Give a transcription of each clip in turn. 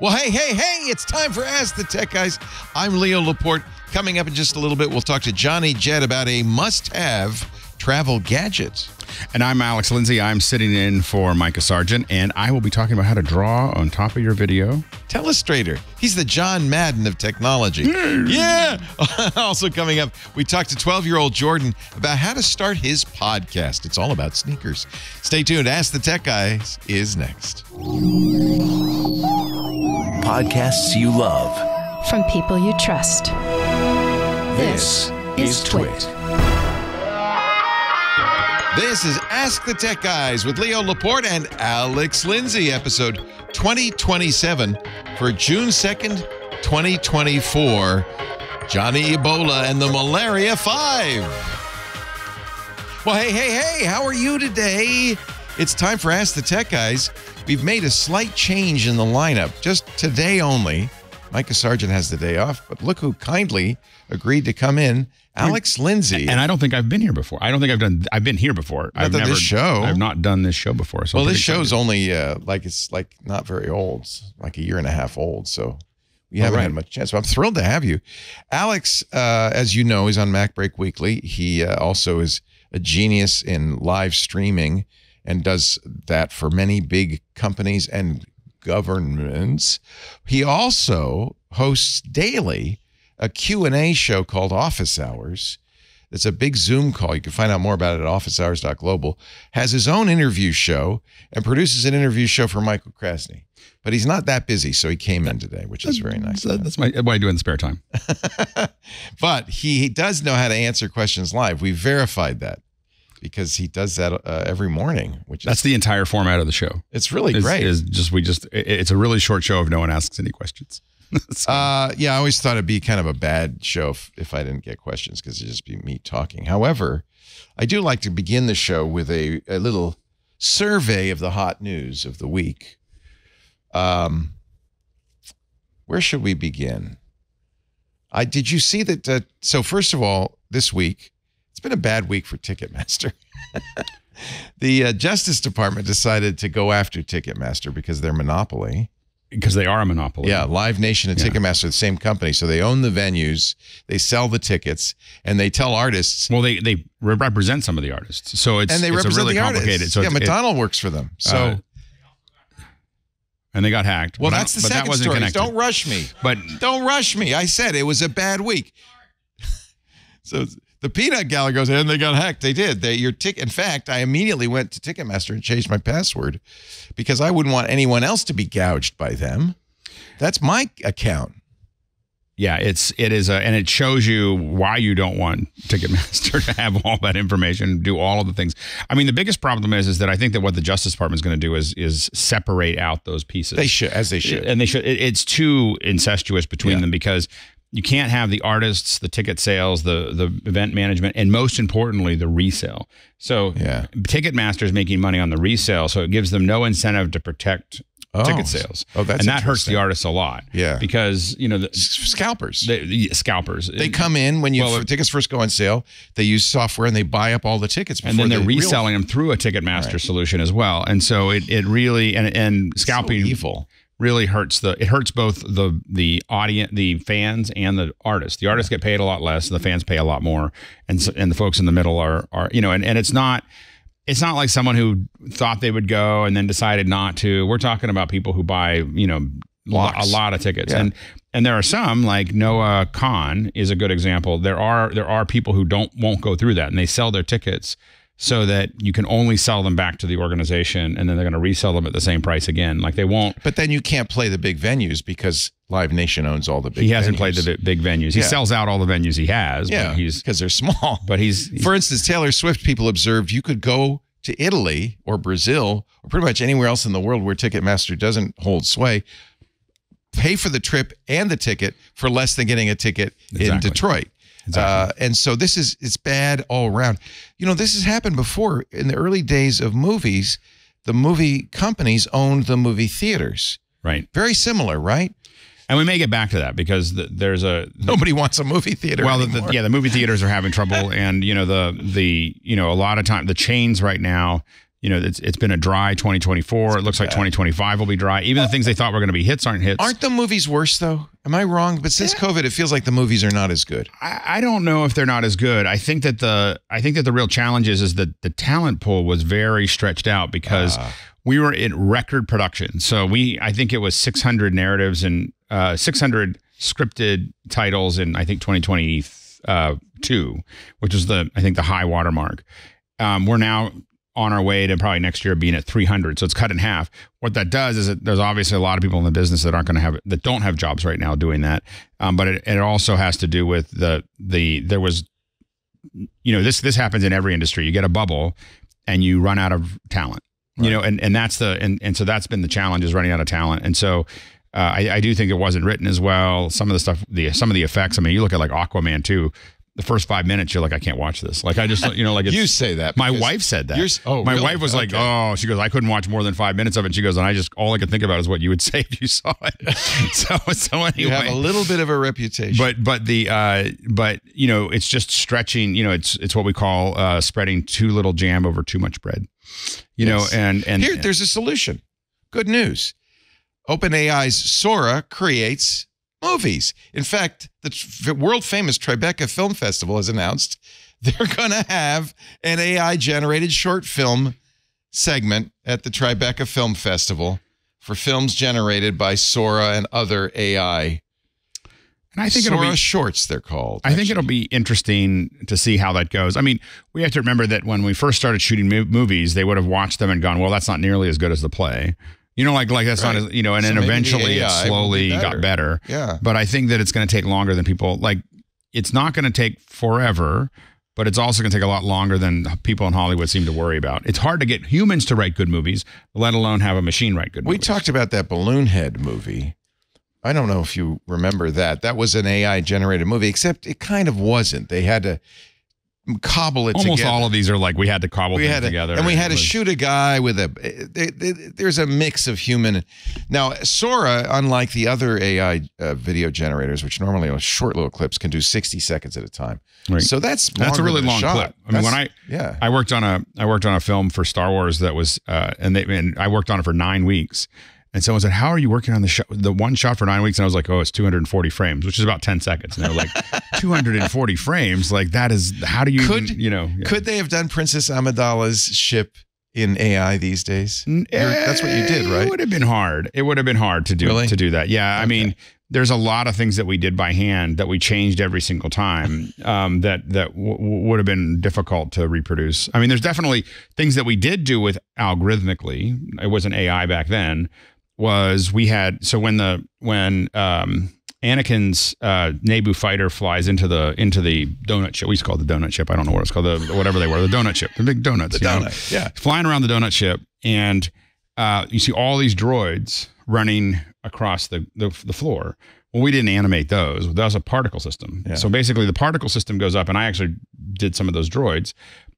Well, hey, it's time for Ask the Tech Guys. I'm Leo Laporte. Coming up in just a little bit, we'll talk to Johnny Jett about a must-have travel gadget. And I'm Alex Lindsay. I'm sitting in for Micah Sargent, and I will be talking about how to draw on top of your video. Telestrator. He's the John Madden of technology. Yeah. Also coming up, we talked to 12-year-old Jordan about how to start his podcast. It's all about sneakers. Stay tuned. Ask the Tech Guys is next. Podcasts you love. From people you trust. This is TWiT. This is Ask the Tech Guys with Leo Laporte and Alex Lindsay, episode 2027 for June 2nd, 2024. Johnny Ebola and the Malaria 5. Well, hey, how are you today? It's time for Ask the Tech Guys. We've made a slight change in the lineup, just today only. Micah Sargent has the day off, but look who kindly agreed to come in. Alex Lindsay. And I don't think I've been here before. I've been here before. I've done this show. I've not done this show before. So well, this show's only it's not very old, it's like a year and a half old. So we haven't had much chance. So I'm thrilled to have you. Alex, as you know, is on Mac Break Weekly. He also is a genius in live streaming and does that for many big companies and governments. He also hosts daily a Q&A show called Office Hours. It's a big Zoom call. You can find out more about it at officehours.global. Has his own interview show and produces an interview show for Michael Krasny. But he's not that busy, so he came in today, which is very nice. That's what I do in the spare time. But he does know how to answer questions live. We verified that because he does that every morning. That's the entire format of the show. It's really great. It's a really short show if no one asks any questions. Yeah, I always thought it'd be kind of a bad show if I didn't get questions because it'd just be me talking. However, I do like to begin the show with a little survey of the hot news of the week. Where should we begin? Did you see that? So first of all, this week, it's been a bad week for Ticketmaster. The Justice Department decided to go after Ticketmaster because they're monopoly. Because they are a monopoly. Yeah, Live Nation and Ticketmaster are the same company. So they own the venues, they sell the tickets, and they tell artists. Well, they represent some of the artists. So it's really complicated. So Madonna works for them. So and they got hacked. Well, that's the second story. Don't rush me. Don't rush me. I said it was a bad week. So the peanut gallery goes, and they got hacked. They did. In fact, I immediately went to Ticketmaster and changed my password because I wouldn't want anyone else to be gouged by them. That's my account. Yeah, it is, and it shows you why you don't want Ticketmaster to have all that information, do all of the things. I mean, the biggest problem is that I think that what the Justice Department is going to do is separate out those pieces. They should, as they should, and they should. It's too incestuous between them because you can't have the artists, the ticket sales, the event management, and most importantly, the resale. So Ticketmaster is making money on the resale, so it gives them no incentive to protect ticket sales. Oh, that's and that hurts the artists a lot. Yeah, because the scalpers. Scalpers. They come in when tickets first go on sale. They use software and they buy up all the tickets, and then they're reselling them through a Ticketmaster solution as well. And so it really and scalping so evil. Really hurts both the audience, the fans, and the artists. The artists get paid a lot less, the fans pay a lot more, and the folks in the middle are and it's not like someone who thought they would go and then decided not to. We're talking about people who buy a lot of tickets, and there are some, like Noah Khan is a good example. There are people who won't go through that, and they sell their tickets so that you can only sell them back to the organization, and then they're going to resell them at the same price again. Like they won't. But then you can't play the big venues because Live Nation owns all the big venues. He hasn't played the big venues. He sells out all the venues he has. Yeah, because they're small. But for instance, Taylor Swift, people observed you could go to Italy or Brazil or pretty much anywhere else in the world where Ticketmaster doesn't hold sway, pay for the trip and the ticket for less than getting a ticket in Detroit. Exactly. And so it's bad all around. This has happened before. In the early days of movies, the movie companies owned the movie theaters. Right. Very similar, right? And we may get back to that because nobody wants a movie theater. Well, the movie theaters are having trouble, and a lot of time the chains right now. it's been a dry 2024. It looks like 2025 will be dry. Even the things they thought were going to be hits aren't hits. Aren't the movies worse though? Am I wrong? But since COVID, it feels like the movies are not as good. I don't know if they're not as good. I think that the real challenge is that the talent pool was very stretched out because we were in record production. So I think it was 600 narratives and 600 scripted titles in I think 2022, which is I think the high watermark. We're now on our way to probably next year being at 300. So it's cut in half. What that does is there's obviously a lot of people in the business that aren't going to have, that don't have jobs right now doing that. But it also has to do with there was, this happens in every industry. You get a bubble and you run out of talent, and that's so that's been the challenge, is running out of talent. And so I do think it wasn't written as well. Some of the stuff, some of the effects, I mean, you look at like Aquaman 2, the first 5 minutes, you're like, I can't watch this. Like, I just, like it's, you say that. My wife said that. My wife was like, oh, she goes, I couldn't watch more than 5 minutes of it. She goes, and all I could think about is what you would say if you saw it. so anyway. You have a little bit of a reputation. But it's just stretching, it's what we call spreading too little jam over too much bread. And here, there's a solution. Good news. OpenAI's Sora creates movies. In fact, the world-famous Tribeca Film Festival has announced they're going to have an AI-generated short film segment at the Tribeca Film Festival for films generated by Sora and other AI. And I think Sora shorts, they're called. I think it'll be interesting to see how that goes. I mean, we have to remember that when we first started shooting movies, they would have watched them and gone, well, that's not nearly as good as the play. Like that's not, and so then eventually it slowly got better. Yeah. But I think that it's going to take longer than people, it's not going to take forever, but it's also going to take a lot longer than people in Hollywood seem to worry about. It's hard to get humans to write good movies, let alone have a machine write good movies. We talked about that Balloon Head movie. I don't know if you remember that. That was an AI generated movie, except it kind of wasn't. They had to cobble it Almost together. All of these are like we had to cobble things together. And we had to shoot a guy with there's a mix of human. Now, Sora, unlike the other AI video generators, which normally are short little clips, can do 60 seconds at a time. Right. So that's a really long clip. I mean, when I worked on a film for Star Wars that was, and I worked on it for 9 weeks. And someone said, how are you working on the one shot for 9 weeks? And I was like, oh, it's 240 frames, which is about 10 seconds. And they were like, 240 frames? Like, that is, how do you, Could they have done Princess Amidala's ship in AI these days? That's what you did, right? It would have been hard. It would have been hard to do that. Yeah. Okay. I mean, there's a lot of things that we did by hand that we changed every single time that would have been difficult to reproduce. I mean, there's definitely things that we did do with algorithmically. It wasn't AI back then. Was we had when Anakin's Naboo fighter flies into the donut ship. We used to call it the donut ship. I don't know what it's called. Whatever they were, the donut ship, the big donuts. The donut, yeah. Flying around the donut ship, and you see all these droids running across the floor. Well, we didn't animate those. That was a particle system. Yeah. So basically, the particle system goes up, and I actually did some of those droids.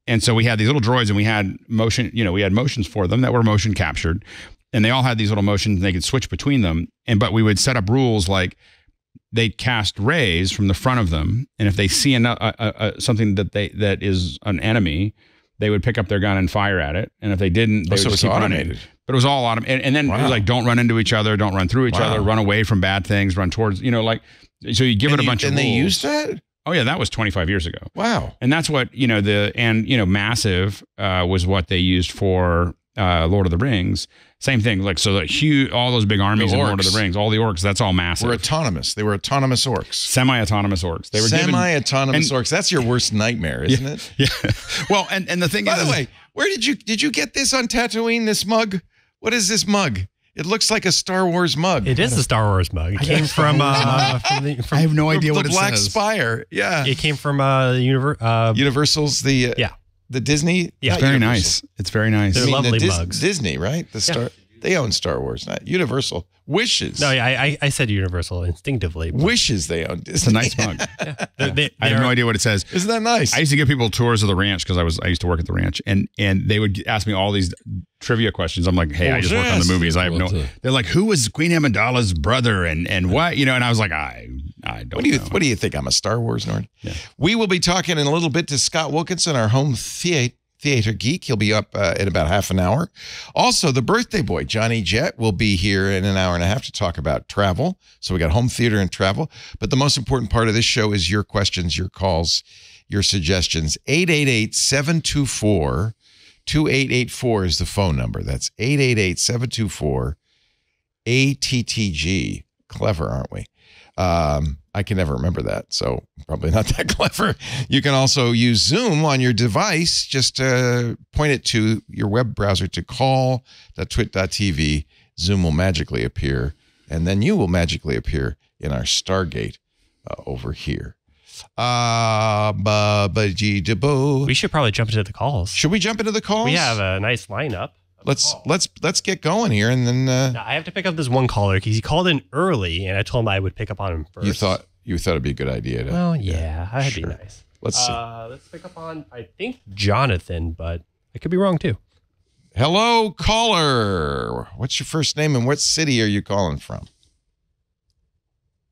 And so we had these little droids, and we had motion. We had motions for them that were motion captured. And they all had these little motions, and they could switch between them. But we would set up rules like they'd cast rays from the front of them, and if they see something that is an enemy, they would pick up their gun and fire at it. And if they didn't, they would just keep running. But it was all automated. And then it was like, don't run into each other, don't run through each other, run away from bad things, run towards, so you give it a bunch of rules. And they used that? Oh yeah, that was 25 years ago. Wow. And that's what, Massive was what they used for Lord of the Rings. Same thing, all those big armies in Lord of the Rings, all the orcs, that's all massive. Were autonomous. They were autonomous orcs. Semi-autonomous orcs. They were semi-autonomous orcs. That's your worst nightmare, isn't it? Yeah. Well, and the thing By the way, where did you get this on Tatooine, this mug? What is this mug? It looks like a Star Wars mug. It is a Star Wars mug. It came from I have no idea what it says. The Black Spire. Yeah. It came from Universal's the Disney? Yeah. It's very nice. It's very nice. They're lovely mugs. Disney, right? They own Star Wars, not Universal. Wishes. No, I said Universal instinctively. Wishes they own Disney. It's a nice mug. I have no idea what it says. Isn't that nice? I used to give people tours of the ranch because I used to work at the ranch, and they would ask me all these trivia questions. I'm like, hey, I just work on the movies. I have no. They're like, who was Queen Amidala's brother, and what, and I was like, I don't know. What do you think? I'm a Star Wars nerd. Yeah. We will be talking in a little bit to Scott Wilkinson, our home theater Theater Geek. He'll be up in about half an hour. Also, the birthday boy, Johnny Jett, will be here in an hour and a half to talk about travel. So we got home theater and travel. But the most important part of this show is your questions, your calls, your suggestions. 888-724-2884 is the phone number. That's 888-724-ATTG. Clever, aren't we? I can never remember that, so probably not that clever. You can also use Zoom on your device. Just point it to your web browser to call.twit.tv. Zoom will magically appear, and then you will magically appear in our Stargate over here. We should probably jump into the calls. Should we jump into the calls? We have a nice lineup. Let's get going here, and then Now, I have to pick up this one caller because he called in early, and I told him I would pick up on him first. you thought it'd be a good idea to. Well, yeah, that'd be nice. Let's see. Let's pick up on, I think, Jonathan, but I could be wrong too. Hello, caller. What's your first name and what city are you calling from?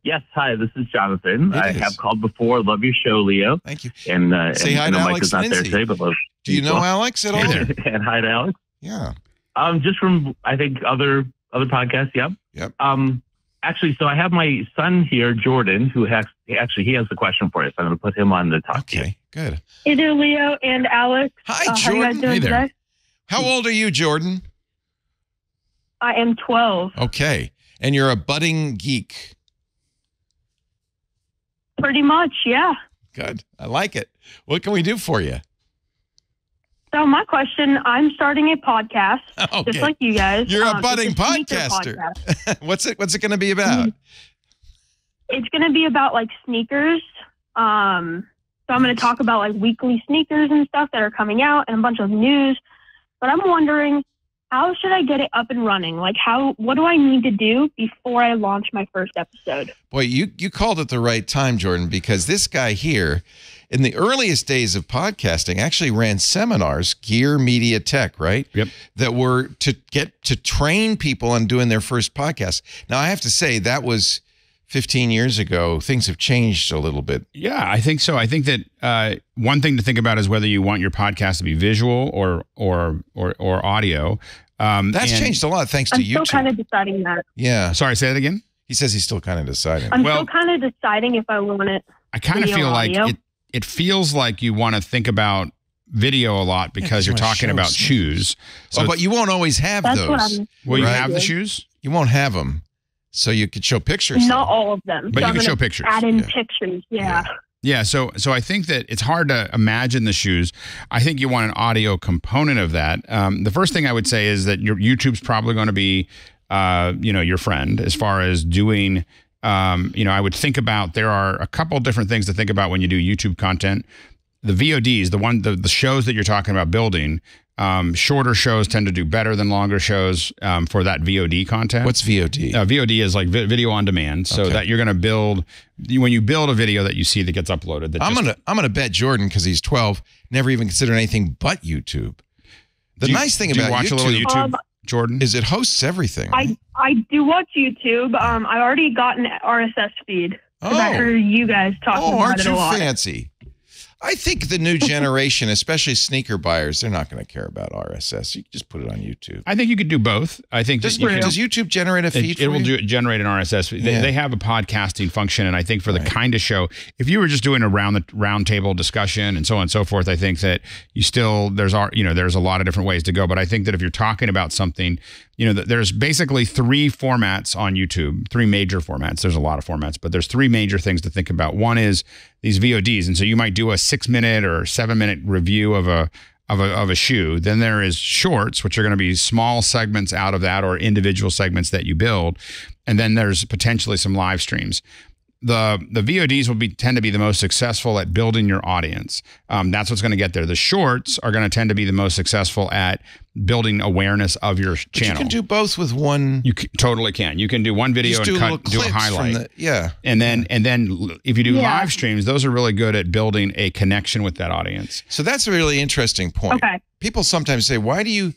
Yes, hi, this is Jonathan. I have called before. Love your show, Leo. Thank you. And say hi to Mike Alex is not there Lindsay. today, but love. Do you know Alex at all? And hi to Alex. Yeah. Just from I think other podcasts. Yep. Yep. Actually, so I have my son here, Jordan, who has he has the question for you. So I'm going to put him on the top. Okay. Good. Hey there, Leo and Alex. Hi, How you Jordan. guys doing Hey there. today? How old are you, Jordan? I am 12. Okay. And you're a budding geek. Pretty much, yeah. Good. I like it. What can we do for you? So my question, I'm starting a podcast, Okay. just like you guys. You're a It's budding sneaker podcaster. podcast. What's it going to be about? It's going to be about like sneakers. So I'm going to talk about like weekly sneakers and stuff that are coming out and a bunch of news. But I'm wondering, how should I get it up and running? Like what do I need to do before I launch my first episode? Boy, you called at the right time, Jordan, because this guy here, in the earliest days of podcasting, actually ran seminars, Gear Media Tech, right? Yep. That were to train people on doing their first podcast. Now, I have to say that was 15 years ago. Things have changed a little bit. Yeah, I think so. I think that one thing to think about is whether you want your podcast to be visual or audio. That's changed a lot thanks to I'm YouTube. still kind of deciding that. Yeah. Sorry, say that again. He says he's still kind of deciding. I'm Well- still kind of deciding if I want it. I kind of Video, feel like audio. it feels like you want to think about video a lot because you you're wanna talking show about some- shoes. So but you won't always have That's those. what I'm. will you right. have the shoes? You won't have them, so you could show pictures. Not all of them. But so you I'm can show gonna pictures. Add in Yeah. pictures. Yeah. Yeah, so I think that it's hard to imagine the shoes. I think you want an audio component of that. The first thing I would say is that your YouTube's probably going to be, your friend as far as doing. I would think about there are a couple different things to think about when you do YouTube content. The VODs, the shows that you're talking about building. Shorter shows tend to do better than longer shows for that VOD content. What's VOD? VOD is like video on demand, so that you're going to build when you build a video that you see that gets uploaded. That I'm gonna bet Jordan, because he's 12, never even considered anything but YouTube. The nice thing about watch YouTube, a little YouTube, Jordan, is it hosts everything. I do watch YouTube. I already got an RSS feed because I heard you guys talking about aren't it a you lot. fancy? I think the new generation, especially sneaker buyers, they're not going to care about RSS. You can just put it on YouTube. I think you could do both. I think Does that you can- YouTube generate a feed It for will you? generate an RSS. Yeah. They have a podcasting function, and I think for the kind of show, if you were just doing a round table discussion and so on and so forth, I think that there's a lot of different ways to go. But I think that if you're talking about something, there's basically three formats on YouTube, three major formats. There's a lot of formats, but there's three major things to think about. One is these VODs, and so you might do a 6-minute or 7-minute review of a shoe. Then there is shorts, which are going to be small segments out of that or individual segments that you build. And then there's potentially some live streams. The VODs will tend to be the most successful at building your audience. That's what's going to get there. The shorts are going to tend to be the most successful at building awareness of your channel. You can do both with one. You totally can. You can do one video Just and do a clips highlight. from yeah. And then if you do live streams, those are really good at building a connection with that audience. So that's a really interesting point. Okay. People sometimes say, why do you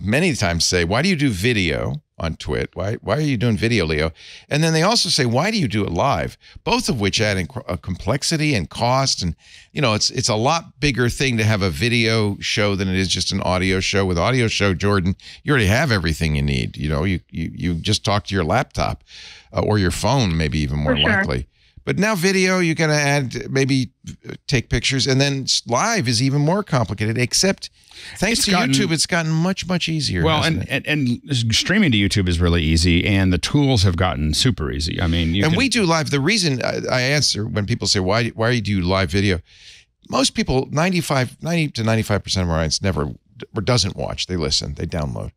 many times say, why do you do video on TWiT? Why are you doing video, Leo? And then they also say, why do you do it live? Both of which add in complexity and cost. And, it's a lot bigger thing to have a video show than it is just an audio show. With audio show, Jordan, you already have everything you need. You just talk to your laptop or your phone, maybe even more likely. But now video, you got to add, maybe take pictures, and then live is even more complicated, except thanks to YouTube, it's gotten much, much easier. Well, and streaming to YouTube is really easy, and the tools have gotten super easy. I mean, we do live. The reason I answer when people say, why do you do live video? Most people, 90 to 95% of our audience never doesn't watch. They listen, they download.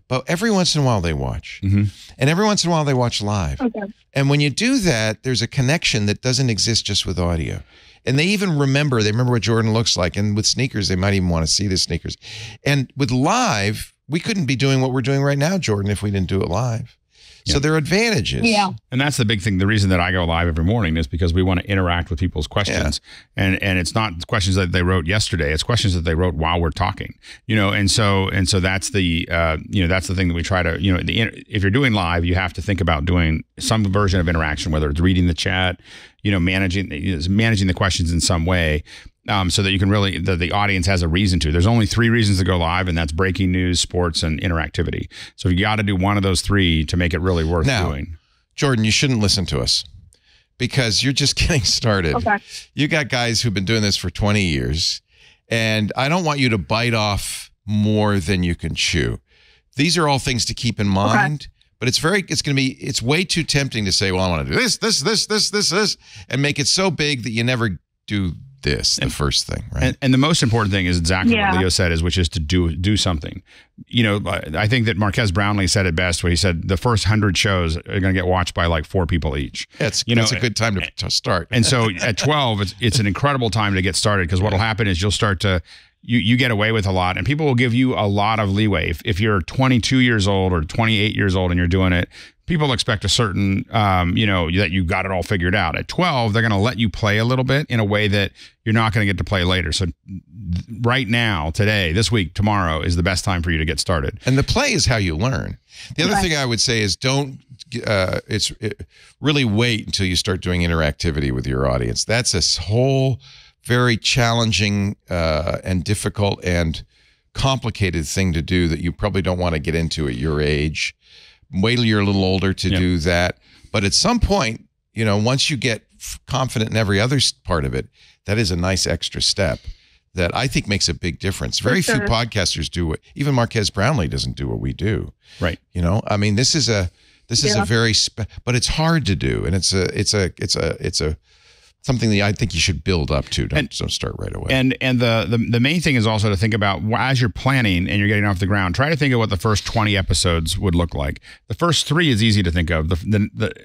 But every once in a while they watch. And every once in a while they watch live. Okay. And when you do that, there's a connection that doesn't exist just with audio. And they remember what Jordan looks like. And with sneakers, they might even want to see the sneakers. And with live, we couldn't be doing what we're doing right now, Jordan, if we didn't do it live. So there are advantages. Yeah. And that's the big thing. The reason that I go live every morning is because we want to interact with people's questions. Yeah. And it's not questions that they wrote yesterday. It's questions that they wrote while we're talking. And so that's the that's the thing that we try to, if you're doing live, you have to think about doing some version of interaction, whether it's reading the chat, managing the questions in some way. So that you can really, the audience has a reason to. There's only 3 reasons to go live, and that's breaking news, sports, and interactivity. So you got to do one of those 3 to make it really worth doing. Jordan, you shouldn't listen to us because you're just getting started. Okay. You got guys who've been doing this for 20 years, and I don't want you to bite off more than you can chew. These are all things to keep in mind. Okay. But it's way too tempting to say, well, I want to do this, and make it so big that you never do the first thing, right? And the most important thing is exactly what Leo said, which is to do something. I think that Marquez Brownlee said it best when he said the first 100 shows are going to get watched by like 4 people each. That's a good time to start. And so at 12, it's an incredible time to get started, because what will happen is you'll start to, you get away with a lot, and people will give you a lot of leeway. If you're 22 years old or 28 years old and you're doing it, people expect a certain, that you got it all figured out. At 12, they're going to let you play a little bit in a way that you're not going to get to play later. So right now, today, this week, tomorrow is the best time for you to get started. And the play is how you learn. The other thing I would say is really wait until you start doing interactivity with your audience. That's a whole very challenging and difficult and complicated thing to do that you probably don't want to get into at your age. Wait till you're a little older to do that. But at some point, once you get confident in every other part of it, that is a nice extra step that I think makes a big difference. Very few podcasters do what, even Marquez Brownlee doesn't do what we do. Right. I mean, this is a very, but it's hard to do. And it's a something that I think you should build up to. Don't start right away. And the main thing is also to think about, as you're planning and you're getting off the ground, try to think of what the first 20 episodes would look like. The first 3 is easy to think of.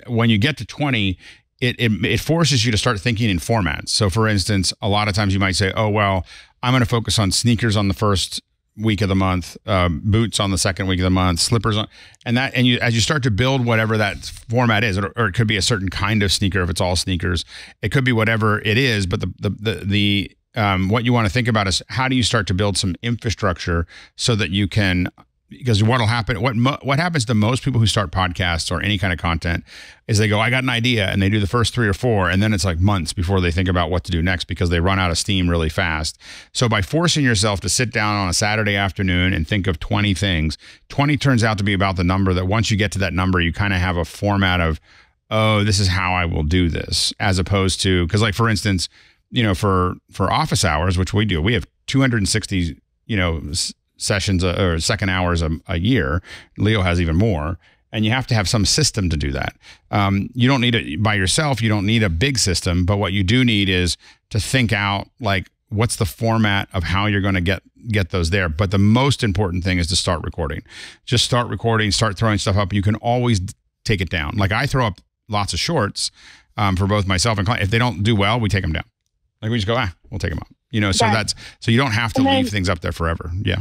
When you get to 20, it forces you to start thinking in formats. So for instance, a lot of times you might say, oh, well, I'm going to focus on sneakers on the first week of the month, boots on the second week of the month, slippers on, and you, as you start to build whatever that format is, or it could be a certain kind of sneaker if it's all sneakers, it could be whatever it is. But the what you want to think about is, how do you start to build some infrastructure so that you can, because what'll happen, what happens to most people who start podcasts or any kind of content is they go, I got an idea, and they do the first 3 or 4, and then it's like months before they think about what to do next, because they run out of steam really fast. So by forcing yourself to sit down on a Saturday afternoon and think of 20 things, 20 turns out to be about the number that once you get to that number, you kind of have a format of, oh, this is how I will do this, as opposed to, because like for instance, for office hours, which we do, we have 260, sessions or second hours a year. Leo has even more, and you have to have some system to do that. You don't need it by yourself. You don't need a big system, but what you do need is to think out, like, what's the format of how you're going to get those there. But the most important thing is to start recording. Just start recording, start throwing stuff up. You can always take it down. Like, I throw up lots of shorts for both myself and client. If they don't do well, we take them down. Like, we just go, we'll take them out. So you don't have to leave things up there forever. Yeah.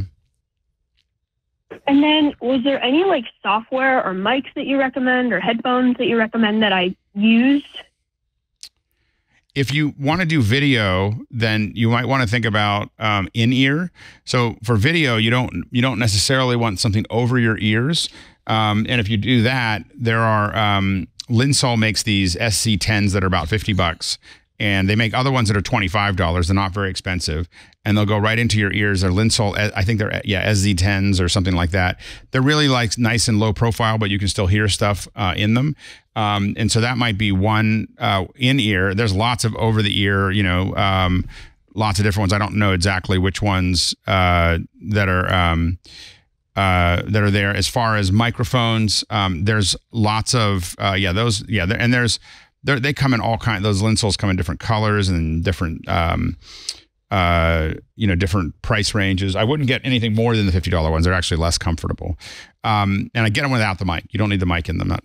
And then, was there any software or mics that you recommend or headphones that you recommend that I used? If you want to do video, then you might want to think about in-ear. So for video, you don't necessarily want something over your ears. And if you do that, there are Lindsay makes these SC10s that are about $50, and they make other ones that are $25. They're not very expensive, and they'll go right into your ears. They're Lindsay, I think they're SZ10s or something like that. They're really like nice and low profile, but you can still hear stuff in them. And so that might be one in ear. There's lots of over the ear, lots of different ones. I don't know exactly which ones that are there. As far as microphones, there's lots of those. Yeah, and they come in all kinds. Those Lindsay's come in different colors and different different price ranges. I wouldn't get anything more than the $50 ones. They're actually less comfortable. And I get them without the mic. You don't need the mic in them.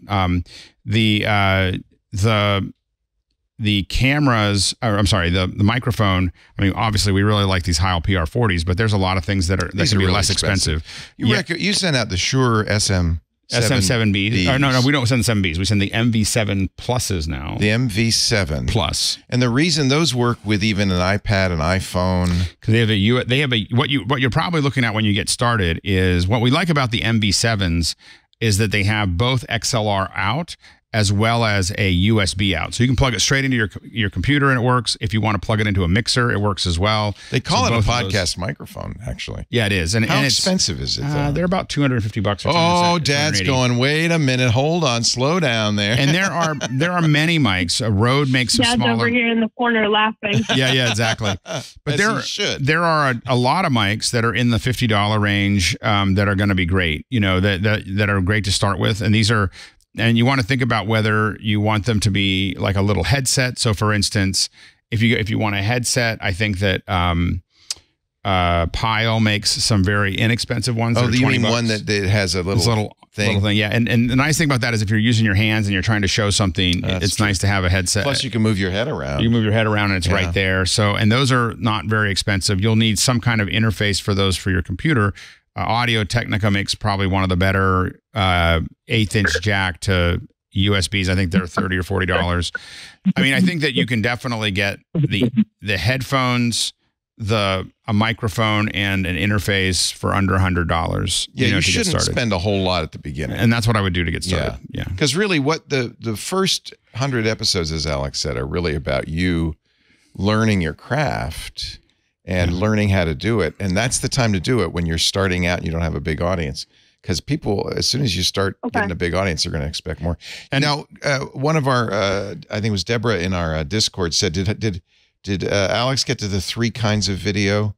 The cameras, or I'm sorry, the microphone. I mean, obviously, we really like these Heil PR40s, but there's a lot of things that can be really less expensive. You send out the Shure SM7Bs. Or no, we don't send the 7Bs. We send the MV7 Pluses now. The MV7 Plus. And the reason those work with even an iPad, an iPhone, because they have a what you're probably looking at when you get started is what we like about the MV7s is that they have both XLR out as well as a USB out. So you can plug it straight into your computer and it works. If you want to plug it into a mixer, it works as well. They call it a podcast microphone, actually. Yeah, it is. And how expensive is it, though? They're about $250. Oh, Dad's going, wait a minute, hold on, slow down there. And there are many mics. Rode makes some Dad's smaller. over here in the corner laughing. Yeah, exactly. But there are a lot of mics that are in the $50 range that are going to be great, that are great to start with. And these are... And you want to think about whether you want them to be like a little headset. So, for instance, if you want a headset, I think that Pile makes some very inexpensive ones. Oh, you mean one that has a little thing? Yeah. And the nice thing about that is if you're using your hands and you're trying to show something, it's nice to have a headset. Plus, you can move your head around. You can move your head around and it's right there. So, and those are not very expensive. You'll need some kind of interface for those for your computer. Audio Technica makes probably one of the better 1/8-inch jack to USBs. I think they're $30 or $40. I mean, I think that you can definitely get the headphones, a microphone, and an interface for under $100. Yeah, you shouldn't spend a whole lot at the beginning. And that's what I would do to get started. Yeah. Because really what the first 100 episodes, as Alex said, are really about you learning your craft and learning how to do it. And that's the time to do it when you're starting out and you don't have a big audience. Because people, as soon as you start getting a big audience, they're going to expect more. And now, one of our, I think it was Deborah in our Discord said, did Alex get to the 3 kinds of video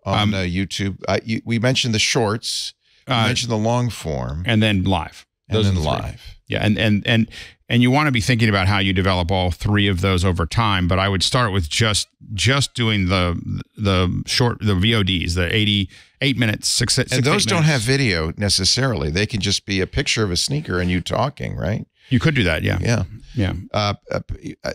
on YouTube? We mentioned the shorts, we mentioned the long form. And then live. Those are live. Yeah, and you want to be thinking about how you develop all 3 of those over time. But I would start with just doing the short, the VODs, the 8 minutes, 6 and those don't have video necessarily. They can just be a picture of a sneaker and you talking, right? You could do that, yeah.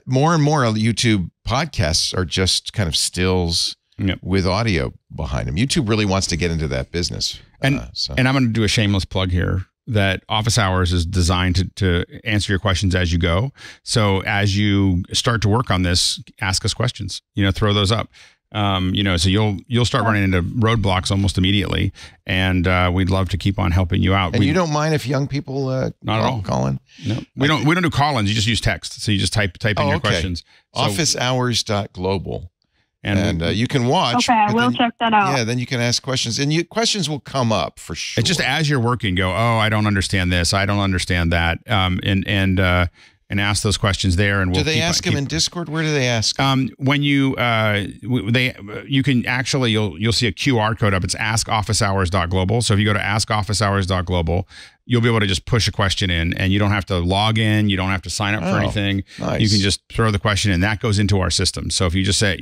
More and more YouTube podcasts are just kind of stills with audio behind them. YouTube really wants to get into that business. And I'm going to do a shameless plug here. That Office Hours is designed to answer your questions as you go. So as you start to work on this, ask us questions. Throw those up. So you'll start running into roadblocks almost immediately, and we'd love to keep on helping you out. And you don't mind if young people not at all call in? No, we don't do call-ins. You just use text. So you just type in your questions. So, officehours.global. And you can watch. Okay, I will check that out. Yeah, then you can ask questions, and questions will come up for sure. It's just as you're working, go, oh, I don't understand this, I don't understand that, and ask those questions there. And do they ask them in Discord? Where do they ask? When you can actually you'll see a QR code up. It's askofficehours.global. So if you go to askofficehours.global, you'll be able to just push a question in, and you don't have to log in. You don't have to sign up for anything. Nice. You can just throw the question in. That goes into our system. So if you just say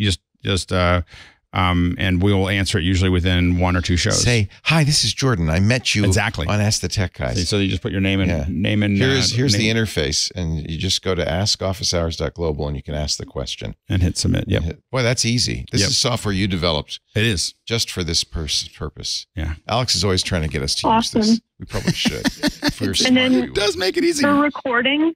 and we will answer it usually within 1 or 2 shows. Say, hi, this is Jordan. I met you on Ask the Tech Guys. So you just put your name in. Here's the interface, and you just go to askofficehours.global, and you can ask the question and hit submit. Yep. Boy, that's easy. This is software you developed. It is just for this purpose. Yeah. Alex is always trying to get us to use this. We probably should. If we were smart, and then it does make it easy for recording.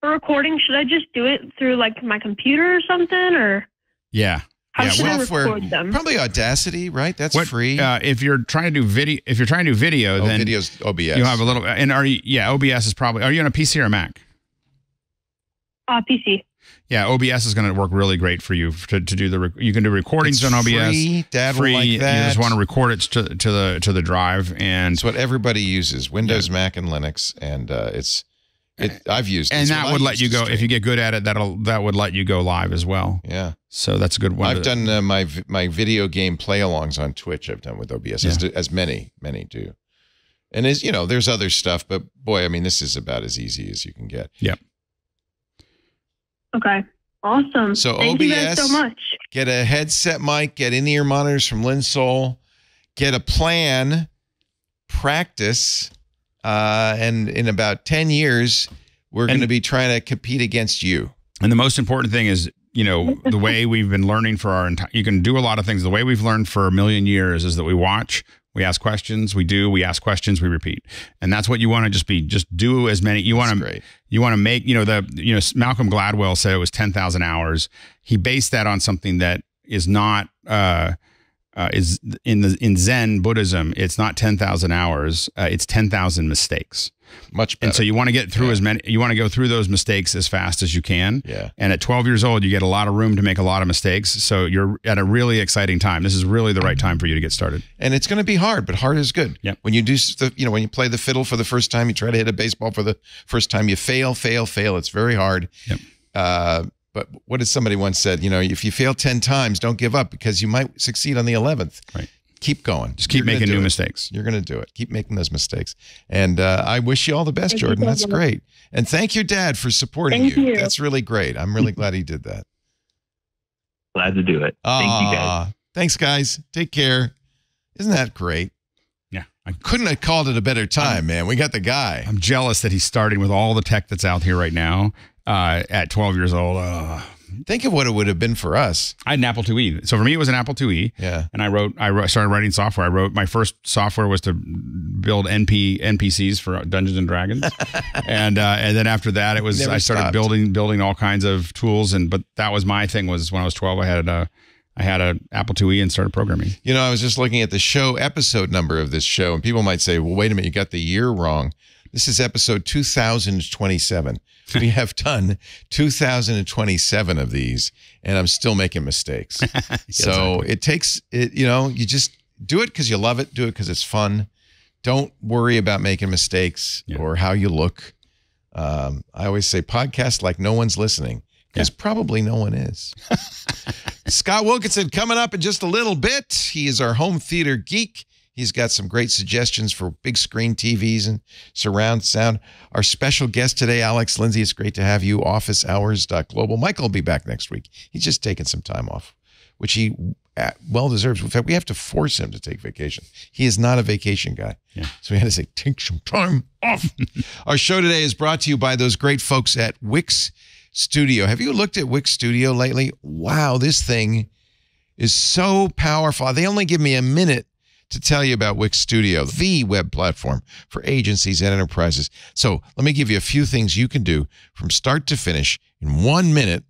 for recording, should I just do it through like my computer or something, or Yeah. how should I software, record them? probably Audacity, right? That's free. If you're trying to do video, then video's OBS. you have a little. And OBS is probably. Are you on a PC or a Mac? PC. Yeah, OBS is going to work really great for you to do you can do recordings It's on OBS. free. Dad will free. like that. You just want to record it to the drive, and It's what everybody uses: Windows, Mac, and Linux, and I've used it. and It's that what I would let use you to go stream. if you get good at it. That would let you go live as well. Yeah, So that's a good one. I've done my video game play-alongs on Twitch. I've done with OBS, as many do. And there's other stuff, but boy, I mean, this is about as easy as you can get. Yep. Okay. Awesome. So Thank OBS, you guys so much. get a headset mic, get in-ear monitors from Lindsay, get a plan, practice, and in about 10 years, we're going to be trying to compete against you. And the most important thing is, the way we've been learning for our entire, you can do a lot of things. The way we've learned for a million years is that we watch, we ask questions, we ask questions, we repeat. And that's what you want to just do as many. You want to make, Malcolm Gladwell said it was 10,000 hours. He based that on something that is not, is in Zen Buddhism, it's not 10,000 hours, it's 10,000 mistakes. Much better. And so you want to get through you want to go through those mistakes as fast as you can. Yeah. And at 12 years old, you get a lot of room to make a lot of mistakes. So you're at a really exciting time. This is really the right time for you to get started. And it's going to be hard, but hard is good. Yep. When you do when you play the fiddle for the first time, you try to hit a baseball for the first time, you fail. It's very hard. Yep. But what did somebody once said? If you fail 10 times, don't give up because you might succeed on the 11th. Right. Keep going. Just keep making new mistakes. You're going to do it. Keep making those mistakes. And I wish you all the best, Jordan. That's great. And thank your dad for supporting you. That's really great. I'm really glad he did that. Glad to do it. Thank you guys. Thanks, guys. Take care. Isn't that great? Yeah. I couldn't have called it a better time, man. We got the guy. I'm jealous that he's starting with all the tech that's out here right now at 12 years old. Think of what it would have been for us. I had an Apple IIe. So for me, it was an Apple IIe. Yeah. And I started writing software. My first software was to build NPCs for Dungeons and Dragons. and then after that, I started building all kinds of tools. But that was my thing was when I was 12, I had an Apple IIe and started programming. I was just looking at the episode number of this show, and people might say, well, wait a minute, you got the year wrong. This is episode 2027. We have done 2027 of these, and I'm still making mistakes. So it takes it. You just do it because you love it. Do it because it's fun. Don't worry about making mistakes or how you look. I always say podcast like no one's listening because probably no one is. Scott Wilkinson coming up in just a little bit. He is our home theater geek. He's got some great suggestions for big screen TVs and surround sound. Our special guest today, Alex Lindsay, it's great to have you, officehours.global. Michael will be back next week. He's just taking some time off, which he well deserves. In fact, we have to force him to take vacation. He is not a vacation guy. Yeah. So we had to say, take some time off. Our show today is brought to you by those great folks at Wix Studio. Have you looked at Wix Studio lately? Wow, this thing is so powerful. They only give me a minute to tell you about Wix Studio, the web platform for agencies and enterprises. So let me give you a few things you can do from start to finish in 1 minute.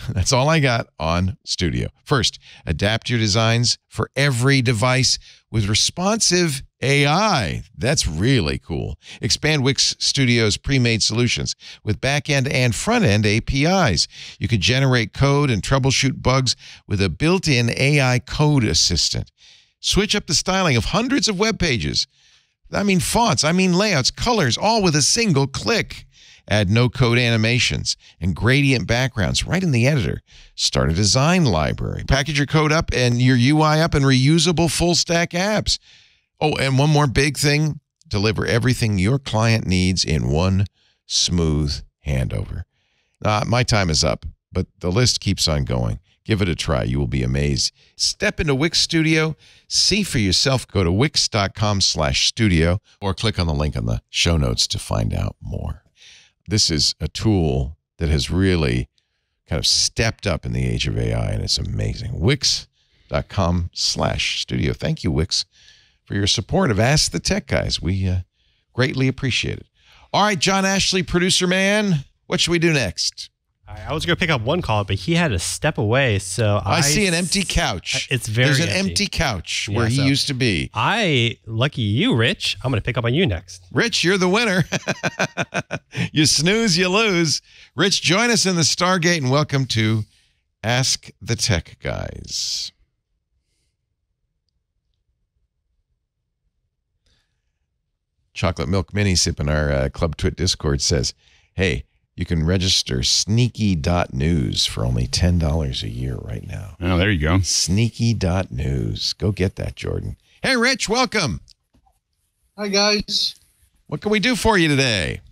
That's all I got on Studio. First, adapt your designs for every device with responsive AI. That's really cool. Expand Wix Studio's pre-made solutions with back-end and front-end APIs. You can generate code and troubleshoot bugs with a built-in AI code assistant. Switch up the styling of hundreds of web pages. I mean fonts, I mean layouts, colors, all with a single click. Add no-code animations and gradient backgrounds right in the editor. Start a design library. Package your code up and your UI up in reusable full-stack apps. Oh, and one more big thing. Deliver everything your client needs in one smooth handover. My time is up, but the list keeps on going. Give it a try. You will be amazed. Step into Wix Studio. See for yourself. Go to wix.com/studio or click on the link on the show notes to find out more. This is a tool that has really kind of stepped up in the age of AI, and it's amazing. Wix.com/studio. Thank you, Wix, for your support of Ask the Tech Guys. We greatly appreciate it. All right, John Ashley, producer man. What should we do next? I was going to pick up one call, but he had to step away. So I see an empty couch. It's very There's an empty couch where he used to be. Lucky you, Rich. I'm going to pick up on you next. Rich, you're the winner. You snooze, you lose. Rich, join us in the Stargate and welcome to Ask the Tech Guys. Chocolate Milk Mini Sip in our Club Twit Discord says, hey, you can register sneaky.news for only $10 a year right now. Oh, there you go. Sneaky.news. Go get that, Jordan. Hey, Rich, welcome. Hi, guys. What can we do for you today?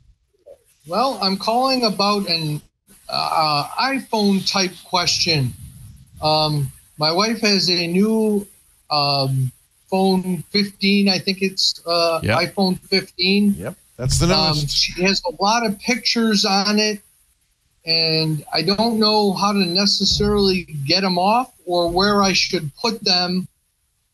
Well, I'm calling about an iPhone type question. My wife has a new phone 15. I think it's iPhone 15. Yep. That's the newest. She has a lot of pictures on it, and I don't know how to necessarily get them off or where I should put them.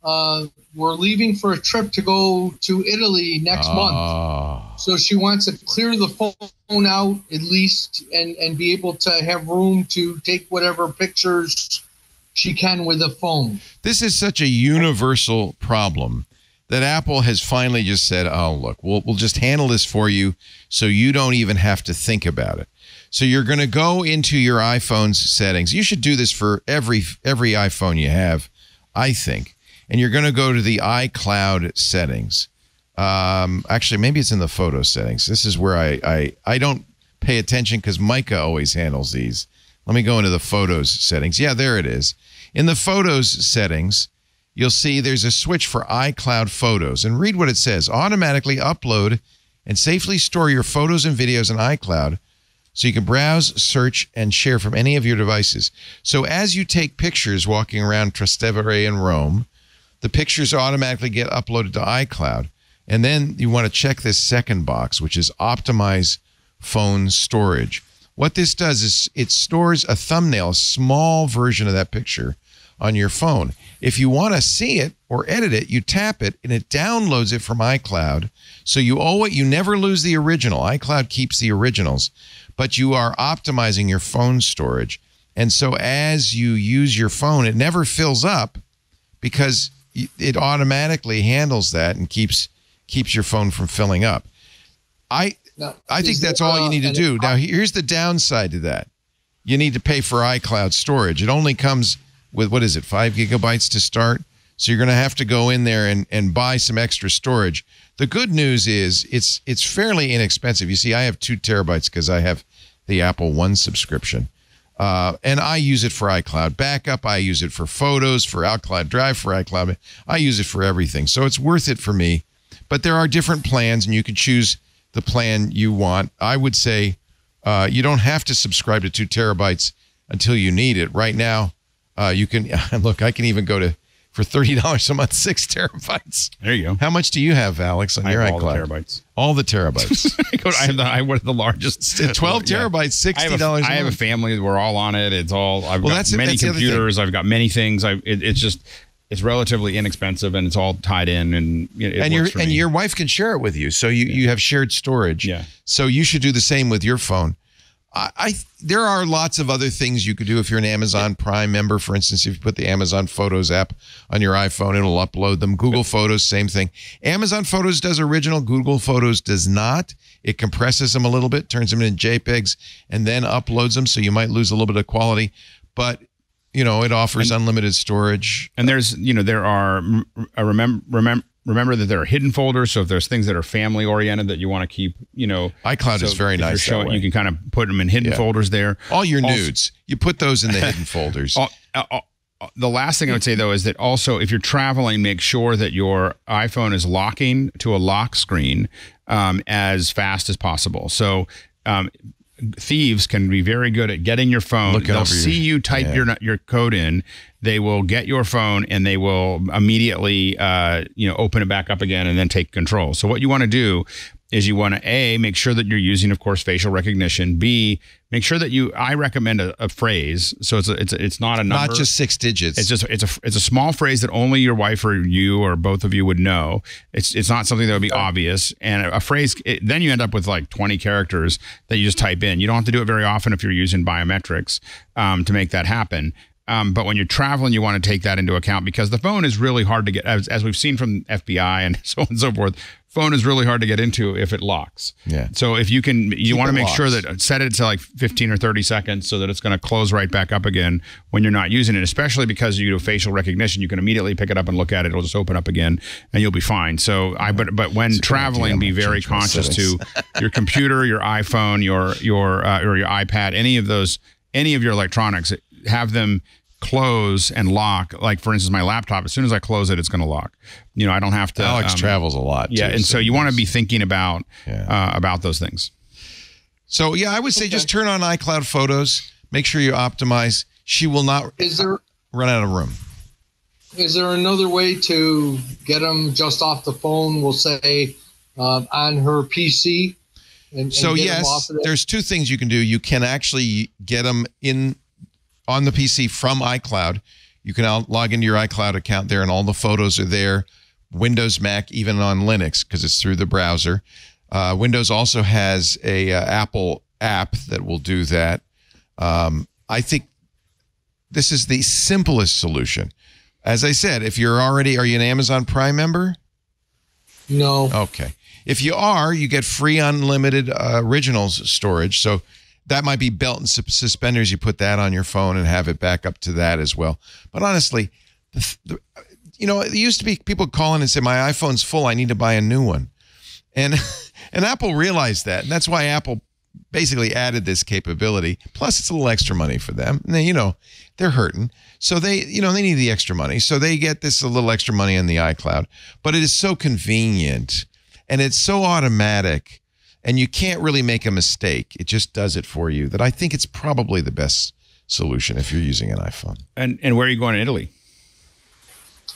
We're leaving for a trip to go to Italy next month. So she wants to clear the phone out at least and be able to have room to take whatever pictures she can with the phone. This is such a universal problem that Apple has finally just said, oh, look, we'll just handle this for you so you don't even have to think about it. So you're going to go into your iPhone's settings. You should do this for every iPhone you have, I think. And you're going to go to the iCloud settings. Actually, maybe it's in the photo settings. This is where I don't pay attention because Micah always handles these. Let me go into the photos settings. Yeah, there it is. In the photos settings, you'll see there's a switch for iCloud Photos. And read what it says. Automatically upload and safely store your photos and videos in iCloud so you can browse, search, and share from any of your devices. So as you take pictures walking around Trastevere in Rome, the pictures automatically get uploaded to iCloud. And then you want to check this second box, which is optimize phone storage. What this does is it stores a thumbnail, a small version of that picture, on your phone. If you want to see it or edit it, you tap it and it downloads it from iCloud. So you never lose the original. iCloud keeps the originals, but you are optimizing your phone storage. And so as you use your phone, it never fills up because it automatically handles that and keeps your phone from filling up. I think that's all you need to do. Now, here's the downside to that. You need to pay for iCloud storage. It only comes with, 5 gigabytes to start? So you're going to have to go in there and buy some extra storage. The good news is it's fairly inexpensive. You see, I have 2 terabytes because I have the Apple One subscription. And I use it for iCloud backup. I use it for photos, for iCloud Drive, for iCloud. I use it for everything. So it's worth it for me. But there are different plans, and you can choose the plan you want. I would say you don't have to subscribe to 2 terabytes until you need it. Right now, you can look. I can even go to for $30 a month, 6 terabytes. There you go. How much do you have, Alex, on your iCloud? All the terabytes. All the terabytes. I have the largest. 12 terabytes, $60. I have a family. We're all on it. It's all. I've got many computers. I've got many things. It's relatively inexpensive and it's all tied in, and your wife can share it with you. So you have shared storage. Yeah. So you should do the same with your phone. There are lots of other things you could do if you're an Amazon Prime member. For instance, if you put the Amazon Photos app on your iPhone, it'll upload them. Google Photos, same thing. Amazon Photos does original. Google Photos does not. It compresses them a little bit, turns them into JPEGs, and then uploads them. So you might lose a little bit of quality, but it offers unlimited storage. And there are remember that there are hidden folders. So if there's things that are family oriented that you want to keep, iCloud is very nice. You can kind of put them in hidden folders there. All your nudes, you put those in the hidden folders. The last thing I would say, though, is that also if you're traveling, make sure that your iPhone is locking to a lock screen as fast as possible. So thieves can be very good at getting your phone. They'll see you type your code in. They will get your phone and they will immediately open it back up again and then take control. So what you want to do, is you want to A, make sure that you're using, of course, facial recognition. B, make sure that I recommend a phrase. So it's not a number. Not just 6 digits. It's a small phrase that only your wife or you or both of you would know. It's not something that would be obvious. And a phrase, then you end up with like 20 characters that you just type in. You don't have to do it very often if you're using biometrics to make that happen. But when you're traveling, you want to take that into account because the phone is really hard to get, as we've seen from FBI and so on and so forth. Phone is really hard to get into if it locks. Yeah. So if you want to make sure that set it to like 15 or 30 seconds so that it's going to close right back up again when you're not using it, especially because you do facial recognition. You can immediately pick it up and look at it. It'll just open up again and you'll be fine. So but when traveling, be very conscious to your computer, your iPhone, or your iPad, any of your electronics, have them close and lock. Like for instance, my laptop, as soon as I close it, it's going to lock. I don't have to. Alex travels a lot. Yeah, too, and so you want to be thinking about those things. So yeah, I would say just turn on iCloud Photos. Make sure you optimize. She will not run out of room. Is there another way to get them just off the phone? We'll say on her PC. And so get yes, them off of there's 2 things you can do. You can actually get them on the PC from iCloud. You can log into your iCloud account there, and all the photos are there. Windows, Mac, even on Linux, because it's through the browser. Windows also has a Apple app that will do that. I think this is the simplest solution. As I said, if you're are you an Amazon Prime member? No. Okay. If you are, you get free unlimited originals storage. So that might be belt and suspenders. You put that on your phone and have it back up to that as well. But honestly, it used to be people calling and say, my iPhone's full, I need to buy a new one. And Apple realized that. And that's why Apple basically added this capability. Plus, it's a little extra money for them. And they, they're hurting. So they need the extra money. So they get a little extra money in the iCloud. But it is so convenient and it's so automatic. And you can't really make a mistake. It just does it for you. That I think it's probably the best solution if you're using an iPhone. And where are you going in Italy?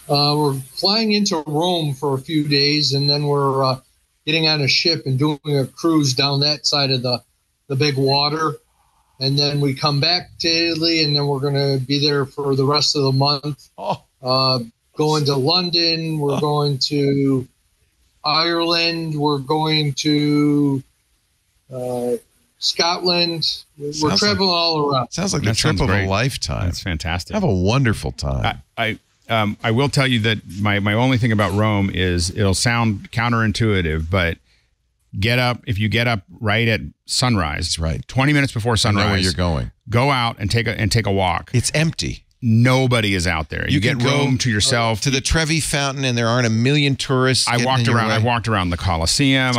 We're flying into Rome for a few days, and then we're getting on a ship and doing a cruise down that side of the big water. And then we come back to Italy, and then we're going to be there for the rest of the month. Going to London. We're going to Ireland, we're going to Scotland. We're traveling all around. Sounds like the trip of a lifetime. That's fantastic. Have a wonderful time. I will tell you that my only thing about Rome is it'll sound counterintuitive, but if you get up right at sunrise, that's right, 20 minutes before sunrise, know where you're going. Go out and take a walk. It's empty. Nobody is out there. You get Rome to yourself. To the Trevi Fountain, and there aren't a million tourists. I walked around the Colosseum.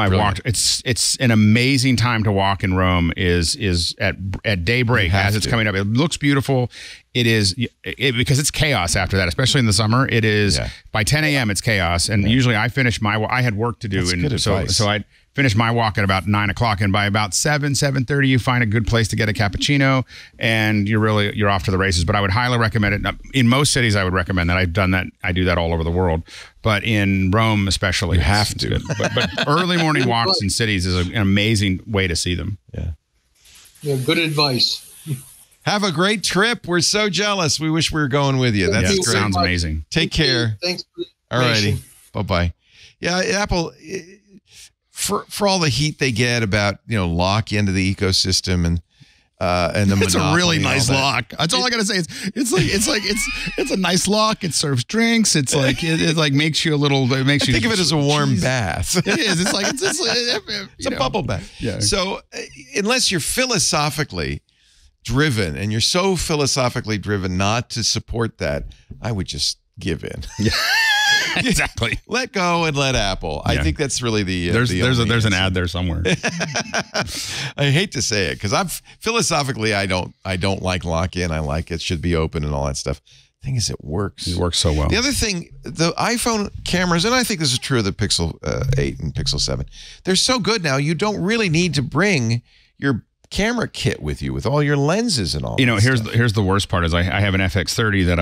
It's an amazing time to walk in Rome. Is at daybreak as it's coming up. It looks beautiful. It is because it's chaos after that, especially in the summer. It is by 10 a.m. it's chaos, and usually I finish I had work to do, so I finished my walk at about 9 o'clock, and by about 7:30, you find a good place to get a cappuccino, and you're off to the races. But I would highly recommend it. In most cities, I would recommend that. I've done that. I do that all over the world, but in Rome especially, you have to. But early morning walks in cities is an amazing way to see them. Yeah, good advice. Have a great trip. We're so jealous. We wish we were going with you. That's great. Sounds amazing. Take care. Thanks. All righty. Bye-bye. Yeah, Apple, for all the heat they get about, lock into the ecosystem and the it's a really nice lock. That's all I gotta say. It's a nice lock. It serves drinks. It's like it like makes you a little. It makes you think of it as a warm bath. It is. It's a bubble bath. Yeah. So unless you're philosophically driven, and you're so philosophically driven not to support that, I would just give in. Yeah. Exactly. Let go and let Apple. Yeah. I think that's really the there's an ad there somewhere. I hate to say it because philosophically I don't like lock-in. I like it should be open and all that stuff. The thing is, it works. It works so well. The other thing, the iPhone cameras, and I think this is true of the Pixel 8 and Pixel 7. They're so good now. You don't really need to bring your camera kit with you with all your lenses and all. You know, here's the worst part is I have an FX30 that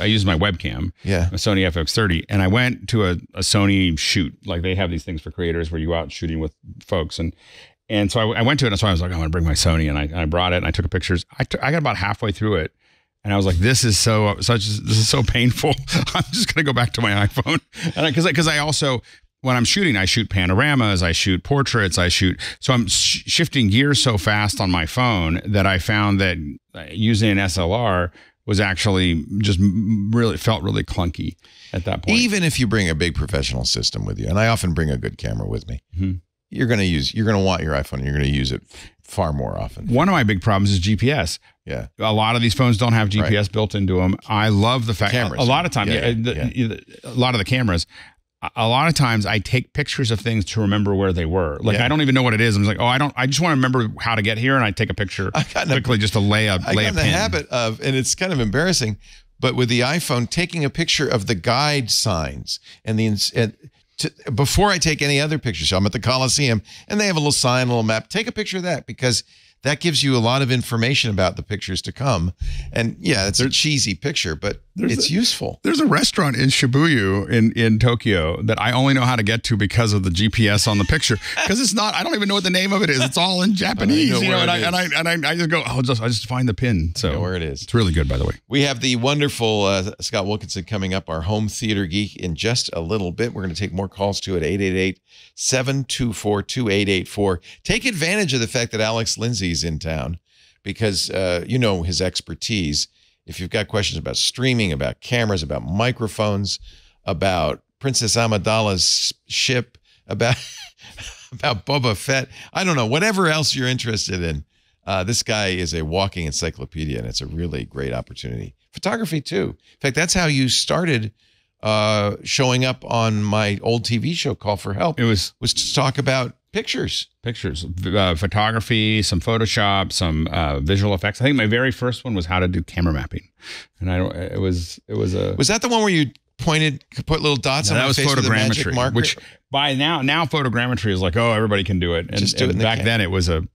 I use my webcam. Yeah, a Sony FX30, and I went to a Sony shoot. Like they have these things for creators where you go out shooting with folks, and so I went to it, and so I was like, I'm gonna bring my Sony, and I brought it, and I took pictures. I got about halfway through it, and I was like, this is so painful. I'm just gonna go back to my iPhone, and because I also, when I'm shooting, I shoot panoramas, I shoot portraits, so I'm shifting gears so fast on my phone that I found that using an SLR was actually just felt really clunky at that point. Even if you bring a big professional system with you, and I often bring a good camera with me, you're going to want your iPhone, and you're going to use it far more often. One of my big problems is GPS. Yeah. A lot of these phones don't have GPS built into them. I love the fact cameras. A lot of times, a lot of the cameras, a lot of times I take pictures of things to remember where they were. Like I don't even know what it is. I'm just like, I just want to remember how to get here, and I take a picture quickly just to lay a I got in the pin. habit of, and it's kind of embarrassing, but with the iPhone, taking a picture of the guide signs before I take any other pictures. So I'm at the Coliseum, and they have a little sign, a little map. Take a picture of that, because that gives you a lot of information about the pictures to come. And yeah, it's a cheesy picture, but it's useful. There's a restaurant in Shibuya in Tokyo that I only know how to get to because of the GPS on the picture. Because it's not, I don't even know what the name of it is. It's all in Japanese, and I just go, I just find the pin. So I know where it is. It's really good, by the way. We have the wonderful Scott Wilkinson coming up, our home theater geek, in just a little bit. We're going to take more calls to at 888-724-2884. Take advantage of the fact that Alex Lindsay's in town, because you know his expertise. If you've got questions about streaming, about cameras, about microphones, about Princess Amidala's ship, about Boba Fett, I don't know, whatever else you're interested in, this guy is a walking encyclopedia, and it's a really great opportunity. Photography too. In fact, that's how you started showing up on my old TV show, Call for Help. It was to talk about pictures, photography, some Photoshop, some visual effects. I think my very first one was how to do camera mapping, and was that the one where you put little dots on my face with a magic marker? Which by now photogrammetry is like, oh, everybody can do it, and back then it was a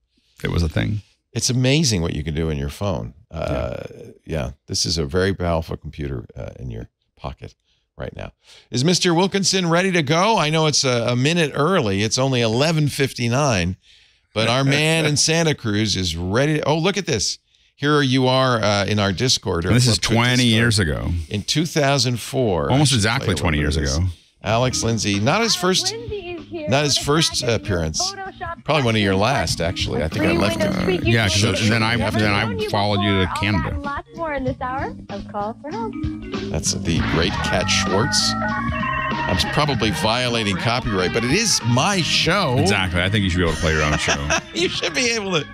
thing. It's amazing what you can do in your phone. This is a very powerful computer in your pocket right now. Is Mr. Wilkinson ready to go? I know it's a minute early. It's only 11:59, but our man in Santa Cruz is ready. Oh, look at this. Here you are in our Discord. And this is 20 years ago. In 2004. Almost exactly 20 years ago. Alex Lindsay, not his first appearance. Probably one of your last, actually. I think I left it. And then I followed you to Canada. Lots more in this hour of Call for Help. That's the great Cat Schwartz. I'm probably violating copyright, but it is my show. Exactly. I think you should be able to play your own show. You should be able to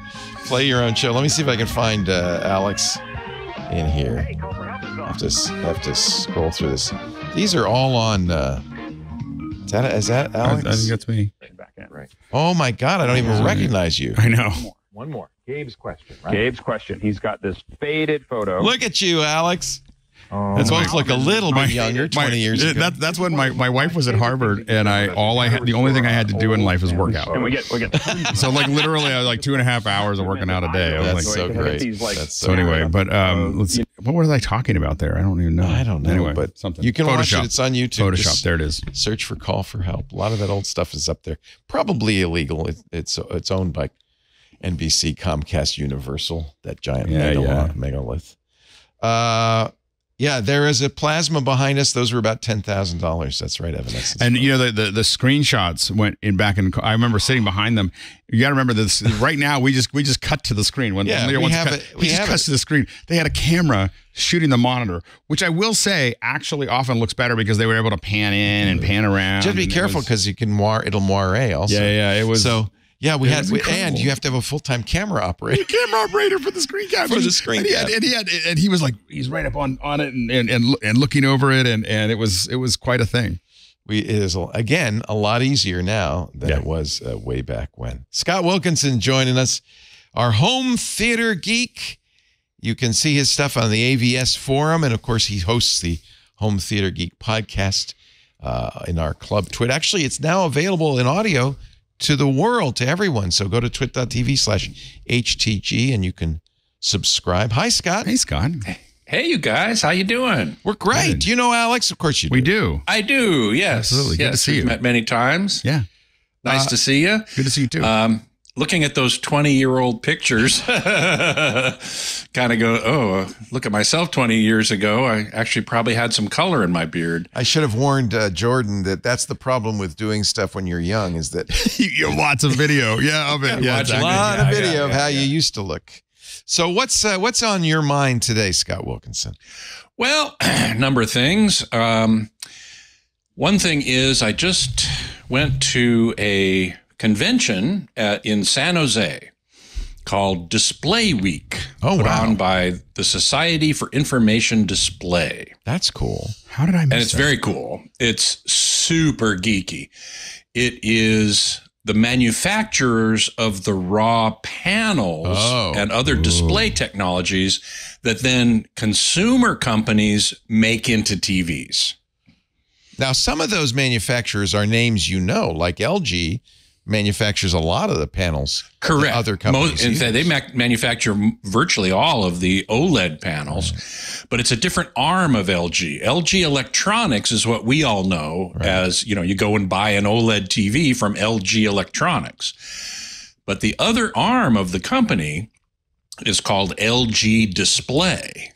play your own show. Let me see if I can find Alex in here. I have to scroll through this. These are all on. Is that Alex? I think that's me. Right. Oh my God! I don't even recognize you. I know. One more. Gabe's question. Right? Gabe's question. He's got this faded photo. Look at you, Alex. That's both look a little bit younger, 20 years ago. That's when my wife was at Harvard, and the only thing I had to do in life is work out. And we get so like literally I was like 2.5 hours of working out a day. That's so great. So anyway, but let's see. What was I talking about there? I don't even know. I don't know. Anyway, but something. You can watch it. It's on YouTube. Photoshop. There it is. Search for Call for Help. A lot of that old stuff is up there. Probably illegal. It's owned by NBC, Comcast, Universal, that giant megalith. Yeah, there is a plasma behind us. Those were about $10,000. That's right, Evan. And you know the screenshots went in back in. I remember sitting behind them. You got to remember this. Right now, we just cut to the screen. When Lear wants to cut, we just cut to the screen. They had a camera shooting the monitor, which I will say actually often looks better because they were able to pan in and pan around. Just be careful because it'll moire also. Yeah, it was so. Yeah, and you have to have a full-time camera operator. Camera operator for the screen capture. For the screen and he was like, he's right up on it and looking over it, and it was quite a thing. It is, again, a lot easier now than it was way back when. Scott Wilkinson joining us, our home theater geek. You can see his stuff on the AVS forum, and of course, he hosts the Home Theater Geek podcast in our club TWiT. Actually, it's now available in audio to the world, to everyone. So go to twit.tv/HTG and you can subscribe. Hi, Scott. Hey, Scott. Hey, you guys. How you doing? We're great. Good. Do you know Alex? Of course you do. We do. I do, yes. Absolutely. Good to see you. We've met many times. Yeah. Nice to see you. Good to see you, too. Looking at those 20-year-old pictures, kind of go, oh, look at myself 20 years ago. I actually probably had some color in my beard. I should have warned Jordan that that's the problem with doing stuff when you're young is that you have lots of video. Yeah, of it. Yeah, a lot of video of how you used to look. So what's on your mind today, Scott Wilkinson? Well, a number of things. One thing is I just went to a convention in San Jose called Display Week, put on by the Society for Information Display. That's cool. How did I miss that? And it's very cool. It's super geeky. It is the manufacturers of the raw panels and other display technologies that then consumer companies make into TVs. Now, some of those manufacturers are names like LG manufactures a lot of the panels. Correct. Other companies in fact, they manufacture virtually all of the OLED panels, but it's a different arm of LG. LG Electronics is what we all know as, you go and buy an OLED TV from LG Electronics. But the other arm of the company is called LG Display.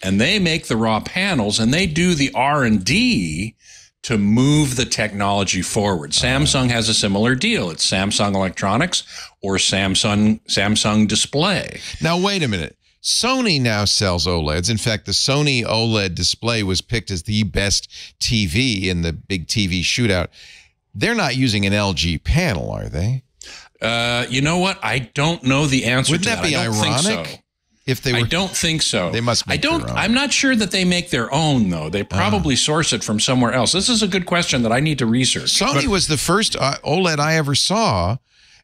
And they make the raw panels and they do the R&D to move the technology forward. Samsung has a similar deal. It's Samsung Electronics or Samsung Display. Now, wait a minute. Sony now sells OLEDs. In fact, the Sony OLED display was picked as the best TV in the big TV shootout. They're not using an LG panel, are they? You know what? I don't know the answer to that. Wouldn't that be ironic? Think so. If they were, I don't think so. They must make their own. I'm not sure that they make their own, though. They probably source it from somewhere else. This is a good question that I need to research. Sony was the first OLED I ever saw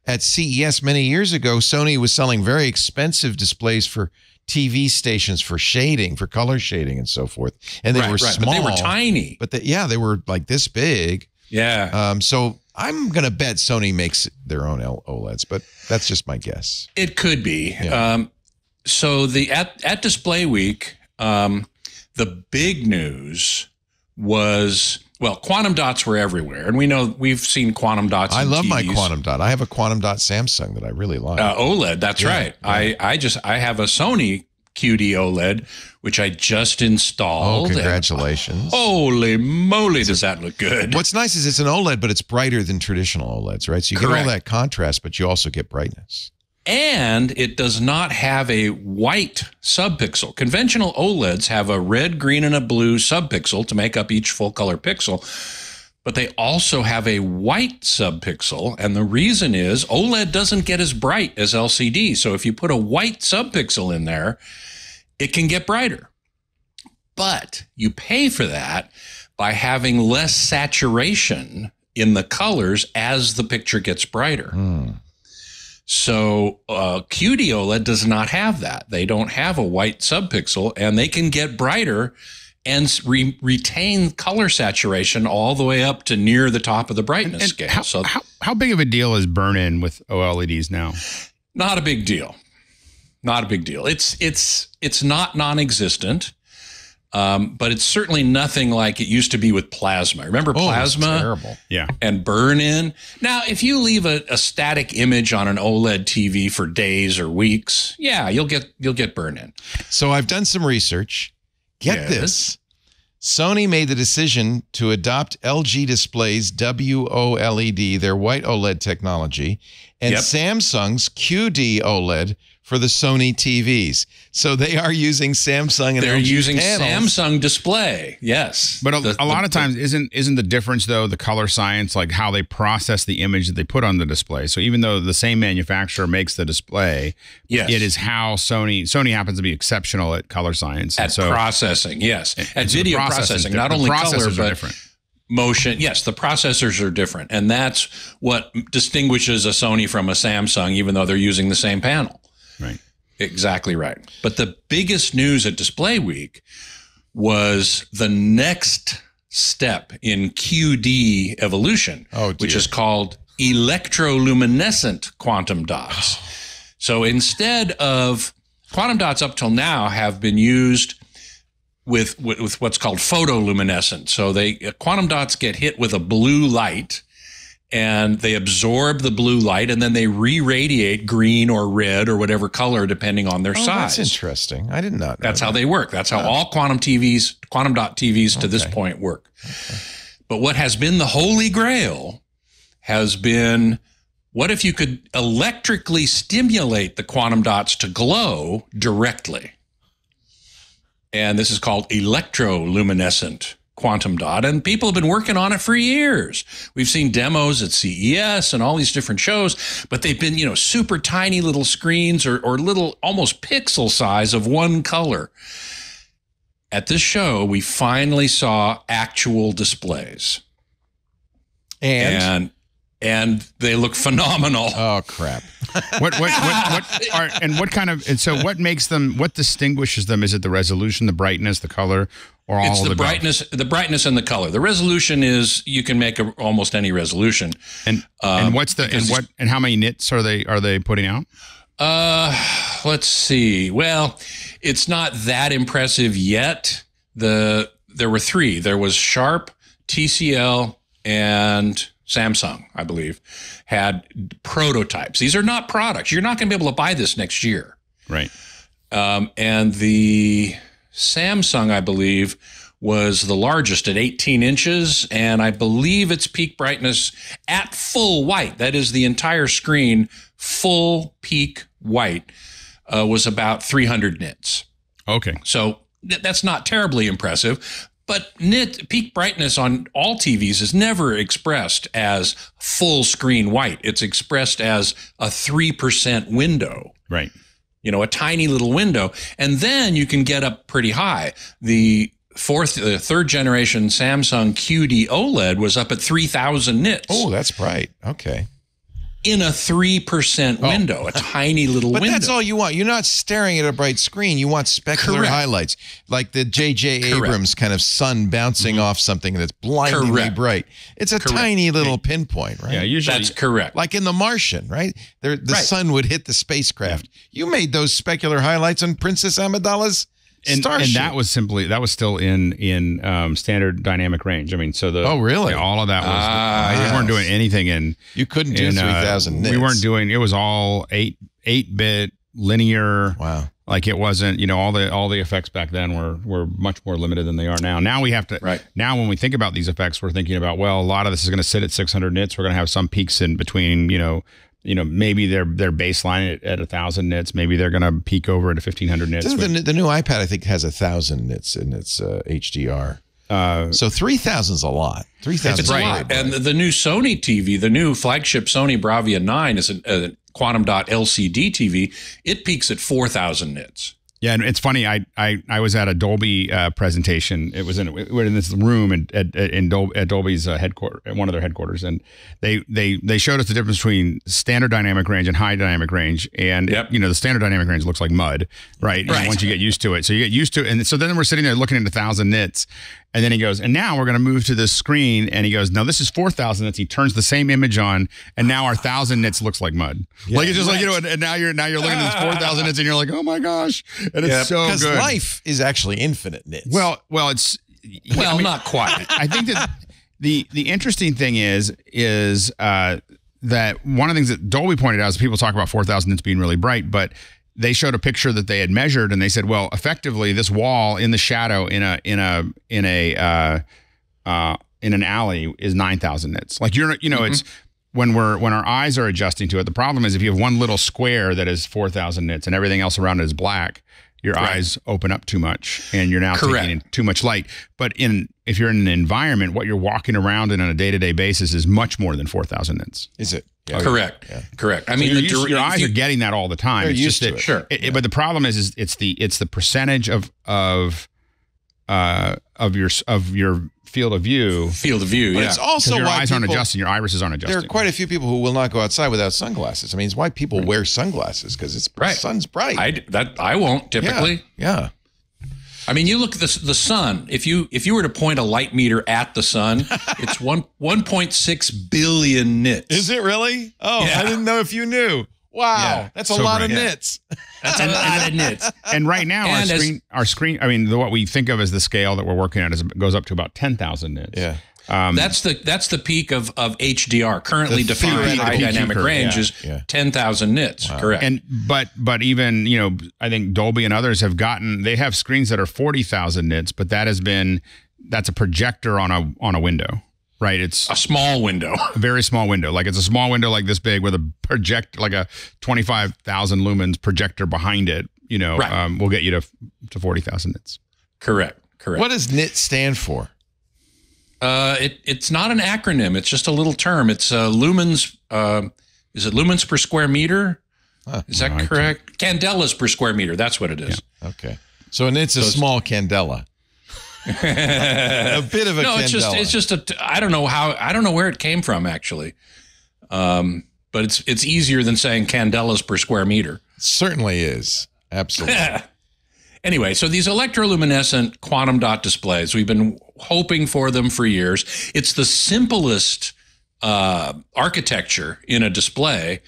at CES many years ago. Sony was selling very expensive displays for TV stations for shading, for color shading and so forth. And they were small. But they were tiny. But they were like this big. Yeah. So I'm going to bet Sony makes their own OLEDs, but that's just my guess. It could be. Yeah. So at Display Week, the big news was, quantum dots were everywhere. And we've seen quantum dots I love TVs. my quantum dot. I have a quantum dot Samsung that I really like. OLED, that's right. Yeah. I have a Sony QD OLED, which I just installed. Oh, congratulations. And, holy moly, does that look good. What's nice is it's an OLED, but it's brighter than traditional OLEDs, right? So you get all that contrast, but you also get brightness. And it does not have a white subpixel. Conventional OLEDs have a red, green, and a blue subpixel to make up each full color pixel. But they also have a white subpixel. And the reason is OLED doesn't get as bright as LCD. So if you put a white subpixel in there, it can get brighter. But you pay for that by having less saturation in the colors as the picture gets brighter. So QD OLED does not have that. They don't have a white subpixel, and they can get brighter and retain color saturation all the way up to near the top of the brightness scale. How big of a deal is burn-in with OLEDs now? Not a big deal. Not a big deal. It's not non-existent. But it's certainly nothing like it used to be with plasma. Remember plasma? Terrible. Yeah. And burn-in? Now, if you leave a static image on an OLED TV for days or weeks, you'll get burn-in. So I've done some research. Get this. Sony made the decision to adopt LG Display's WOLED, their white OLED technology, and Samsung's QD OLED for the Sony TVs. So they are using Samsung and they're LG using panels. Samsung display. Yes. But a lot of times isn't the difference though the color science, like how they process the image that they put on the display. So even though the same manufacturer makes the display, it is how Sony happens to be exceptional at color science. At processing, yes. At video processing, not only color, but different. Motion. Yes, the processors are different. And that's what distinguishes a Sony from a Samsung, even though they're using the same panel. Right. Exactly right. But the biggest news at Display Week was the next step in QD evolution, which is called electroluminescent quantum dots. So instead of quantum dots up till now have been used with what's called photoluminescent. So quantum dots get hit with a blue light and they absorb the blue light and then they re-radiate green or red or whatever color depending on their size. That's interesting. I did not know That's how they work. That's how all quantum dot TVs to this point work. Okay. But what has been the holy grail has been, what if you could electrically stimulate the quantum dots to glow directly? And this is called electroluminescent quantum dot. And people have been working on it for years. We've seen demos at CES and all these different shows, but they've been, super tiny little screens or little almost pixel size of one color. At this show, we finally saw actual displays. And they look phenomenal. Oh crap! What makes them? What distinguishes them? Is it the resolution, the brightness, the color, or all it's of the brightness? The brightness and the color. The resolution is you can make almost any resolution. And what's the and how many nits are they putting out? Let's see. Well, it's not that impressive yet. There were 3. There was Sharp, TCL, and Samsung, I believe, had prototypes. These are not products. You're not going to be able to buy this next year. Right. And the Samsung, I believe, was the largest at 18 inches. And I believe its peak brightness at full white, that is the entire screen, full peak white, was about 300 nits. Okay. So that's not terribly impressive. But peak brightness on all TVs is never expressed as full screen white. It's expressed as a 3% window. Right. A tiny little window. And then you can get up pretty high. The third generation Samsung QD OLED was up at 3,000 nits. Oh, that's bright. Okay. In a 3% window, a tiny little window. But that's all you want. You're not staring at a bright screen. You want specular highlights, like the J.J. Abrams kind of sun bouncing off something that's blindingly bright. It's a tiny little pinpoint, right? Yeah, usually that's correct. Like in The Martian, right? The sun would hit the spacecraft. Yeah. You made those specular highlights on Princess Amidala's Starship. And that was still in standard dynamic range. I mean, so really? All of that was we weren't doing anything in. You couldn't do 3,000 nits. We weren't doing. It was all 8-bit linear. Wow. Like it wasn't. All the effects back then were much more limited than they are now. Now we have to. Right. Now when we think about these effects, we're thinking about, well, a lot of this is going to sit at 600 nits. We're going to have some peaks in between. Maybe their baseline at 1,000 nits. Maybe they're going to peak over at 1,500 nits. The new iPad, I think, has 1,000 nits in its HDR. So 3,000 is a lot. 3,000 is a lot. And the new Sony TV, the new flagship Sony Bravia 9 is a quantum dot LCD TV. It peaks at 4,000 nits. Yeah, and it's funny. I was at a Dolby presentation. We're in this room at Dolby's headquarters, at one of their headquarters, and they showed us the difference between standard dynamic range and high dynamic range. And the standard dynamic range looks like mud, right? And once you get used to it, so you get used to it, and so then we're sitting there looking at 1,000 nits. And then he goes, and now we're going to move to this screen. And he goes, no, this is 4,000 nits. He turns the same image on, and now our 1,000 nits looks like mud. Yeah, like it's just like and now you're looking at this 4,000 nits, and you're like, oh my gosh, and it's so good. Because life is actually infinite nits. Well, it's not quite. I think that the interesting thing is that one of the things that Dolby pointed out is people talk about 4,000 nits being really bright, but they showed a picture that they had measured, and they said, well, effectively, this wall in the shadow in an alley is 9,000 nits. Like it's when our eyes are adjusting to it. The problem is if you have one little square that is 4,000 nits and everything else around it is black, your eyes open up too much, and you're now taking in too much light. But if you're in an environment, what you're walking around in on a day-to-day basis is much more than 4,000 nits. Is it? Yeah. Correct. Yeah. Correct. I mean, your eyes are getting that all the time. They're it's used just to it. Sure. But the problem is it's the percentage of your field of view. But it's also your why eyes aren't adjusting. Your irises aren't adjusting. There are quite a few people who will not go outside without sunglasses. I mean, it's why people wear sunglasses, because the sun's bright. I won't typically. Yeah. I mean, you look at the sun. If you were to point a light meter at the sun, it's 1.6 billion nits. Is it really? Oh, Yeah. I didn't know if you knew. Wow, Yeah. that's a So lot great. of Yeah. nits. That's a lot of nits. And right now, And our screen. I mean, what we think of as the scale that we're working at goes up to about 10,000 nits. Yeah. That's the peak of HDR. Currently The defined theoretical high peak dynamic curve, range yeah. is Yeah. 10,000 nits. Wow. Correct. And but even I think Dolby and others they have screens that are 40,000 nits, but that's a projector on a window, right? It's a small window. a very small window. Like it's a small window like this big with like a 25,000 lumens projector behind it. Right. Will get you to 40,000 nits. Correct. What does nit stand for? It's not an acronym. It's just a little term. It's lumens. Is it lumens per square meter? Is that correct? Candelas per square meter. That's what it is. Yeah. Okay. So nit's a small candela. A bit of a candela. It's just I don't know where it came from actually. But it's easier than saying candelas per square meter. Certainly is. Absolutely. Anyway, so these electroluminescent quantum dot displays, we've been hoping for them for years. It's the simplest architecture in a display,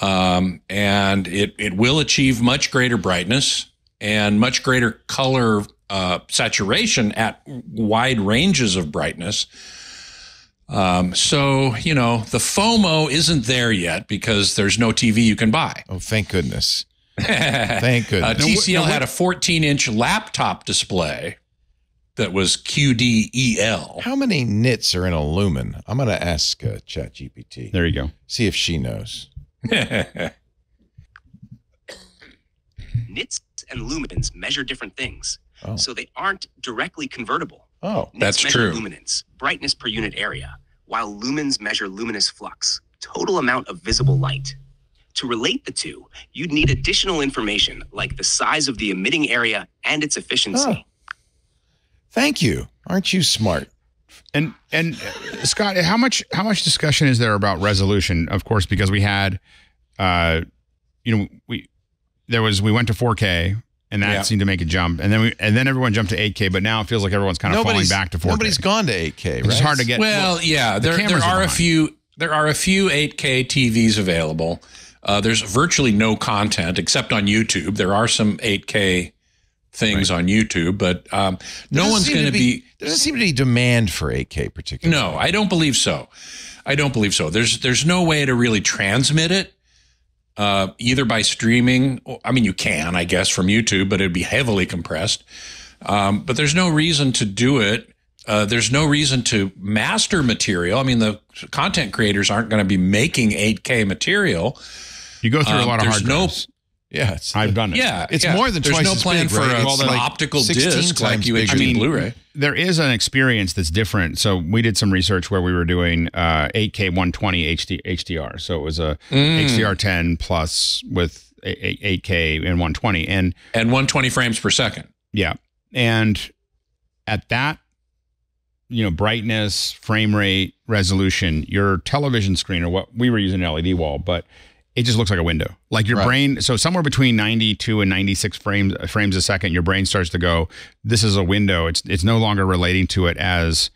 and it will achieve much greater brightness and much greater color saturation at wide ranges of brightness. So, the FOMO isn't there yet because there's no TV you can buy. Oh, thank goodness. Thank goodness. TCL had a 14-inch laptop display that was QD-EL. How many nits are in a lumen? I'm going to ask ChatGPT. There you go. See if she knows. Nits and lumens measure different things, Oh. so they aren't directly convertible. Oh, Nits that's measure true. luminance, brightness per unit area, while lumens measure luminous flux, total amount of visible light. To relate the two, you'd need additional information like the size of the emitting area and its efficiency. Thank you. Aren't you smart? And Scott, how much discussion is there about resolution? Of course, because we had, we went to 4K. And that seemed to make a jump, and then everyone jumped to 8K. But now it feels like everyone's kind of falling back to 4K. Nobody's gone to 8K. Right? It's hard to get. Well, yeah, there are a few 8K TVs available. There's virtually no content except on YouTube. There are some 8K things on YouTube, but no one's going to be. There doesn't seem to be demand for 8K particularly. No, I don't believe so. There's no way to really transmit it. Either by streaming, I mean, you can, I guess, from YouTube, but it'd be heavily compressed. But there's no reason to do it. There's no reason to master material. I mean, the content creators aren't going to be making 8K material. You go through a lot of hard drives. Yeah, I've done it. Yeah, it's more than there's twice no as plan big, for right? an optical 16 disc like times you bigger. HD Blu-ray. There is an experience that's different. So we did some research where we were doing 8K 120 HDR. So it was a HDR 10 plus with 8K and 120 and 120 frames per second. Yeah, and at that, brightness, frame rate, resolution, your television screen, or what we were using an LED wall, but it just looks like a window. Like your brain, so somewhere between 92 and 96 frames a second, your brain starts to go, this is a window. It's no longer relating to it as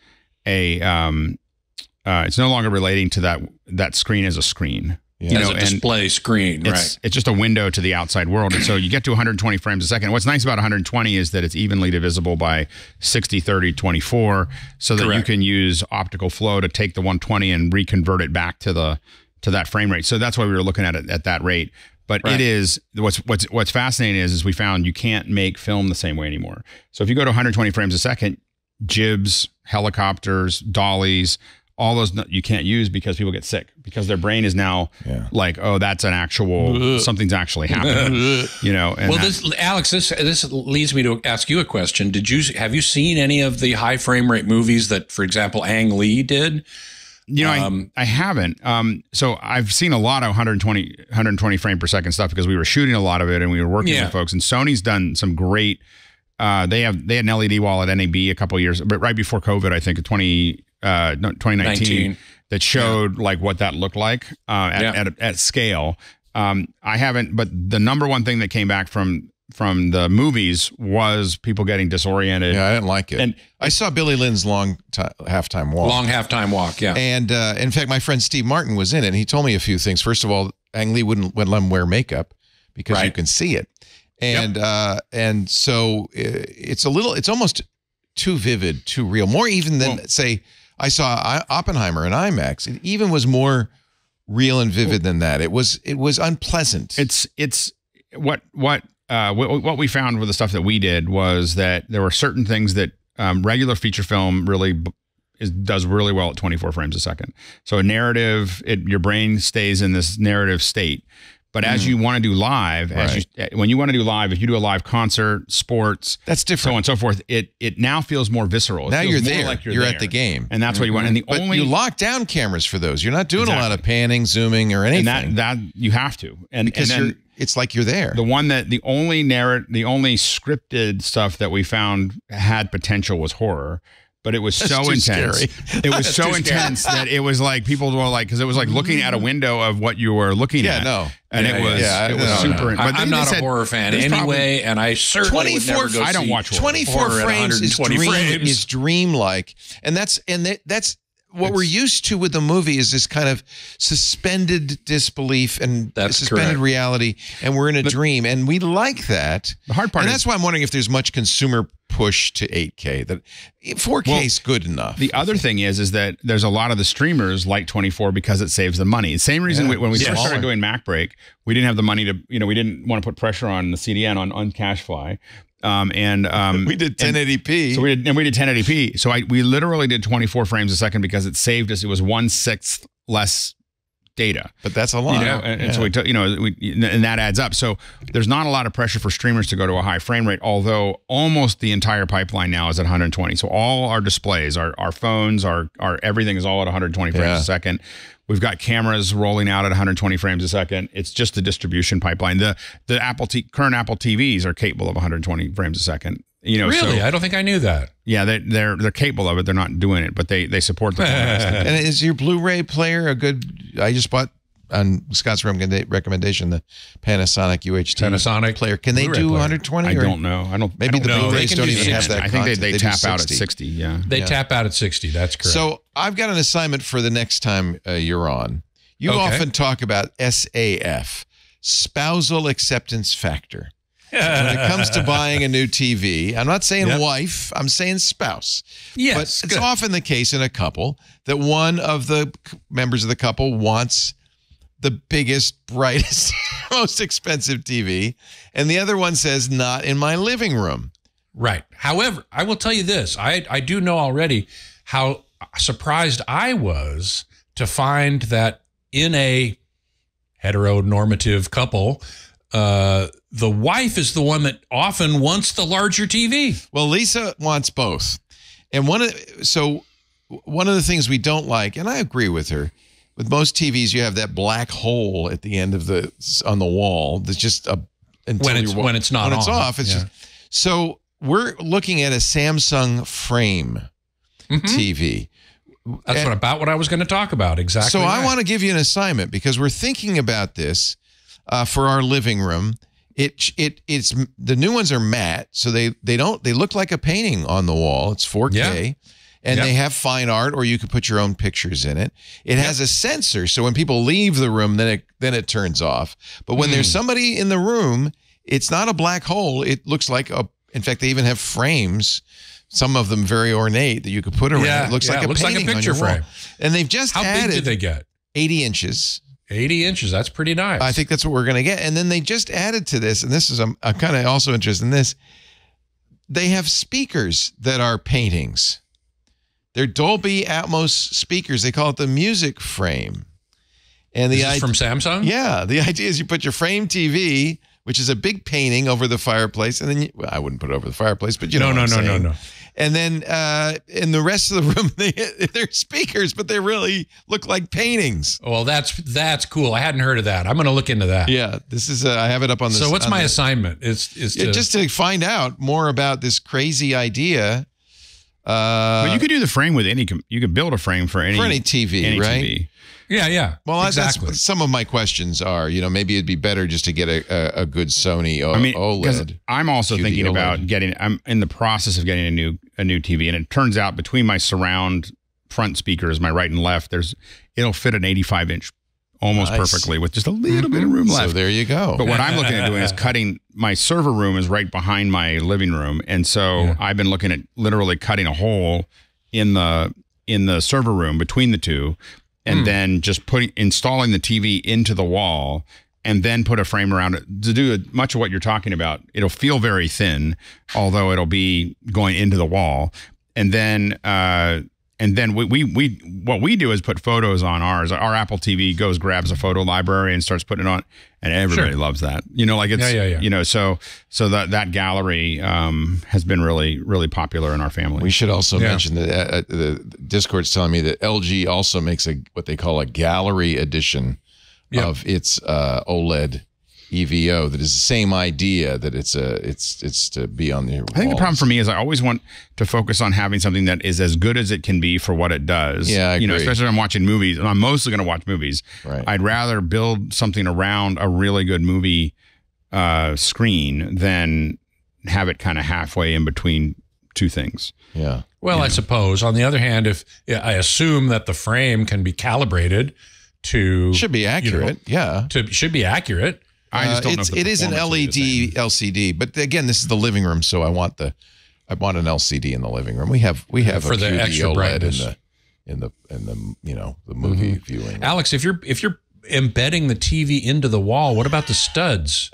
it's no longer relating to that screen as a screen. Yeah. As a display screen, It's just a window to the outside world. And so you get to 120 frames a second. What's nice about 120 is that it's evenly divisible by 60, 30, 24, so that you can use optical flow to take the 120 and reconvert it back to that frame rate. So that's why we were looking at it at that rate. But it is what's fascinating is we found you can't make film the same way anymore. So if you go to 120 frames a second, jibs, helicopters, dollies, all those you can't use because people get sick because their brain is now like, oh, that's an actual something's actually happening. And Alex, this leads me to ask you a question. Have you seen any of the high frame rate movies that, for example, Ang Lee did? I haven't. So I've seen a lot of 120 frame per second stuff because we were shooting a lot of it and we were working with folks. And Sony's done some great. They had an LED wall at NAB a couple of years, but right before COVID, I think 2019, that showed like what that looked like at scale. I haven't, but the number one thing that came back from the movies was people getting disoriented. Yeah, I didn't like it. And I saw Billy Lynn's halftime walk. Long halftime walk, yeah. And in fact, my friend Steve Martin was in it, and he told me a few things. First of all, Ang Lee wouldn't let him wear makeup because you can see it. And so it's almost too vivid, too real. More even than, say, I saw Oppenheimer in IMAX. It even was more real and vivid than that. It was unpleasant. It's what we found with the stuff that we did was that there were certain things that regular feature film really does really well at 24 frames a second. So a narrative, your brain stays in this narrative state. But as you want to do live, when you want to do live, if you do a live concert, sports, that's different, so on and so forth, it now feels more visceral. Now you're there. Like you're at the game. And that's what you want. And but you lock down cameras for those. You're not doing a lot of panning, zooming, or anything. And that you have to. Because then it's like you're there. The only scripted stuff that we found had potential was horror. But it was so intense. It was so intense that it was like people were like, because it was like looking at a window of what you were looking at. And it was super. But I'm not a horror fan anyway, and I certainly would never go I don't watch horror. 24 frames is dreamlike, and that's what we're used to with the movie is this kind of suspended disbelief and suspended reality, and we're in a dream, and we like that. The hard part, and that's why I'm wondering if there's much consumer push to 8K. That 4K is good enough. The other thing is that there's a lot of the streamers like 24 because it saves them money. Same reason when we first started doing Mac Break, we didn't have the money to, we didn't want to put pressure on the CDN on CashFly. We did 1080p. So we did 1080p. So we literally did 24 frames a second because it saved us. It was 1/6 less data. But that's a lot. And so we took, and that adds up. So there's not a lot of pressure for streamers to go to a high frame rate, although almost the entire pipeline now is at 120. So all our displays, our phones, our everything is all at 120 frames a second. We've got cameras rolling out at 120 frames a second. It's just the distribution pipeline. The current Apple TVs are capable of 120 frames a second. Really? I don't think I knew that. Yeah, they're capable of it. They're not doing it, but they support the And is your Blu-ray player a good? I just bought on Scott's recommendation the Panasonic UHD player. Can they do 120? I don't know. Maybe the Blu-rays don't even have that. I think they tap out at 60. Yeah, they tap out at 60. That's correct. So I've got an assignment for the next time you're on. You often talk about SAF, spousal acceptance factor. When it comes to buying a new TV, I'm not saying wife, I'm saying spouse. Yes, but it's often the case in a couple that one of the members of the couple wants the biggest, brightest, most expensive TV, and the other one says, not in my living room. Right. However, I will tell you this. I do know already how surprised I was to find that in a heteronormative couple, the wife is the one that often wants the larger TV. Well, Lisa wants both. And one of the things we don't like, and I agree with her, with most TVs, you have that black hole at the end of on the wall. That's just when it's off. It's just, so we're looking at a Samsung frame TV. That's about what I was going to talk about. Exactly. So I want to give you an assignment because we're thinking about this for our living room. It's the new ones are matte, so they look like a painting on the wall. It's 4K. And they have fine art, or you could put your own pictures in it. It has a sensor, so when people leave the room, then it turns off. But when there's somebody in the room, it's not a black hole. It looks like in fact, they even have frames, some of them very ornate, that you could put around. It looks like a painting, like a picture frame. And they've just added. How big did they get? 80 inches. 80 inches. That's pretty nice. I think that's what we're going to get. And then they just added to this, and this is I'm kind of also interested in this. They have speakers that are paintings. They're Dolby Atmos speakers. They call it the music frame. And this is from Samsung? Yeah. The idea is you put your frame TV, which is a big painting, over the fireplace. And then I wouldn't put it over the fireplace, but you know what I'm saying. No. And then in the rest of the room, they're speakers, but they really look like paintings. Well, that's cool. I hadn't heard of that. I'm going to look into that. Yeah. This is I have it up on the. So what's my assignment? Is just to find out more about this crazy idea But you could do the frame with any. You could build a frame for any TV, right? TV. Yeah. Well, exactly. That's some of my questions are. Maybe it'd be better just to get a good Sony OLED. I'm also QD thinking OLED. about getting. I'm in the process of getting a new TV, and it turns out between my surround front speakers, my right and left, it'll fit an 85-inch almost perfectly with just a little bit of room left. So there you go. But what I'm looking at doing is cutting. My server room is right behind my living room, and so I've been looking at literally cutting a hole in the server room between the two. And then just installing the TV into the wall, and then put a frame around it to do much of what you're talking about. It'll feel very thin, although it'll be going into the wall. And then what we do is put photos on ours. Our Apple TV grabs a photo library and starts putting it on, and everybody loves that. So that gallery has been really, really popular in our family. We should also mention that the Discord's telling me that LG also makes what they call a gallery edition of its OLED EVO that is the same idea, that it's to be on the walls. I think the problem for me is I always want to focus on having something that is as good as it can be for what it does. Yeah, I agree. Especially when I'm watching movies, and I'm mostly going to watch movies. Right. I'd rather build something around a really good movie screen than have it kind of halfway in between two things. Yeah. Well, I suppose. On the other hand, I assume that the frame can be calibrated to should be accurate. Should be accurate. I just don't know if it is an LED LCD, but again, this is the living room, so I want an LCD in the living room. We have for a the QD extra OLED brightness in the the movie viewing. Alex, if you're embedding the TV into the wall, what about the studs?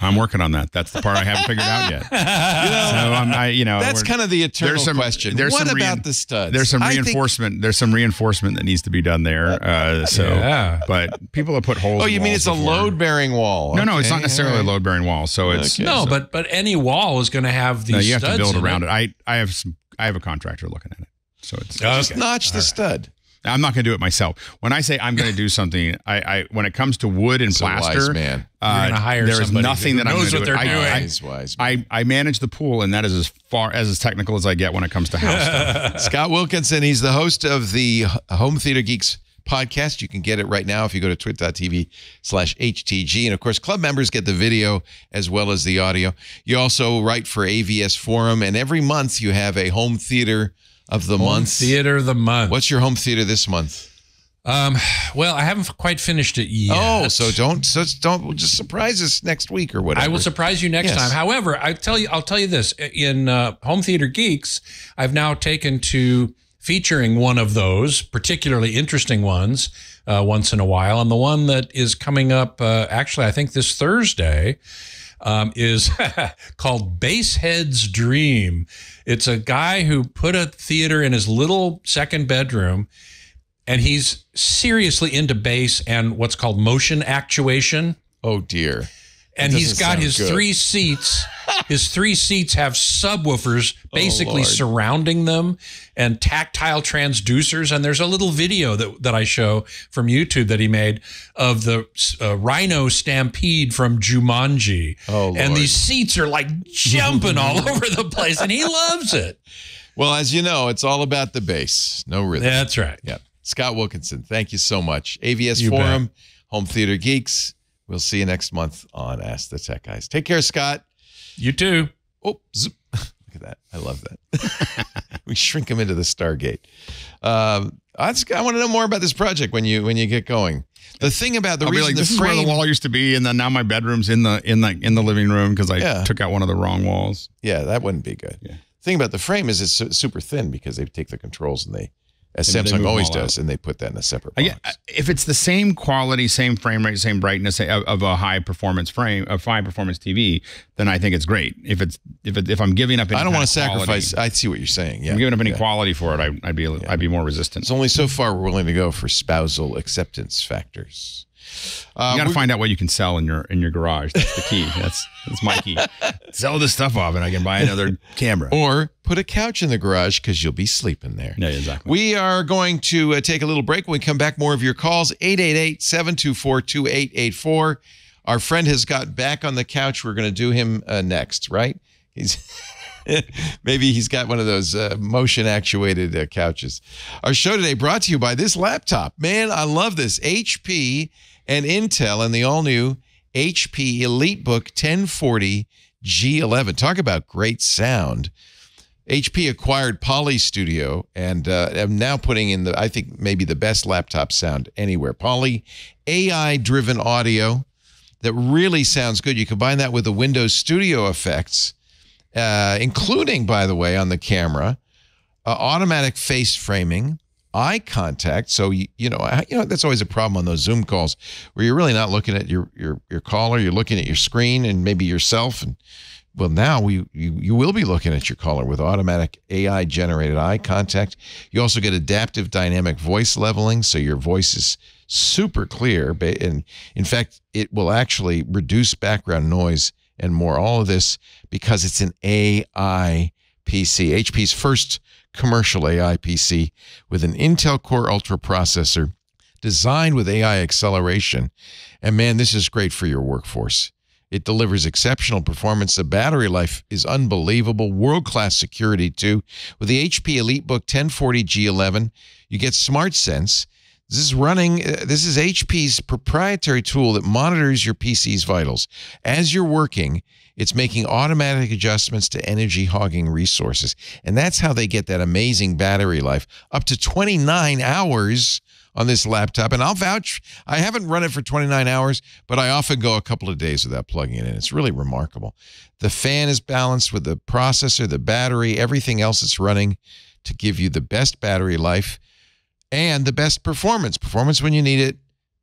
I'm working on that. That's the part I haven't figured out yet. That's kind of the eternal question. What about the studs? There's some reinforcement. There's some reinforcement that needs to be done there. But people have put holes. Oh, you mean it's a load-bearing wall? No, it's not necessarily a load-bearing wall. So it's but any wall is going to have these. You have studs to build in around it. I have a contractor looking at it. So it's just notch the stud. I'm not going to do it myself. When I say I'm going to do something, I when it comes to wood and plaster, man. You're going to hire there is somebody nothing that I'm going to do. Wise man. I manage the pool, and that is as technical as I get when it comes to house stuff. Scott Wilkinson, he's the host of the Home Theater Geeks podcast. You can get it right now if you go to twit.tv/HTG. And of course, club members get the video as well as the audio. You also write for AVS Forum, and every month you have a home theater of the month. Theater of the month. What's your home theater this month? Well, I haven't quite finished it yet. Oh, so don't just surprise us next week or whatever. I will surprise you next time. However, I'll tell you this. In Home Theater Geeks, I've now taken to featuring one of those particularly interesting ones once in a while. And the one that is coming up, actually, I think this Thursday, is called Basehead's Dream. It's a guy who put a theater in his little second bedroom, and he's seriously into bass and what's called motion actuation. Oh, dear. And he's got his three seats. His three seats have subwoofers basically surrounding them and tactile transducers. And there's a little video that I show from YouTube that he made of the rhino stampede from Jumanji. Oh, Lord. And these seats are like jumping all over the place, and he loves it. Well, as you know, it's all about the bass. No rhythm. That's right. Yep. Scott Wilkinson, thank you so much. AVS You Forum, bet. Home Theater Geeks. We'll see you next month on Ask the Tech Guys. Take care, Scott. You too. Oh, zip. Look at that. I love that. We shrink them into the Stargate. I want to know more about this project when you get going. The thing about the reason this is where the wall used to be, and then now my bedroom's in the living room because I took out one of the wrong walls. Yeah, that wouldn't be good. Yeah. The thing about the frame is it's super thin because they take the controls and as Samsung always does, and they put that in a separate box. If it's the same quality, same frame rate, same brightness of a high performance TV, then I think it's great. If I'm giving up, I don't want to sacrifice. I see what you're saying. Yeah, if I'm giving up any quality for it, I'd be more resistant. It's only so far we're willing to go for spousal acceptance factors. You got to find out what you can sell in your garage. That's the key. That's my key. Sell this stuff off, and I can buy another camera. Or put a couch in the garage because you'll be sleeping there. Yeah, exactly. We are going to take a little break. When we come back, more of your calls. 888-724-2884. Our friend has got back on the couch. We're going to do him next, right? Maybe he's got one of those motion actuated couches. Our show today brought to you by this laptop. Man, I love this. HP and Intel and the all new HP EliteBook 1040 G11. Talk about great sound. HP acquired Poly Studio and am now putting in I think maybe the best laptop sound anywhere. Poly AI-driven audio that really sounds good. You combine that with the Windows Studio effects, including, by the way, on the camera, automatic face framing, eye contact. So you know that's always a problem on those Zoom calls where you're really not looking at your caller. You're looking at your screen and maybe yourself. And well, now you will be looking at your caller with automatic AI generated eye contact. You also get adaptive dynamic voice leveling, so your voice is super clear. And in fact, it will actually reduce background noise and more. All of this because it's an AI PC. HP's first commercial AI PC with an Intel Core Ultra processor designed with AI acceleration. And man, this is great for your workforce. It delivers exceptional performance. The battery life is unbelievable. World-class security, too. With the HP EliteBook 1040 G11, you get SmartSense. This is HP's proprietary tool that monitors your PC's vitals. As you're working, it's making automatic adjustments to energy hogging resources. And that's how they get that amazing battery life, up to 29 hours on this laptop. And I'll vouch, I haven't run it for 29 hours, but I often go a couple of days without plugging it in. It's really remarkable. The fan is balanced with the processor, the battery, everything else it's running to give you the best battery life and the best performance. Performance when you need it,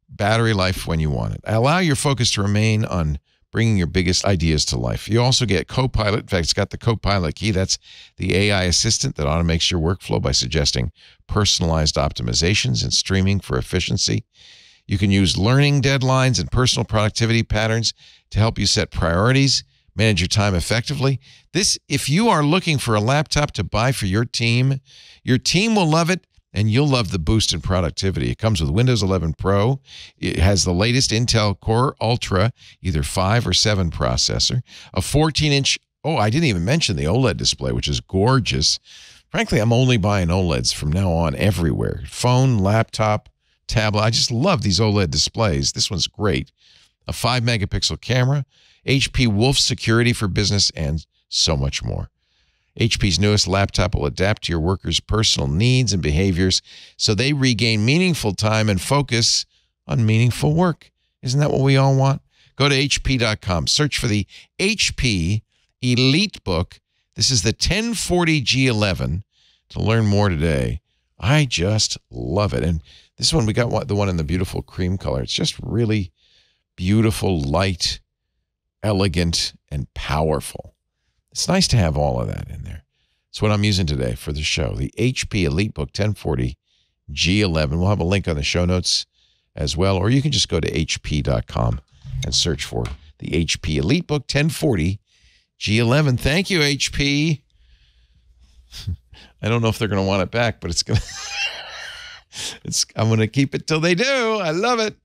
battery life when you want it. Allow your focus to remain on bringing your biggest ideas to life. You also get Copilot. In fact, it's got the Copilot key. That's the AI assistant that automates your workflow by suggesting personalized optimizations and streaming for efficiency. You can use learning deadlines and personal productivity patterns to help you set priorities, manage your time effectively. If you are looking for a laptop to buy for your team will love it. And you'll love the boost in productivity. It comes with Windows 11 Pro. It has the latest Intel Core Ultra, either 5 or 7 processor. A 14-inch, I didn't even mention the OLED display, which is gorgeous. Frankly, I'm only buying OLEDs from now on everywhere. Phone, laptop, tablet. I just love these OLED displays. This one's great. A 5-megapixel camera, HP Wolf security for business, and so much more. HP's newest laptop will adapt to your workers' personal needs and behaviors so they regain meaningful time and focus on meaningful work. Isn't that what we all want? Go to HP.com. Search for the HP EliteBook. This is the 1040 G11 to learn more today. I just love it. And this one, we got the one in the beautiful cream color. It's just really beautiful, light, elegant, and powerful. It's nice to have all of that in there. It's what I'm using today for the show, the HP EliteBook 1040 G11. We'll have a link on the show notes as well, or you can just go to HP.com and search for the HP EliteBook 1040 G11. Thank you, HP. I don't know if they're going to want it back, but I'm going to keep it till they do. I love it.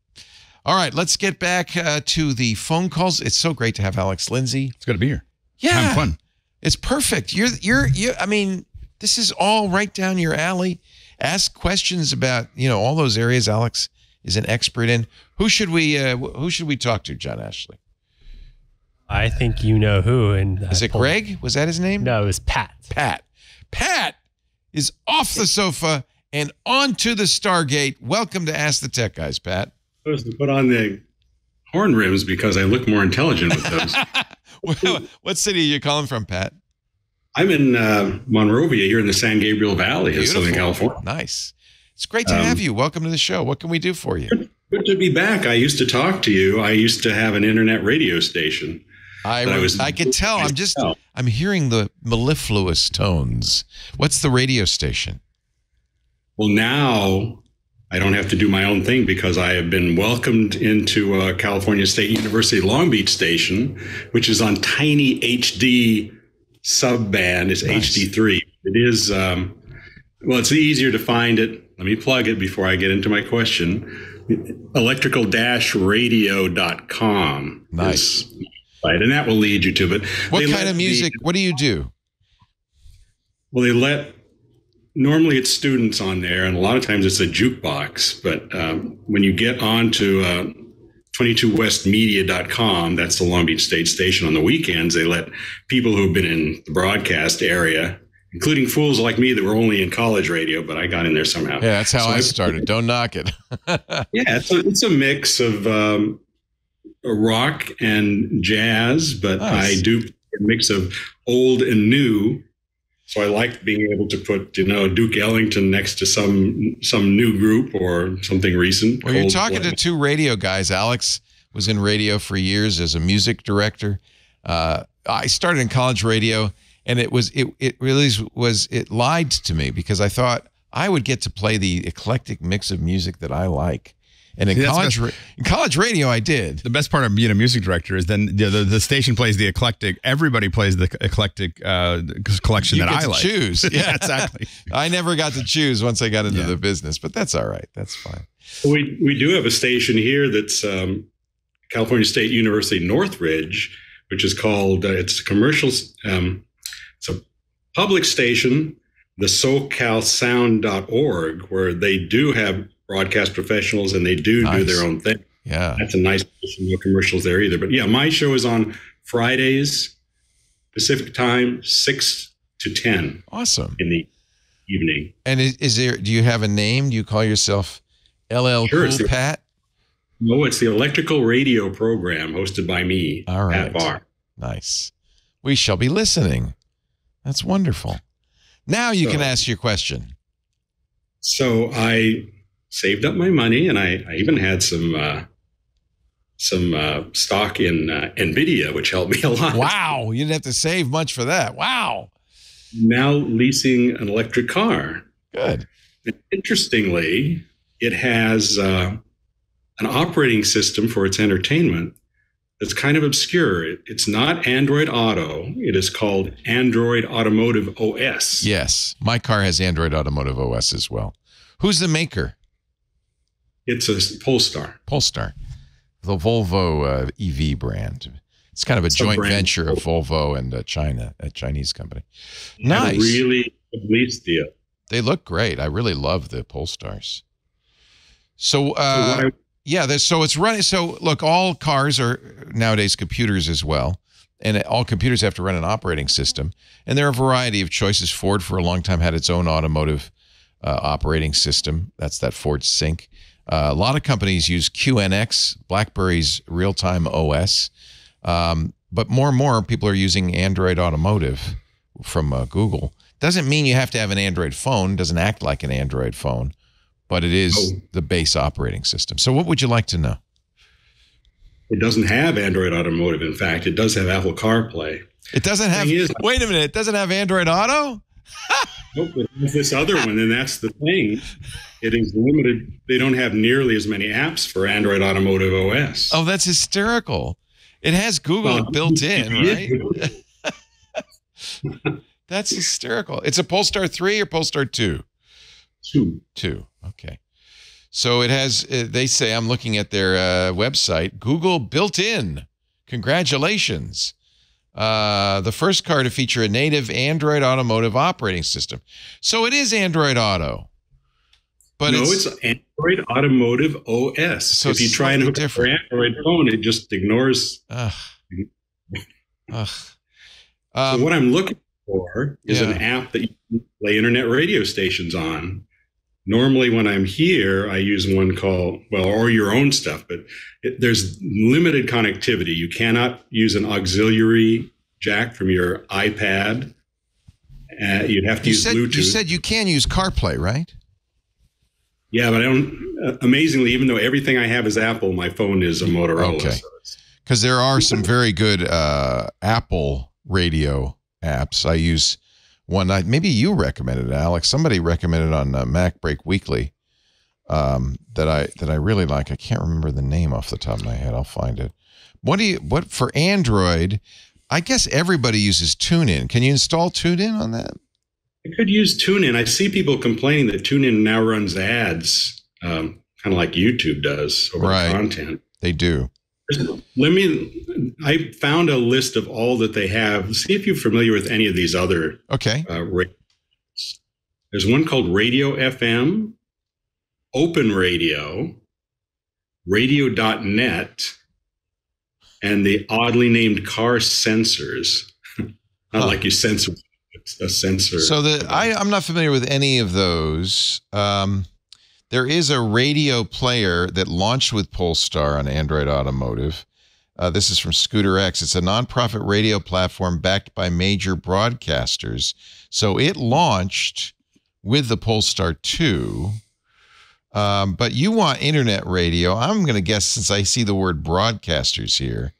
All right, let's get back to the phone calls. It's so great to have Alex Lindsay. It's good to be here. Yeah, having fun. It's perfect. I mean, this is all right down your alley. Ask questions about, all those areas Alex is an expert in. Who should we talk to, John Ashley? I think you know who. And is it Greg? Was that his name? No, it was Pat. Pat is off the sofa and onto the Stargate. Welcome to Ask the Tech Guys, Pat. I was to put on the horn rims because I look more intelligent with those. What city are you calling from, Pat? I'm in Monrovia here in the San Gabriel Valley of Southern California. Nice. It's great to have you. Welcome to the show. What can we do for you? Good to be back. I used to talk to you. I used to have an internet radio station. I could tell. I'm hearing the mellifluous tones. What's the radio station? Well, now I don't have to do my own thing because I have been welcomed into California State University Long Beach station, which is on tiny HD subband. It's nice. HD3. It is, it's easier to find it. Let me plug it before I get into my question. Electrical-radio.com. Nice. Right, and that will lead you to it. What kind of music? What do you do? Well, normally it's students on there, and a lot of times it's a jukebox. But when you get on to 22westmedia.com, that's the Long Beach State Station, on the weekends, they let people who've been in the broadcast area, including fools like me that were only in college radio, but I got in there somehow. Yeah, that's how I started. Don't knock it. Yeah, it's a mix of rock and jazz, but nice. I do a mix of old and new. So I like being able to put, Duke Ellington next to some new group or something recent. Well, you're talking to two radio guys. Alex was in radio for years as a music director. I started in college radio, and it lied to me because I thought I would get to play the eclectic mix of music that I like. And in college radio, I did. The best part of being a music director is then the station plays the eclectic. Everybody plays the eclectic collection that I like. Choose. Yeah, exactly. I never got to choose once I got into the business, but that's all right. That's fine. We do have a station here that's California State University Northridge, which is called, it's a commercial, it's a public station, the SoCalSound.org, where they do have broadcast professionals, and they do their own thing. Yeah. That's a nice position. No commercials there either. But yeah, my show is on Fridays, Pacific time, 6 to 10. Awesome. In the evening. And do you have a name? Do you call yourself LL Sure, Cool Pat? No, it's the electrical radio program hosted by me, All right. Pat Barr. Nice. We shall be listening. That's wonderful. Now you can ask your question. So I saved up my money, and I even had some stock in NVIDIA, which helped me a lot. Wow, you didn't have to save much for that. Wow. Now leasing an electric car. Good. And interestingly, it has an operating system for its entertainment that's kind of obscure. It's not Android Auto. It is called Android Automotive OS. Yes, my car has Android Automotive OS as well. Who's the maker? It's a Polestar. Polestar, the Volvo EV brand. It's kind of a joint venture of Volvo and China, a Chinese company. Nice. Really a lease deal. They look great. I really love the Polestars. So, so it's running. So look, all cars are nowadays computers as well. And all computers have to run an operating system. And there are a variety of choices. Ford for a long time had its own automotive operating system. That's that Ford Sync. A lot of companies use QNX, BlackBerry's real-time OS. But more and more people are using Android Automotive from Google. Doesn't mean you have to have an Android phone. Doesn't act like an Android phone. But it is the base operating system. So what would you like to know? It doesn't have Android Automotive. In fact, it does have Apple CarPlay. It doesn't have, wait a minute, it doesn't have Android Auto? Nope, it has this other one, and that's the thing. It is limited. They don't have nearly as many apps for Android Automotive OS. Oh, that's hysterical. It has Google built in, right? That's hysterical. It's a Polestar 3 or Polestar 2? 2. Okay. So it has, they say, I'm looking at their website, Google built in. Congratulations. The first car to feature a native Android Automotive operating system. So it is Android Auto. But it's Android Automotive OS. So if you try and hook up your Android phone, it just ignores. So what I'm looking for is an app that you can play internet radio stations on. Normally, when I'm here, I use one called, or your own stuff, but there's limited connectivity. You cannot use an auxiliary jack from your iPad. You'd have to use Bluetooth. You said you can use CarPlay, right? Yeah, but I don't. Amazingly, even though everything I have is Apple, my phone is a Motorola. Okay. Because there are some very good Apple radio apps. I use one. Maybe you recommended it, Alex. Somebody recommended on Mac Break Weekly that I really like. I can't remember the name off the top of my head. I'll find it. What for Android? I guess everybody uses TuneIn. Can you install TuneIn on that? I could use TuneIn. I see people complaining that TuneIn now runs ads, kind of like YouTube does over the content. They do. I found a list of all that they have. See if you're familiar with any of these other There's one called Radio FM, Open Radio, Radio.net, and the oddly named Car Sensors. Not like you censor, it's a sensor. So I'm not familiar with any of those. There is a radio player that launched with Polestar on Android Automotive. This is from Scooter X. It's a nonprofit radio platform backed by major broadcasters. So it launched with the Polestar 2. But you want internet radio. I'm going to guess, since I see the word broadcasters here,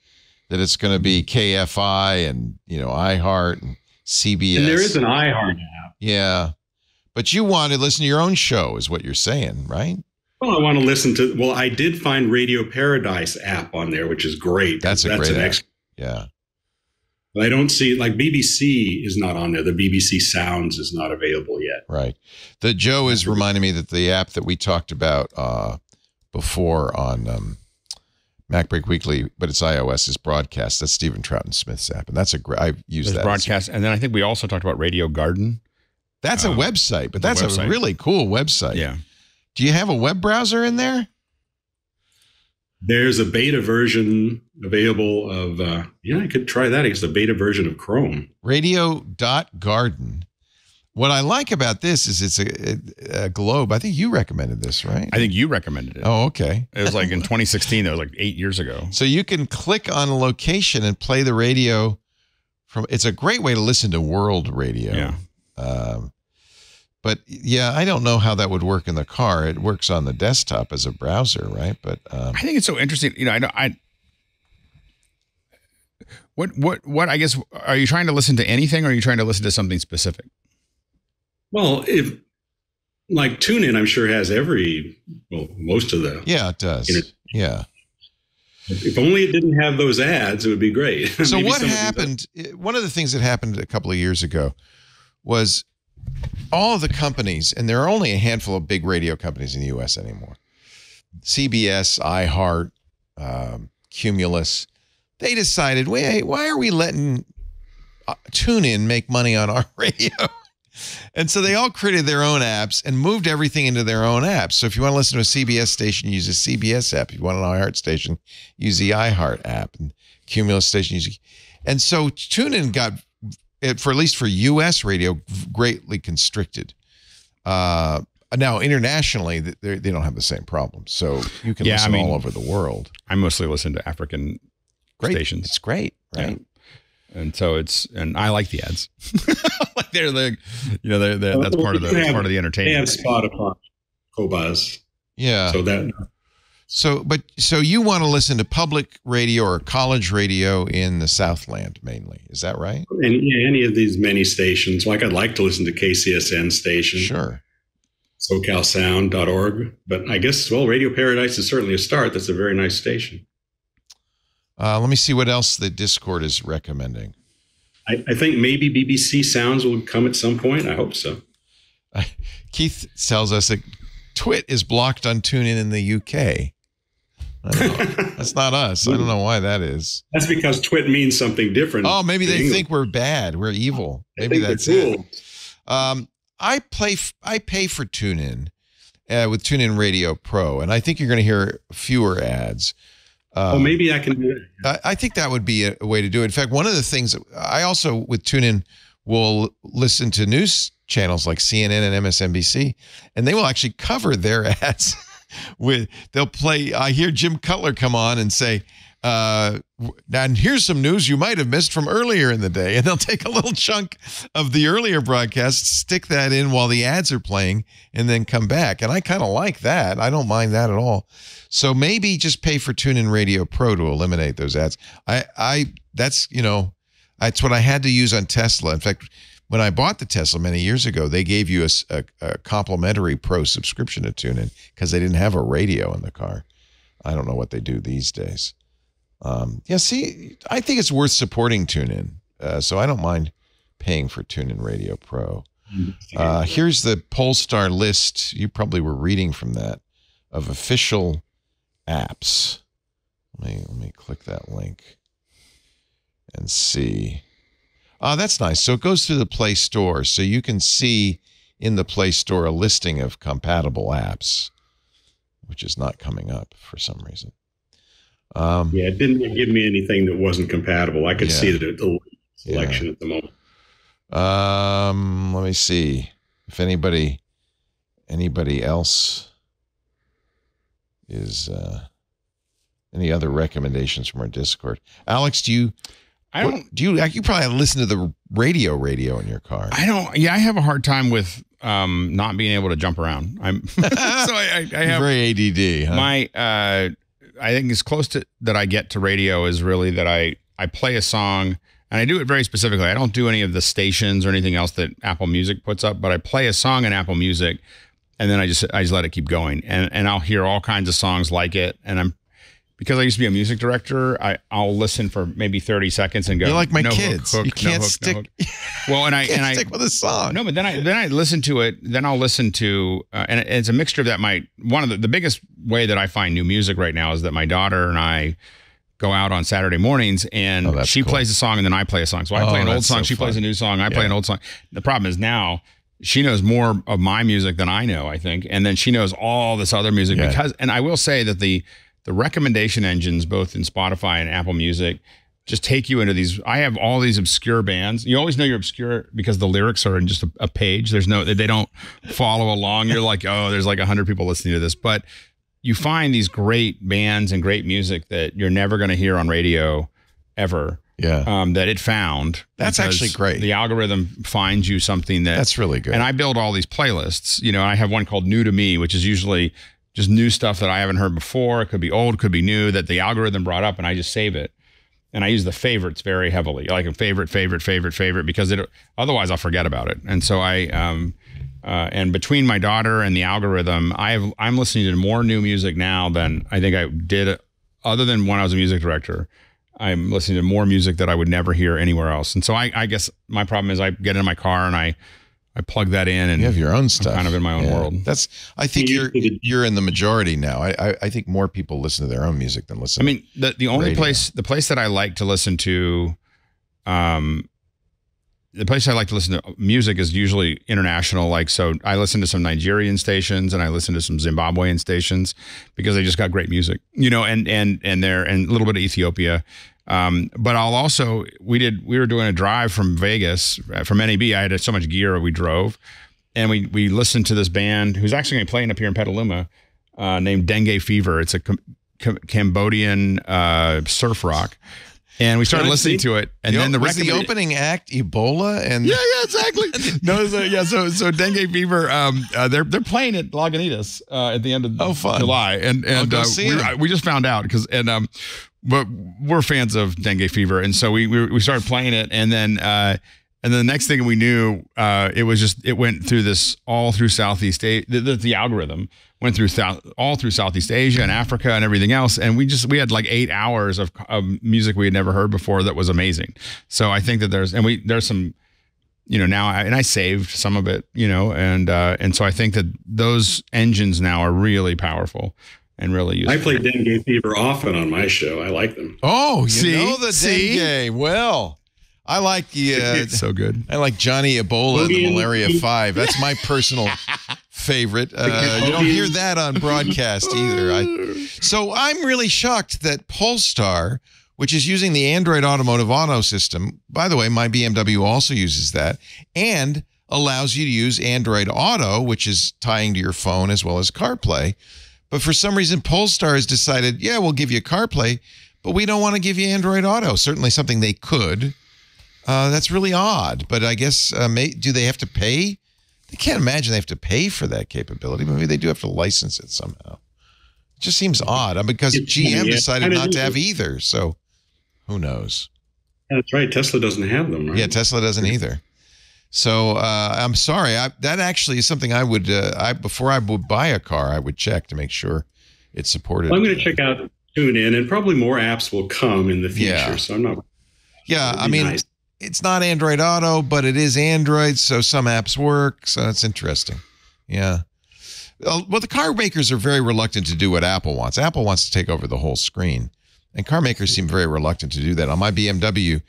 that it's going to be KFI and, iHeart and CBS. And there is an iHeart app. Yeah. But you want to listen to your own show is what you're saying, right? Well, I want to listen to, I did find Radio Paradise app on there, which is great. That's a great app. Yeah. But I don't see, like BBC is not on there. The BBC Sounds is not available yet. Right. Joe is reminding me that the app that we talked about before on MacBreak Weekly, but it's iOS, is Broadcast. That's Stephen Troughton Smith's app. And that's I've used that. Broadcast. And then I think we also talked about Radio Garden. That's a website, but that's a really cool website. Yeah. Do you have a web browser in there? There's a beta version available of, I could try that. It's a beta version of Chrome. Radio.garden. What I like about this is it's a globe. I think you recommended this, right? I think you recommended it. Oh, okay. It was like in 2016. That was like 8 years ago. So you can click on a location and play the radio from. It's a great way to listen to world radio. Yeah. But yeah, I don't know how that would work in the car. It works on the desktop as a browser, right? But I think it's so interesting. What I guess, are you trying to listen to anything, or are you trying to listen to something specific? Well, if like TuneIn, I'm sure has most of the. Yeah, it does. Yeah. If only it didn't have those ads, it would be great. So what happened? One of the things that happened a couple of years ago was all of the companies, and there are only a handful of big radio companies in the U.S. anymore. CBS, iHeart, Cumulus. They decided, wait, why are we letting TuneIn make money on our radio? And so they all created their own apps and moved everything into their own apps. So if you want to listen to a CBS station, use a CBS app. If you want an iHeart station, use the iHeart app. And Cumulus station, and so TuneIn got, at least for U.S. radio, greatly constricted. Now, internationally, they don't have the same problem. So you can listen all over the world. I mostly listen to African stations. It's great, right? Yeah. And so and I like the ads. Like they're that's part of the entertainment. They have Spotify, Cobas. Yeah. So you want to listen to public radio or college radio in the Southland mainly. Is that right? And any of these many stations. Like I'd like to listen to KCSN station. Sure. SoCalSound.org. But I guess, Radio Paradise is certainly a start. That's a very nice station. Let me see what else the Discord is recommending. I think maybe BBC Sounds will come at some point. I hope so. Keith tells us that TWiT is blocked on TuneIn in the UK. That's not us. I don't know why that is. That's because TWiT means something different. Oh, maybe they think we're bad. We're evil. Maybe that's it. I pay for TuneIn with TuneIn Radio Pro, and I think you're going to hear fewer ads. Maybe I can do it. I think that would be a way to do it. In fact, one of the things I also with TuneIn will listen to news channels like CNN and MSNBC, and they will actually cover their ads. They'll play. I hear Jim Cutler come on and say, and here's some news you might have missed from earlier in the day. And they'll take a little chunk of the earlier broadcast, stick that in while the ads are playing, and then come back. And I kind of like that. I don't mind that at all. So maybe just pay for TuneIn Radio Pro to eliminate those ads. That's what I had to use on Tesla. In fact, when I bought the Tesla many years ago, they gave you a complimentary Pro subscription to TuneIn because they didn't have a radio in the car. I don't know what they do these days. I think it's worth supporting TuneIn, so I don't mind paying for TuneIn Radio Pro. Here's the Polestar list. You probably were reading from that of official apps. Let me click that link and see. Oh, that's nice. So it goes through the Play Store, so you can see in the Play Store a listing of compatible apps, which is not coming up for some reason. Yeah, it didn't give me anything that wasn't compatible. I could see the selection at the moment. Let me see if anybody else is any other recommendations from our Discord. Alex, you probably listen to the radio in your car? I don't. Yeah, I have a hard time with not being able to jump around. I'm so I have very ADD. Huh? My I think as close to that I get to radio is really that I play a song, and I do it very specifically. I don't do any of the stations or anything else that Apple Music puts up, but I play a song in Apple Music, and then I just let it keep going, and I'll hear all kinds of songs like it, and because I used to be a music director, I'll listen for maybe 30 seconds and go. You're like my no kids. Hook, you can't no hook, stick. No hook. Well, and I stick with a song. No, but then I listen to it. Then I'll listen to, and it's a mixture of that. One of the biggest way that I find new music right now is that my daughter and I go out on Saturday mornings, and she plays a song, and then I play a song. So I play an old song, she plays a new song, I play an old song. The problem is now she knows more of my music than I know, I think, and then she knows all this other music because. And I will say that the recommendation engines, both in Spotify and Apple Music, just take you into these. I have all these obscure bands. You always know you're obscure because the lyrics are in just a page. They don't follow along. You're like, oh, there's like 100 people listening to this. But you find these great bands and great music that you're never going to hear on radio ever. Yeah. That it found. That's actually great. The algorithm finds you something that's really good. And I build all these playlists. I have one called New to Me, which is usually just new stuff that I haven't heard before. It could be old, could be new, that the algorithm brought up, and I just save it. And I use the favorites very heavily, like a favorite, because otherwise I'll forget about it. And so and between my daughter and the algorithm, I'm listening to more new music now than I think I did, other than when I was a music director. I'm listening to more music that I would never hear anywhere else. And so I guess my problem is I get in my car and I plug that in, and you have your own stuff. I'm kind of in my own world. I think you're in the majority now. I think more people listen to their own music than listen. I mean, the only place that I like to listen to, the place I like to listen to music is usually international. So I listen to some Nigerian stations and I listen to some Zimbabwean stations because they just got great music, and a little bit of Ethiopia. But I'll also, we were doing a drive from Vegas, from NAB. I had so much gear we drove, and we listened to this band who's actually going to be playing up here in Petaluma, named Dengue Fever. It's a Cambodian surf rock. And we started listening to it, and then was the opening act Ebola, and yeah, exactly. So Dengue Fever, they're playing at Lagunitas at the end of July, and we just found out but we're fans of Dengue Fever, and so we started playing it, and then the next thing we knew, it went through all through Southeast Asia. The algorithm went through all through Southeast Asia and Africa and everything else, and we had like 8 hours of music we had never heard before that was amazing. So I think that there's some, now I saved some of it, and so I think that those engines now are really powerful and really useful. I play Dengue Fever often on my show. I like them. Oh, Dengue. Well, I like it's so good. I like Johnny Ebola, the Malaria 5. That's my personal favorite. You don't hear that on broadcast either. So I'm really shocked that Polestar, which is using the Android Automotive Auto system, by the way, my BMW also uses that, and allows you to use Android Auto, which is tying to your phone as well as CarPlay. But for some reason, Polestar has decided, we'll give you CarPlay, but we don't want to give you Android Auto. Certainly something they could. That's really odd. But I guess, do they have to pay? I can't imagine they have to pay for that capability. Maybe they do have to license it somehow. It just seems odd because GM decided not to have either. So who knows? That's right. Tesla doesn't have them, right? Yeah, Tesla doesn't either. So I'm sorry. That actually is something I would, before I would buy a car, I would check to make sure it's supported. Well, I'm going to check out TuneIn, and probably more apps will come in the future. Yeah. So I'm not. Yeah, I mean, it's not Android Auto, but it is Android, so some apps work. So it's interesting. Yeah. Well, the car makers are very reluctant to do what Apple wants. Apple wants to take over the whole screen, and car makers seem very reluctant to do that. On my BMW,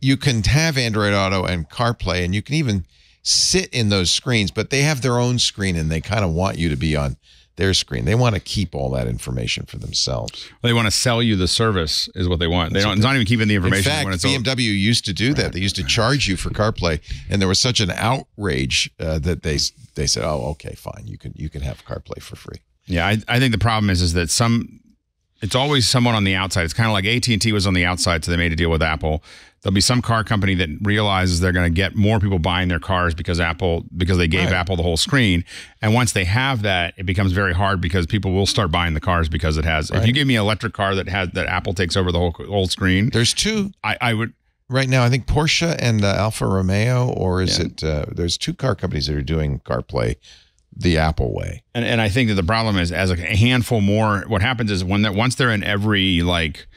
you can have Android Auto and CarPlay, and you can even sit in those screens, but they have their own screen and they kind of want you to be on their screen. They want to keep all that information for themselves. They want to sell you the service is what they want. They don't. It's not even keeping the information. In fact, BMW used to do that. They used to charge you for CarPlay, and there was such an outrage that they said, "Oh, okay, fine, you can have CarPlay for free." Yeah, I think the problem is that it's always someone on the outside. It's kind of like AT&T was on the outside, so they made a deal with Apple. There'll be some car company that realizes they're going to get more people buying their cars because they gave Apple the whole screen. And once they have that, it becomes very hard because people will start buying the cars because it has. Right. If you give me an electric car that Apple takes over the whole screen, there's two. I would right now. I think Porsche and Alfa Romeo, or is it? There's two car companies that are doing CarPlay the Apple way. And I think that the problem is, as a handful more, what happens is once they're in every like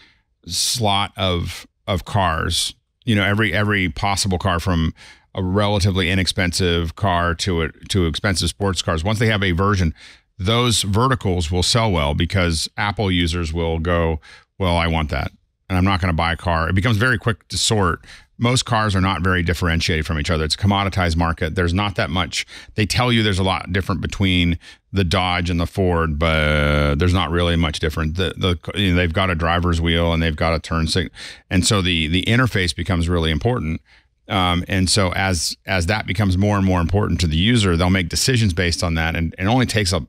slot of cars, every possible car, from a relatively inexpensive car to expensive sports cars, once they have a version, those verticals will sell well because Apple users will go, well, I want that, and I'm not going to buy a car. It becomes very quick to sort. Most cars are not very differentiated from each other. It's a commoditized market. There's not that much. They tell you there's a lot different between the Dodge and the Ford, but there's not really much different. They've got a driver's wheel and they've got a turn signal, and so the interface becomes really important. And so as that becomes more and more important to the user, they'll make decisions based on that, and it only takes a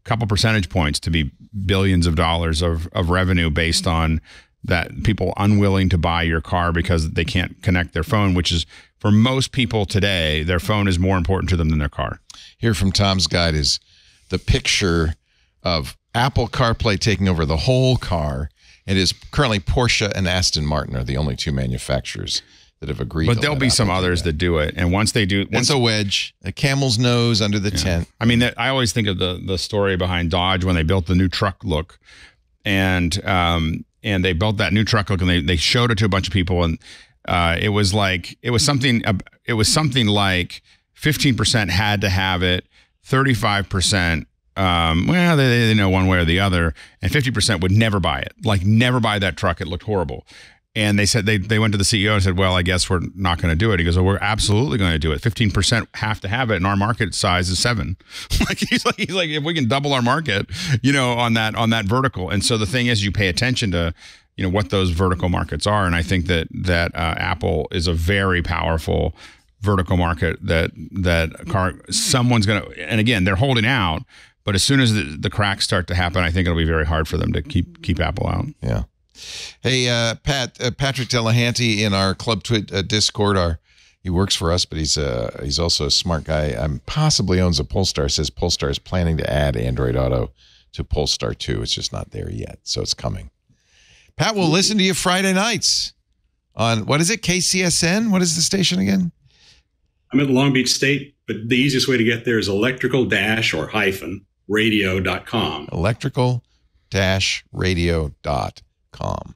couple percentage points to be billions of dollars of revenue based on that, people unwilling to buy your car because they can't connect their phone, which is, for most people today, their phone is more important to them than their car. Here from Tom's Guide is the picture of Apple CarPlay taking over the whole car. It is currently Porsche and Aston Martin are the only two manufacturers that have agreed. But there'll be some others that do it. And once they do, it's a wedge, a camel's nose under the tent. I mean, I always think of the story behind Dodge when they built the new truck look, and they built that new truck look, and they showed it to a bunch of people, and it was something like 15% had to have it, 35% well, they know one way or the other, and 50% would never buy it, like never buy that truck. It looked horrible. And they said they went to the CEO and said, well, I guess we're not going to do it. He goes, well, we're absolutely going to do it. 15% have to have it, and our market size is 7. He's like, if we can double our market, on that vertical. And so the thing is, you pay attention to, what those vertical markets are. And I think that Apple is a very powerful vertical market someone's going to, and again, they're holding out, but as soon as the cracks start to happen, I think it'll be very hard for them to keep Apple out. Yeah. Hey, Patrick Delahanty in our Club TWiT Discord, he works for us, but he's also a smart guy. Possibly owns a Polestar. Says Polestar is planning to add Android Auto to Polestar 2. It's just not there yet, so it's coming. Pat, we'll listen to you Friday nights on, what is it, KCSN? What is the station again? I'm at Long Beach State, but the easiest way to get there is electrical-radio.com. Electrical-radio.com.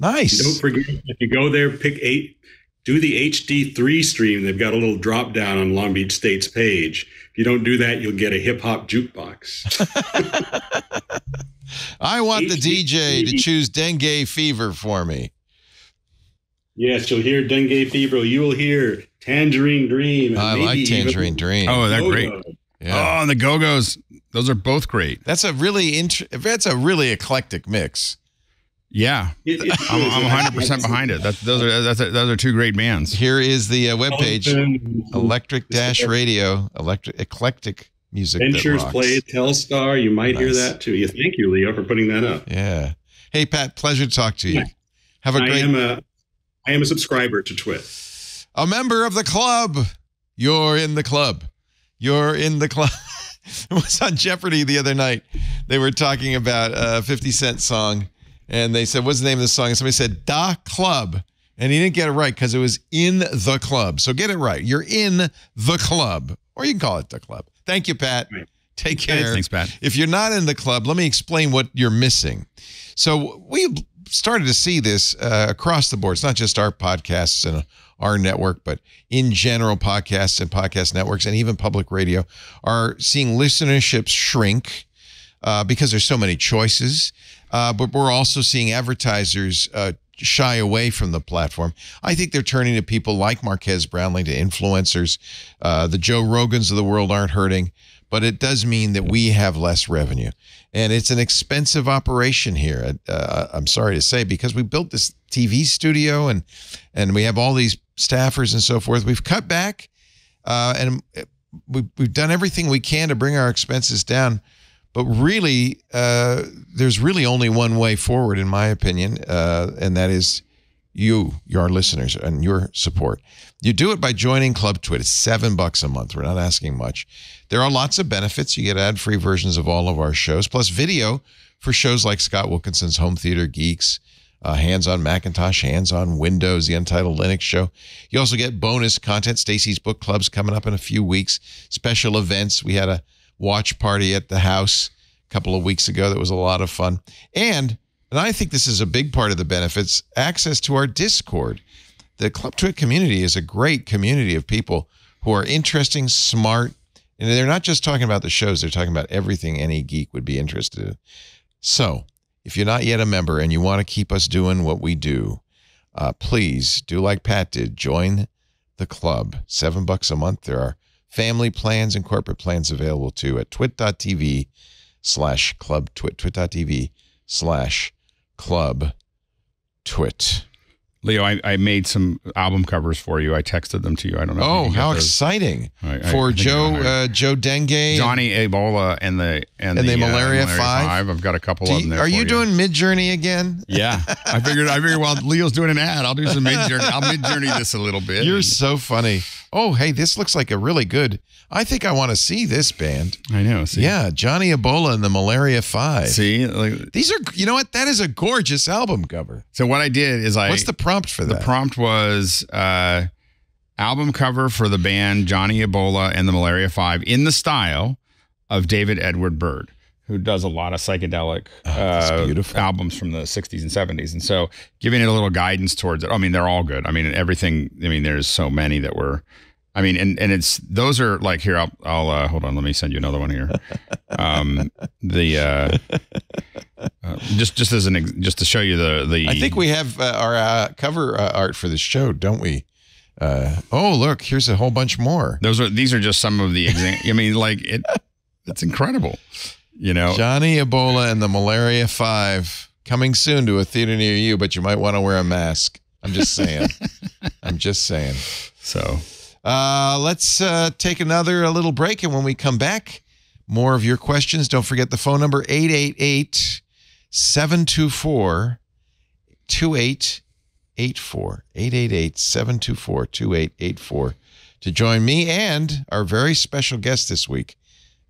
Nice. Don't forget, if you go there, do the HD3 stream. They've got a little drop down on Long Beach State's page. If you don't do that, you'll get a hip hop jukebox. I want the DJ to choose Dengue Fever for me. Yes, you'll hear Dengue Fever. You will hear Tangerine Dream. I like Tangerine Dream. Oh, they're great. Yeah. Oh, and the Go-Go's. Those are both great. That's a really eclectic mix. Yeah, I'm 100% behind it. Those are two great bands. Here is the webpage, electric-radio, eclectic music. Ventures Play, Telstar. You might hear that too. Yeah, thank you, Leo, for putting that up. Yeah. Hey, Pat, pleasure to talk to you. Have a great. I am a subscriber to TWiT. A member of the club. You're in the club. You're in the club. It was on Jeopardy the other night. They were talking about a 50 Cent song. And they said, what's the name of the song? And somebody said, Da Club. And he didn't get it right because it was in the club. So get it right. You're in the club. Or you can call it the club. Thank you, Pat. Right. Take care. Thanks, Pat. If you're not in the club, let me explain what you're missing. So we started to see this across the board. It's not just our podcasts and our network, but in general, podcasts and podcast networks and even public radio are seeing listenerships shrink because there's so many choices. But we're also seeing advertisers shy away from the platform. I think they're turning to people like Marquez Brownlee, to influencers. The Joe Rogans of the world aren't hurting, but it does mean that we have less revenue. And it's an expensive operation here. I'm sorry to say, because we built this TV studio and we have all these staffers and so forth. We've cut back and we've done everything we can to bring our expenses down. But really, there's really only one way forward, in my opinion, and that is your listeners, and your support. You do it by joining Club TWiT. It's $7 a month. We're not asking much. There are lots of benefits. You get ad-free versions of all of our shows, plus video for shows like Scott Wilkinson's Home Theater Geeks, Hands on Macintosh, Hands on Windows, the Untitled Linux Show. You also get bonus content. Stacy's Book Club's coming up in a few weeks. Special events. We had a watch party at the house a couple of weeks ago that was a lot of fun. And I think this is a big part of the benefits, access to our Discord. The Club TWiT community is a great community of people who are interesting, smart, and they're not just talking about the shows, they're talking about everything any geek would be interested in. So, if you're not yet a member and you want to keep us doing what we do, please do like Pat did. Join the club. $7 a month. There are family plans and corporate plans available too at twit.tv/clubtwit. Twit.tv/clubtwit. Leo, I made some album covers for you. I texted them to you. I don't know. Oh, how exciting! For Joe Dengue, Johnny Ebola, and the Malaria 5. I've got a couple of them there. Are you doing Midjourney again? Yeah, I figured while Leo's doing an ad, I'll do some Midjourney. I'll Midjourney this a little bit. You're so funny. Oh, hey, this looks like a really good. I think I want to see this band. I know. See? Yeah, Johnny Ebola and the Malaria 5. See, these are. You know what? That is a gorgeous album cover. So what I did is What's the prompt for that? The prompt was album cover for the band Johnny Ebola and the Malaria 5 in the of David Edward Byrd, who does a lot of psychedelic albums from the 60s and 70s. And so giving it a little guidance towards it. I mean, they're all good. I mean, everything. I mean, there's so many that were. I mean, and it's those are like here. I'll hold on. Let me send you another one here. Just to show you the. I think we have our cover art for the show, don't we? Oh, look, here's a whole bunch more. These are just some of the examples. I mean, like it's incredible. You know, Johnny Ebola and the Malaria 5 coming soon to a theater near you, but you might want to wear a mask. I'm just saying. So. Let's take a little break, and when we come back, more of your questions. Don't forget the phone number, 888-724-2884. 888-724-2884 to join me and our very special guest this week.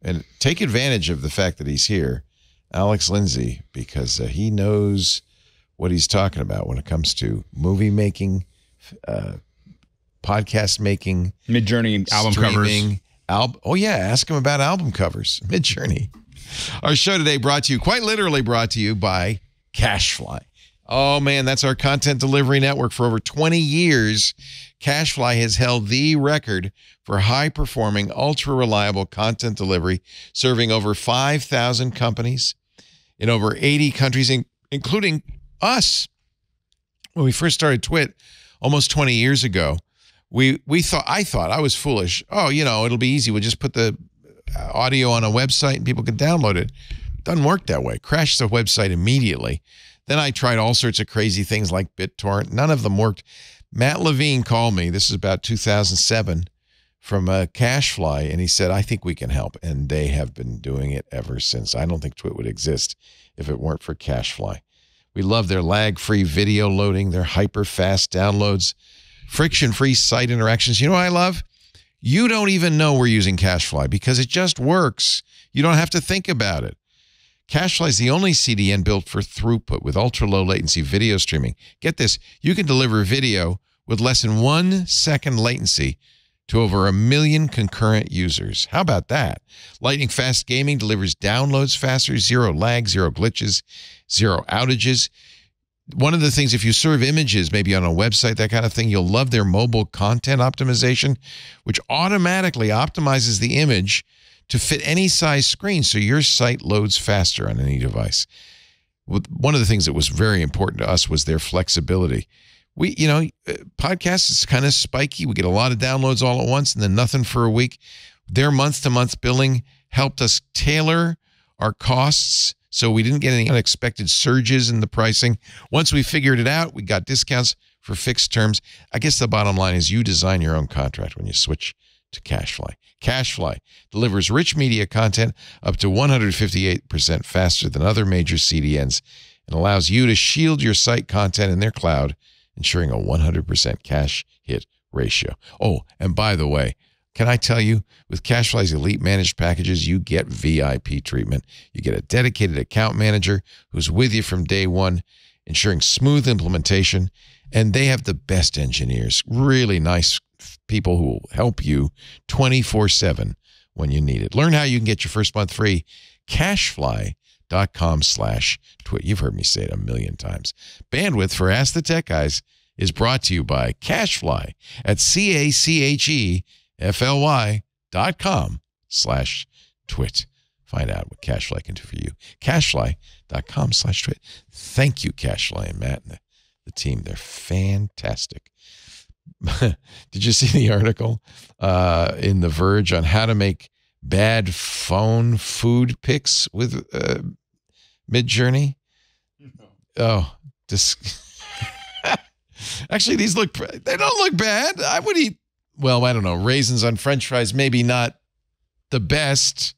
And take advantage of the fact that he's here, Alex Lindsay, because he knows what he's talking about when it comes to movie making, podcast making, Midjourney album covers. Ask him about album covers. Midjourney. Our show today quite literally brought to you by CacheFly. Oh man, that's our content delivery network. For over 20 years, CacheFly has held the record for high-performing, ultra-reliable content delivery, serving over 5,000 companies in over 80 countries, including us. When we first started TWiT almost 20 years ago, I thought I was foolish. Oh, it'll be easy. We'll just put the audio on a website and people can download it. Doesn't work that way. Crashed the website immediately. Then I tried all sorts of crazy things like BitTorrent. None of them worked. Matt Levine called me. This is about 2007 from CacheFly, and he said, I think we can help. And they have been doing it ever since. I don't think TWiT would exist if it weren't for CacheFly. We love their lag-free video loading, their hyper-fast downloads, friction-free site interactions. You know what I love? You don't even know we're using CacheFly because it just works. You don't have to think about it. CacheFly is the only CDN built for throughput with ultra-low latency video streaming. Get this, you can deliver video with less than 1 second latency to over 1 million concurrent users. How about that? Lightning-fast gaming delivers downloads faster, 0 lag, 0 glitches, 0 outages. One of the things, if you serve images, maybe on a website, that kind of thing, you'll love their mobile content optimization, which automatically optimizes the image to fit any size screen so your site loads faster on any device. one of the things that was very important to us was their flexibility. Podcasts is kind of spiky. We get a lot of downloads all at once and then nothing for a week. Their month-to-month billing helped us tailor our costs so we didn't get any unexpected surges in the pricing. Once we figured it out, we got discounts for fixed terms. I guess the bottom line is you design your own contract when you switch to CashFly. CashFly delivers rich media content up to 158% faster than other major CDNs and allows you to shield your site content in their cloud, ensuring a 100% cache hit ratio. Oh, and by the way, can I tell you, with CashFly's elite managed packages, you get VIP treatment. You get a dedicated account manager who's with you from day one, ensuring smooth implementation. And they have the best engineers, really nice people who will help you 24/7 when you need it. Learn how you can get your first month free. Cashfly.com/twit. You've heard me say it a million times. Bandwidth for Ask the Tech Guys is brought to you by CashFly at CashFly.com/twit. Find out what CashFly can do for you. Cashfly.com/twit. Thank you, CashFly and Matt and the team. They're fantastic. Did you see the article in The Verge on how to make bad phone food pics with Midjourney? Oh, actually, they don't look bad. I would eat, well, I don't know, raisins on French fries, maybe not the best.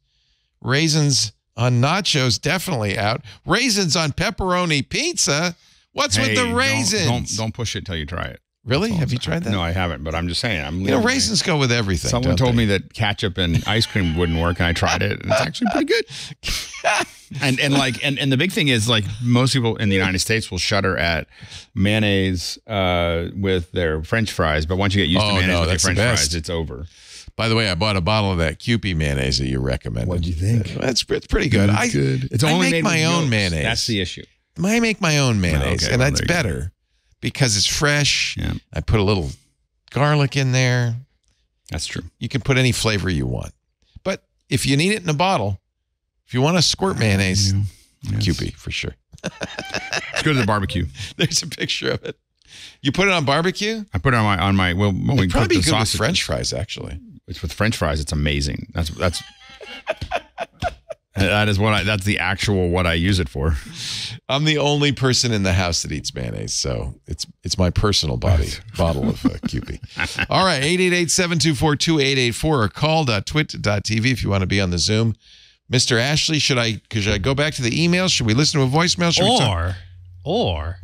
Raisins on nachos, definitely out. Raisins on pepperoni pizza. What's with the raisins? Don't push it till you try it. Really? Have you tried that? No, I haven't, but I'm just saying. Raisins go with everything. Someone told me that ketchup and ice cream wouldn't work, and I tried it, and it's actually pretty good. and the big thing is, like, most people in the United States will shudder at mayonnaise with their French fries, but once you get used to mayonnaise with your French fries, it's over. By the way, I bought a bottle of that Kewpie mayonnaise that you recommended. What'd you think? It's pretty good. It's good. It's only I make my own mayonnaise. That's the issue. I make my own mayonnaise, okay, and that's better because it's fresh. Yeah. I put a little garlic in there. That's true. You can put any flavor you want. But if you need it in a bottle, if you want to squirt mayonnaise, Kewpie for sure. Let's go to the barbecue. There's a picture of it. You put it on barbecue? I put it on my well, when we probably put the good with sausage. French fries, actually. It's with French fries. It's amazing. That's that's the actual what I use it for. I'm the only person in the house that eats mayonnaise, so it's my personal bottle of Kewpie. All right, 888-724-2884 or call.twit.tv if you want to be on the Zoom. Mr. Ashley, should I go back to the email? Should we listen to a voicemail? Or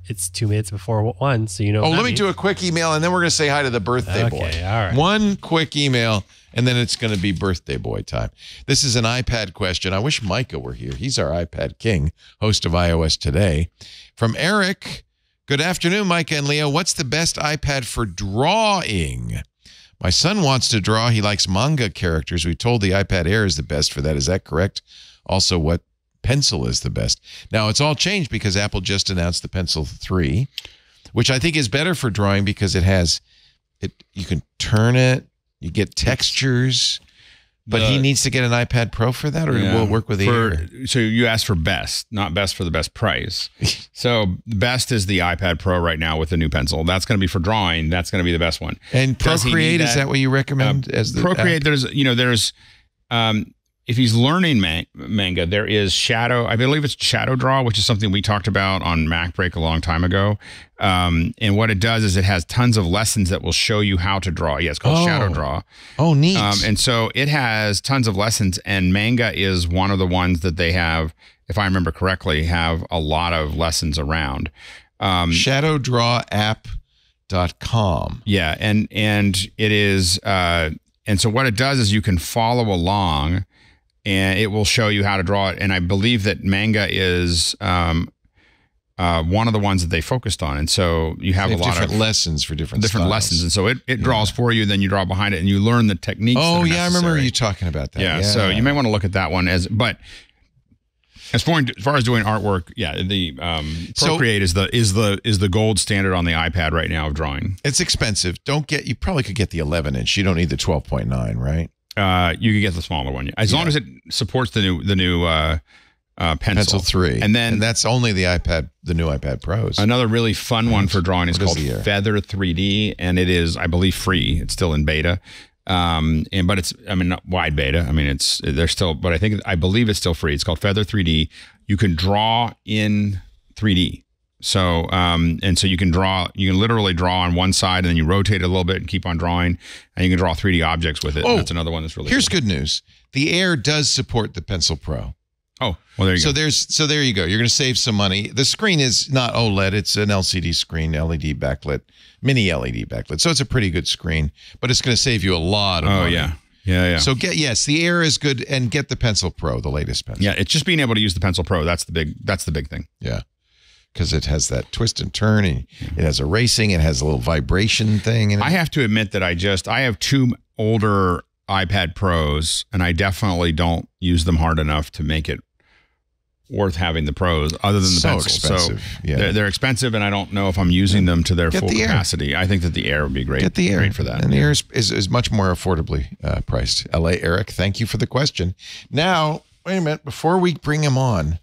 it's 2 minutes before 1, so you know. Oh, let me do a quick email, and then we're going to say hi to the birthday boy. Okay, all right. One quick email, and then it's going to be birthday boy time. This is an iPad question. I wish Micah were here. He's our iPad king, host of iOS Today. From Eric, good afternoon, Micah and Leo. What's the best iPad for drawing? My son wants to draw. He likes manga characters. We told the iPad Air is the best for that. Is that correct? Also, what pencil is the best? Now, it's all changed because Apple just announced the Pencil 3, which I think is better for drawing because it has it. You can turn it. You get textures. But he needs to get an iPad Pro for that, or will it work with the Air? So you asked for best, not best for the best price. So best is the iPad Pro right now with the new pencil. That's going to be for drawing. That's going to be the best one. And Procreate, is that what you recommend as the Procreate? App? There's if he's learning manga, there is Shadow. I believe it's Shadow Draw, which is something we talked about on MacBreak a long time ago. And what it does is it has tons of lessons that will show you how to draw. Yeah, it's called Shadow Draw. Oh, neat. And so it has tons of lessons, and manga is one of the ones that they have, if I remember correctly, have a lot of lessons around. ShadowDrawApp.com. Yeah, and it is, and so what it does is you can follow along, and it will show you how to draw it. And I believe that manga is one of the ones that they focused on. And so you have a lot of lessons for different styles. lessons. And so it draws for you, then you draw behind it, and you learn the techniques. Oh, yeah, I remember you talking about that. Yeah, so you may want to look at that one but as far as doing artwork, the Procreate is the gold standard on the iPad right now of drawing. It's expensive. You probably could get the 11-inch. You don't need the 12.9, right? You could get the smaller one as long as it supports the new Pencil 3. And then that's only the iPad, the new iPad Pros. Another really fun one for drawing is called the Feather 3D, and it is, I believe, free. It's still in beta. But it's, not wide beta. But I believe it's still free. It's called Feather 3D. You can draw in 3D. So, so you can literally draw on one side and then you rotate it a little bit and keep on drawing, and you can draw 3D objects with it. Oh, that's another one that's really Here's cool. good news. The Air does support the Pencil Pro. Oh, well, there you go. So there you go. You're going to save some money. The screen is not OLED. It's an LCD screen, LED backlit, mini LED backlit. So it's a pretty good screen, but it's going to save you a lot of money. Yeah. So the Air is good, and get the Pencil Pro, the latest pencil. Yeah, it's just being able to use the Pencil Pro. That's the big thing. Yeah. Because it has that twist and turn, and it has erasing, it has a little vibration thing. I have to admit that I have 2 older iPad Pros, and I definitely don't use them hard enough to make it worth having the Pros, other than the pencil. Expensive. So they're expensive, and I don't know if I'm using them to their full capacity. I think that the Air would be great. Get the Air. Great for that. And the Air is much more affordably priced. LA Eric, thank you for the question. Now, wait a minute. Before we bring him on,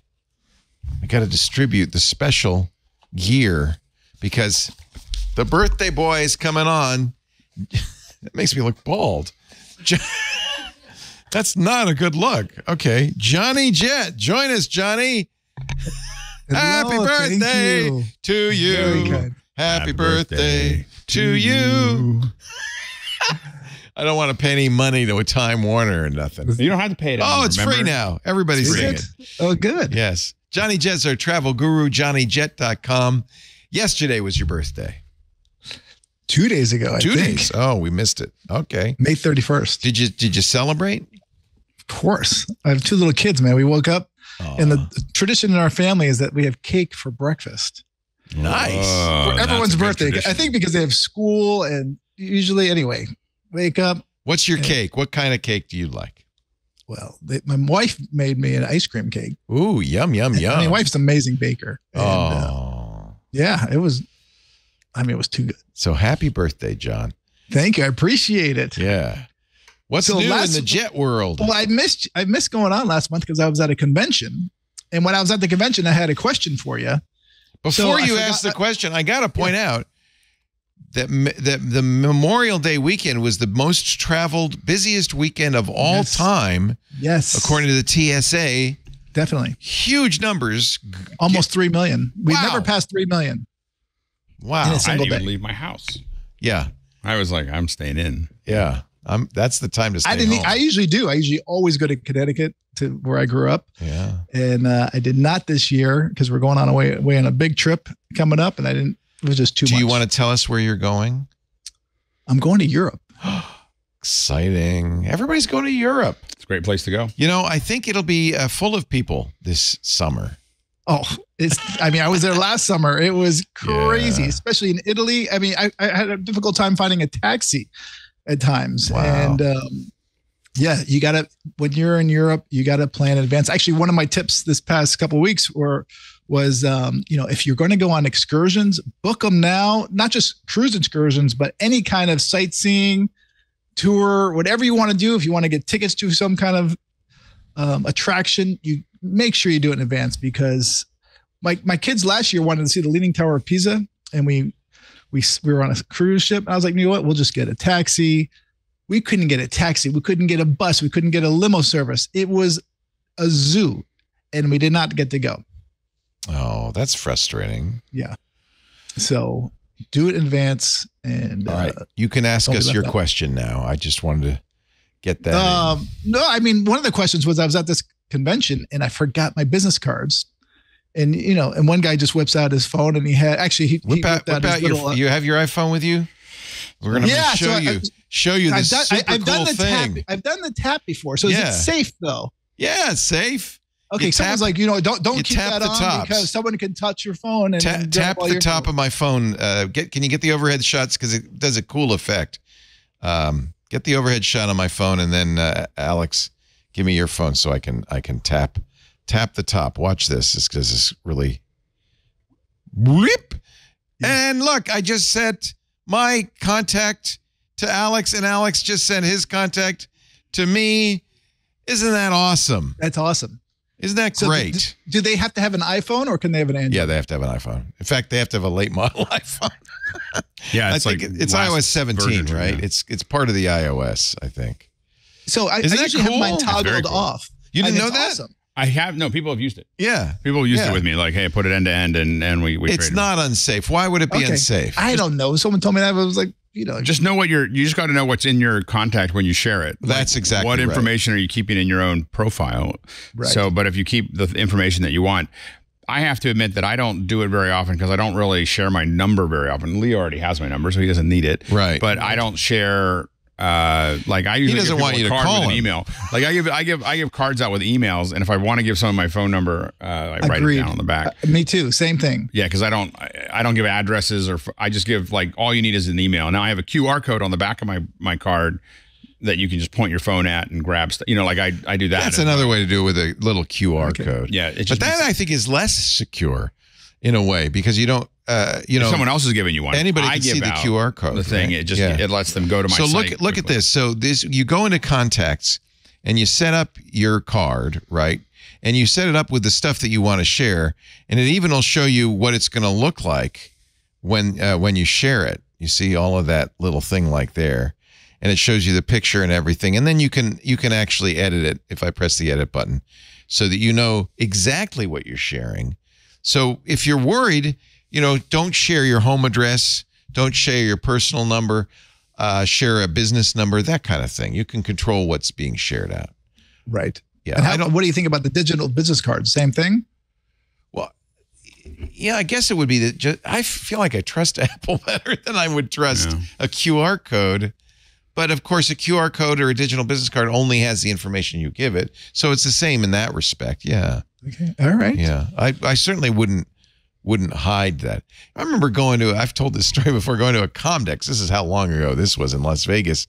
I got to distribute the special gear because the birthday boy is coming on. It makes me look bald. That's not a good look. Okay. Johnny Jet. Join us, Johnny. Happy birthday to you. Very kind. Happy birthday to you. I don't want to pay any money to a Time Warner or nothing. You don't have to pay it. It's free now. Everybody's seeing it. Oh, good. Yes. Johnny Jet's our travel guru, johnnyjet.com. Yesterday was your birthday. 2 days ago, I think. 2 days. Oh, we missed it. Okay. May 31st. Did you celebrate? Of course. I have 2 little kids, man. We woke up, and the tradition in our family is that we have cake for breakfast. Nice. For everyone's birthday. I think because they have school, and usually, anyway, wake up. What's your cake? What kind of cake do you like? Well, my wife made me an ice cream cake. Ooh, yum, yum, yum. My wife's an amazing baker. And, yeah, it was too good. So happy birthday, John. Thank you. I appreciate it. Yeah. What's new in the jet world? Well, I missed going on last month because I was at a convention. And when I was at the convention, I had a question for you. Before you ask the question, I got to point out that the Memorial Day weekend was the most traveled, busiest weekend of all time. Yes. According to the TSA. Definitely. Huge numbers. Almost 3 million. We never passed 3 million. Wow. I didn't even leave my house. Yeah. I was like, I'm staying in. Yeah. That's the time to stay home. I usually do. I usually always go to Connecticut, to where I grew up. Yeah. And I did not this year because we're going on away on a big trip coming up, and it was just too much. Do you want to tell us where you're going? I'm going to Europe. Exciting. Everybody's going to Europe. It's a great place to go. I think it'll be full of people this summer. Oh, I was there last summer. It was crazy, especially in Italy. I had a difficult time finding a taxi at times. Wow. And you got to, when you're in Europe, you got to plan in advance. Actually, one of my tips this past couple of weeks was, if you're going to go on excursions, book them now, not just cruise excursions, but any kind of sightseeing tour, whatever you want to do. If you want to get tickets to some kind of attraction, you make sure you do it in advance, because my kids last year wanted to see the Leaning Tower of Pisa, and we were on a cruise ship. And I was like, you know what? We'll just get a taxi. We couldn't get a taxi. We couldn't get a bus. We couldn't get a limo service. It was a zoo, and we did not get to go. Oh, that's frustrating. Yeah. So do it in advance. And all right, you can ask us your question now. I just wanted to get that. No, one of the questions was, I was at this convention and I forgot my business cards. And, and one guy just whips out his phone, and he had whip out you have your iPhone with you? We're going to show you this super cool thing. I've done the tap before. So is it safe though? Yeah, it's safe. Okay, someone's like, don't keep that on because someone can touch your phone and tap the top of my phone. Can you get the overhead shots, because it does a cool effect. Get the overhead shot on my phone, and then Alex, give me your phone so I can tap the top. Watch this. This is really whip. And look, I just sent my contact to Alex, and Alex just sent his contact to me. Isn't that awesome? That's awesome. Isn't that great? Do they have to have an iPhone or can they have an Android? Yeah, they have to have an iPhone. In fact, they have to have a late model iPhone. Yeah, I think it's iOS 17, right? Yeah. It's part of the iOS, I think. So I usually have mine toggled cool. off. You didn't know that? Awesome. I have people have used it. Yeah, people used it with me. Like, hey, put it end to end, and we. It's not unsafe. Why would it be unsafe? I don't know. Someone told me that. I was like, just know you just got to know what's in your contact when you share it. That's exactly what right. information are you keeping in your own profile. Right. So, but if you keep the information that you want, I have to admit that I don't do it very often because I don't really share my number very often. Leo already has my number, so he doesn't need it. Right. But I don't share. Like I usually he doesn't want you to call him. An email. Like I give cards out with emails, and if I want to give someone my phone number, I write it down on the back. Me too. Same thing. Yeah, because I don't give addresses, or I just give like all you need is an email. Now I have a QR code on the back of my card that you can just point your phone at and grab stuff. Like I do that. That's another way to do it with a little QR code. Yeah, but that I think is less secure in a way because you don't. If someone else is giving you one. Anybody can see the QR code. The thing, right? it lets them go to my site. So look at this. So you go into contacts and you set up your card, right? And you set it up with the stuff that you want to share, and it even will show you what it's going to look like when you share it. You see all of that little thing like there, and it shows you the picture and everything. And then you can actually edit it if I press the edit button, so that you know exactly what you're sharing. So if you're worried, don't share your home address, don't share your personal number, share a business number, that kind of thing. You can control what's being shared out. Right. Yeah. And what do you think about the digital business cards? Same thing? Well, yeah, I guess it would be that I feel like I trust Apple better than I would trust a QR code. But of course, a QR code or a digital business card only has the information you give it. So it's the same in that respect. Yeah. Okay. All right. Yeah. I certainly wouldn't hide that. I remember I've told this story before, going to a Comdex. This is how long ago this was in Las Vegas,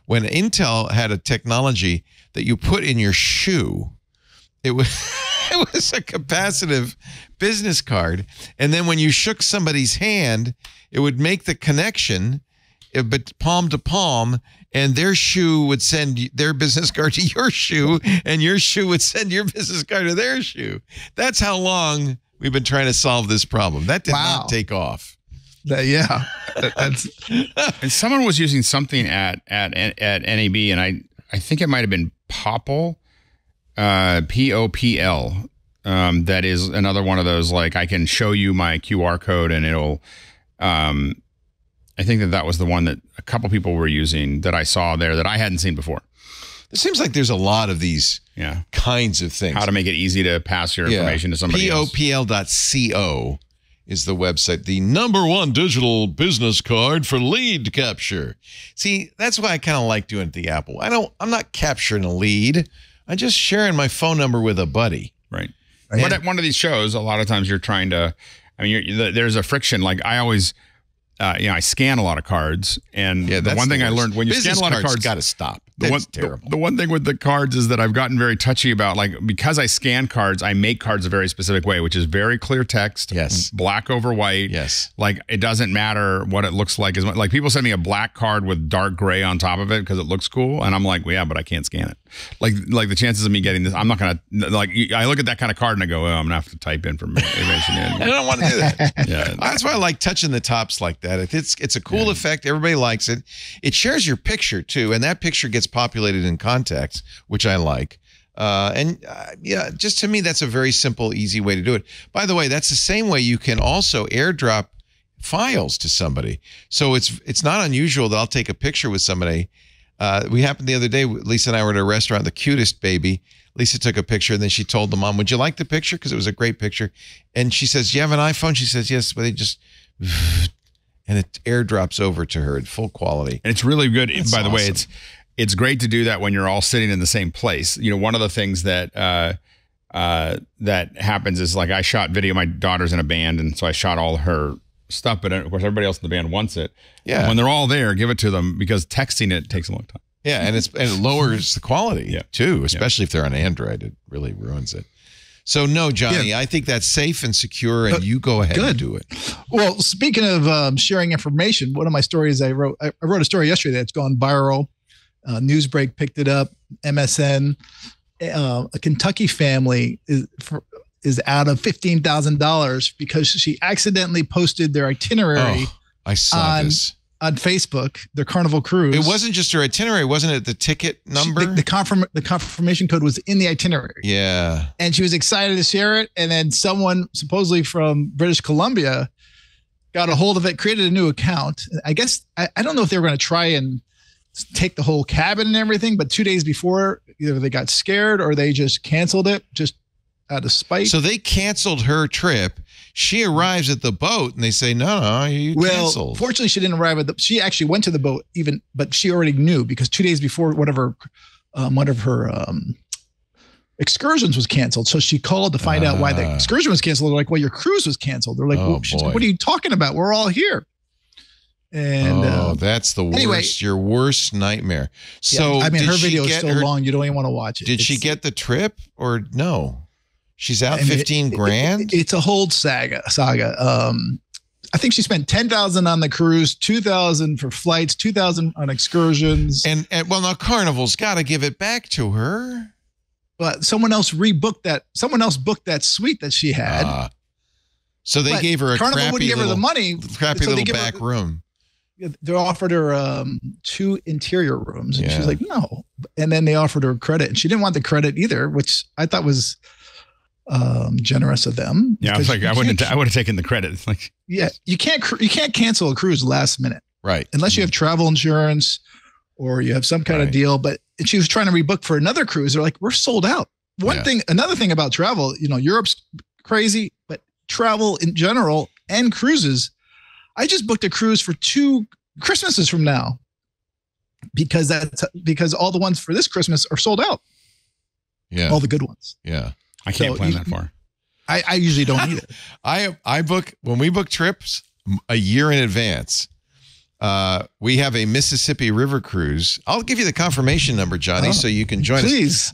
when Intel had a technology that you put in your shoe. It was a capacitive business card. And then when you shook somebody's hand, it would make the connection, but palm to palm, and their shoe would send their business card to your shoe, and your shoe would send your business card to their shoe. That's how long we've been trying to solve this problem. That did not take off. Yeah. And someone was using something at NAB, and I think it might have been Popl, POPL. That is another one of those, like, I can show you my QR code and it'll, I think that was the one that a couple people were using that I saw there that I hadn't seen before. It seems like there's a lot of these kinds of things. How to make it easy to pass your information to somebody else. POPL.co is the website. The #1 digital business card for lead capture. See, that's why I kind of like doing it at the Apple. I'm not capturing a lead. I'm just sharing my phone number with a buddy. Right. But at one of these shows, a lot of times you're trying to, there's a friction. Like I always, I scan a lot of cards, and the one thing I learned when you scan a lot of cards, got to stop. That's terrible. The one thing with the cards is that I've gotten very touchy about, like, because I scan cards, I make cards a very specific way, which is very clear text, black over white. Yes. Like, it doesn't matter what it looks like. Like, people send me a black card with dark gray on top of it because it looks cool, and I'm like, well, yeah, but I can't scan it. Like the chances of me getting this, I'm not going to, like, I look at that kind of card and I go, oh, I'm going to have to type information in. I don't want to do that. Yeah. That's why I like touching the tops like that. It's a cool effect. Everybody likes it. It shares your picture, too, and that picture gets populated in contacts, which I like. Just to me, that's a very simple, easy way to do it. By the way, that's the same way you can also airdrop files to somebody. So it's not unusual that I'll take a picture with somebody. We happened the other day, Lisa and I were at a restaurant, the cutest baby. Lisa took a picture, and then she told the mom, would you like the picture? Because it was a great picture. And she says, you have an iPhone? She says, yes, but they just... And it airdrops over to her at full quality. And it's really good. By the way, it's great to do that when you're all sitting in the same place. One of the things that that happens is, like, I shot video. My daughter's in a band, and so I shot all her stuff. But of course, everybody else in the band wants it. Yeah. When they're all there, give it to them, because texting it takes a long time. Yeah, and it lowers the quality too, especially if they're on Android. It really ruins it. So no, Johnny, I think that's safe and secure, and you go ahead and do it. Well, speaking of sharing information, one of my stories I wrote a story yesterday that's gone viral. Newsbreak picked it up, MSN. a Kentucky family is out of $15,000 because she accidentally posted their itinerary. Oh, I saw this on Facebook, their Carnival cruise. It wasn't just her itinerary, wasn't it? The ticket number? The confirmation code was in the itinerary. Yeah. And she was excited to share it. And then someone supposedly from British Columbia got a hold of it, created a new account. I guess, I don't know if they were going to try and take the whole cabin and everything, but 2 days before, either they got scared or they just canceled it just out of spite. So they canceled her trip. She arrives at the boat and they say, no, you canceled. Fortunately, she didn't arrive she actually went to the boat but she already knew because 2 days before one of her excursions was canceled. So she called to find out why the excursion was canceled. They're like, well, your cruise was canceled. They're like, she's like, what are you talking about? We're all here. And that's the worst. Anyway, your worst nightmare. So I mean, her video is so long, you don't even want to watch it. Did she get the trip or no? She's out 15 grand. It's a whole saga. I think she spent $10,000 on the cruise, $2,000 for flights, $2,000 on excursions. And well, now Carnival's got to give it back to her. But someone else booked that suite that she had. So they gave her a Carnival wouldn't give her the money. Crappy little back room. They offered her 2 interior rooms, and she's like, no. And then they offered her credit, and she didn't want the credit either, which I thought was generous of them. Yeah, I was like, I would have taken the credit. It's like, yeah, you can't cancel a cruise last minute, right? Unless you have travel insurance or you have some kind of deal. But she was trying to rebook for another cruise. They're like, we're sold out. Another thing about travel, Europe's crazy, but travel in general and cruises. I just booked a cruise for 2 Christmases from now because all the ones for this Christmas are sold out. Yeah, all the good ones. Yeah. I can't plan that far. I usually don't either. I book when we book trips a year in advance. We have a Mississippi River cruise. I'll give you the confirmation number, Johnny, so you can join us.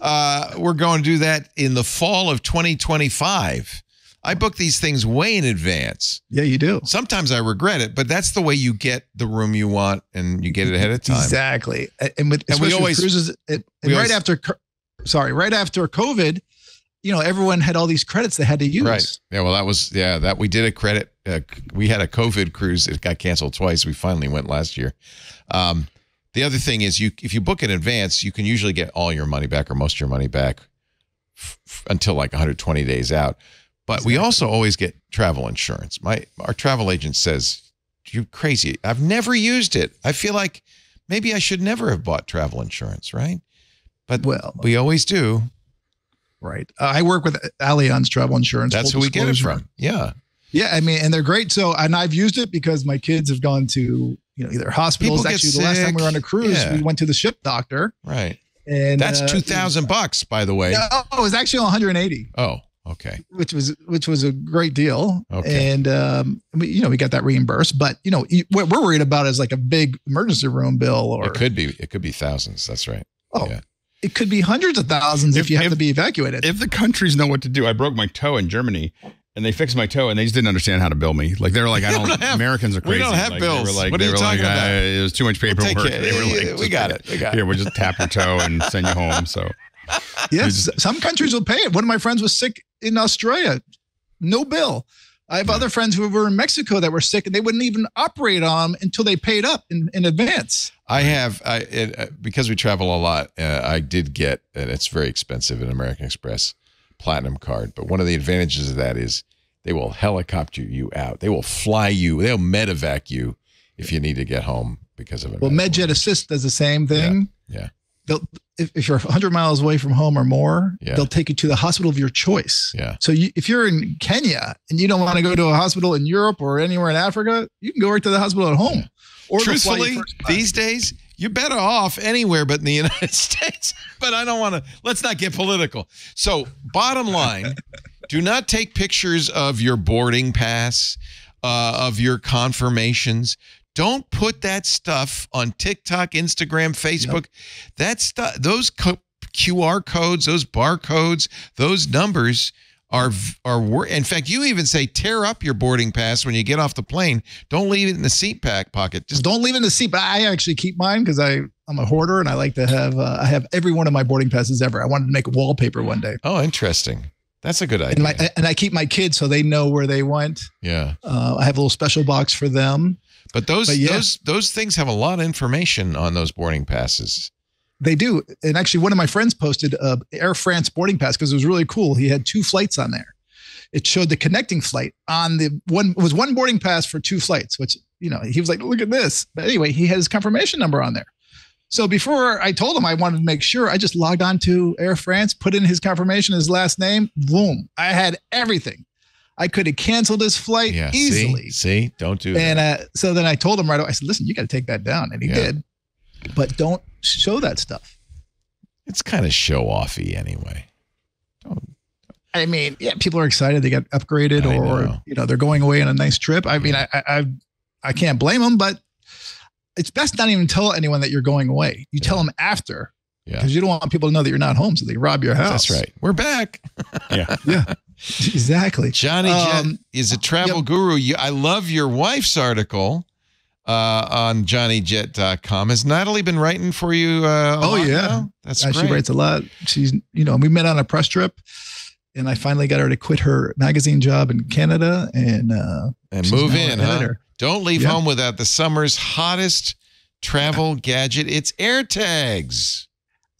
We're going to do that in the fall of 2025. I book these things way in advance. Yeah, you do. Sometimes I regret it, but that's the way you get the room you want and you get it ahead of time. Exactly. And we always cruises. Right after COVID. Everyone had all these credits they had to use. Right. Yeah. Well, we did a credit. We had a COVID cruise. It got canceled twice. We finally went last year. The other thing is if you book in advance, you can usually get all your money back or most of your money back until like 120 days out. But we also always get travel insurance. Our travel agent says, you're crazy. I've never used it. I feel like maybe I should never have bought travel insurance. Right. But we always do. Right. I work with Allianz Travel Insurance. That's who we get it from. Yeah. Yeah. I mean, and they're great. So, and I've used it because my kids have gone to, either hospitals. Actually, the last time we were on a cruise, we went to the ship doctor. Right. And that's $2,000, by the way. No, it was actually $180. Oh, okay. Which was a great deal. Okay. And, we got that reimbursed. But, what we're worried about is like a big emergency room bill. Or it could be thousands. That's right. Oh, yeah. It could be hundreds of thousands if you have to be evacuated. If the countries know what to do. I broke my toe in Germany and they fixed my toe and they just didn't understand how to bill me. Like, they were like, Americans are crazy. We don't have bills. What are you talking about? It was too much paperwork. They were like, we got it. Here, we'll just tap your toe and send you home. So, yes, some countries will pay it. One of my friends was sick in Australia. No bill. I have other friends who were in Mexico that were sick and they wouldn't even operate on them until they paid up in advance. Because we travel a lot, I did get, and it's very expensive, an American Express Platinum card. But one of the advantages of that is they will helicopter you out. They will fly you. They'll medevac you if you need to get home because of it. Well, MedJet Assist does the same thing. Yeah. If you're 100 miles away from home or more, they'll take you to the hospital of your choice. Yeah. So if you're in Kenya and you don't want to go to a hospital in Europe or anywhere in Africa, you can go right to the hospital at home. Or truthfully, these days, you're better off anywhere but in the United States. But I don't want to, let's not get political. So bottom line, do not take pictures of your boarding pass, of your confirmations. Don't put that stuff on TikTok, Instagram, Facebook. Yep. That stuff, those QR codes, those barcodes, those numbers are. In fact, you even say tear up your boarding pass when you get off the plane. Don't leave it in the seat pocket. Just don't leave it in the seat. But I actually keep mine because I I'm a hoarder, and I like to have I have every one of my boarding passes ever. I wanted to make a wallpaper one day. Oh, interesting. That's a good idea. And I keep my kids so they know where they went. Yeah. I have a little special box for them. But those things have a lot of information on those boarding passes. They do. And actually, one of my friends posted Air France boarding pass because it was really cool. He had 2 flights on there. It showed the connecting flight on the one. It was one boarding pass for 2 flights, which, he was like, look at this. But anyway, he had his confirmation number on there. So before I told him I wanted to make sure, I just logged on to Air France, put in his confirmation, his last name, boom. I had everything. I could have canceled his flight easily. See, don't do that. And so then I told him right away, I said, listen, you got to take that down. And he did. But don't show that stuff. It's kind of show-offy anyway. I mean, people are excited they got upgraded or they're going away on a nice trip. I mean, I can't blame them, but it's best not even tell anyone that you're going away. You tell them after because you don't want people to know that you're not home so they rob your house. That's right. We're back. Yeah, exactly. Johnny Jet is a travel guru. I love your wife's article on johnnyjet.com. Has Natalie been writing for you? That's great. She writes a lot. She's, we met on a press trip. And I finally got her to quit her magazine job in Canada and move in, huh? Don't leave home without the summer's hottest travel gadget. It's AirTags.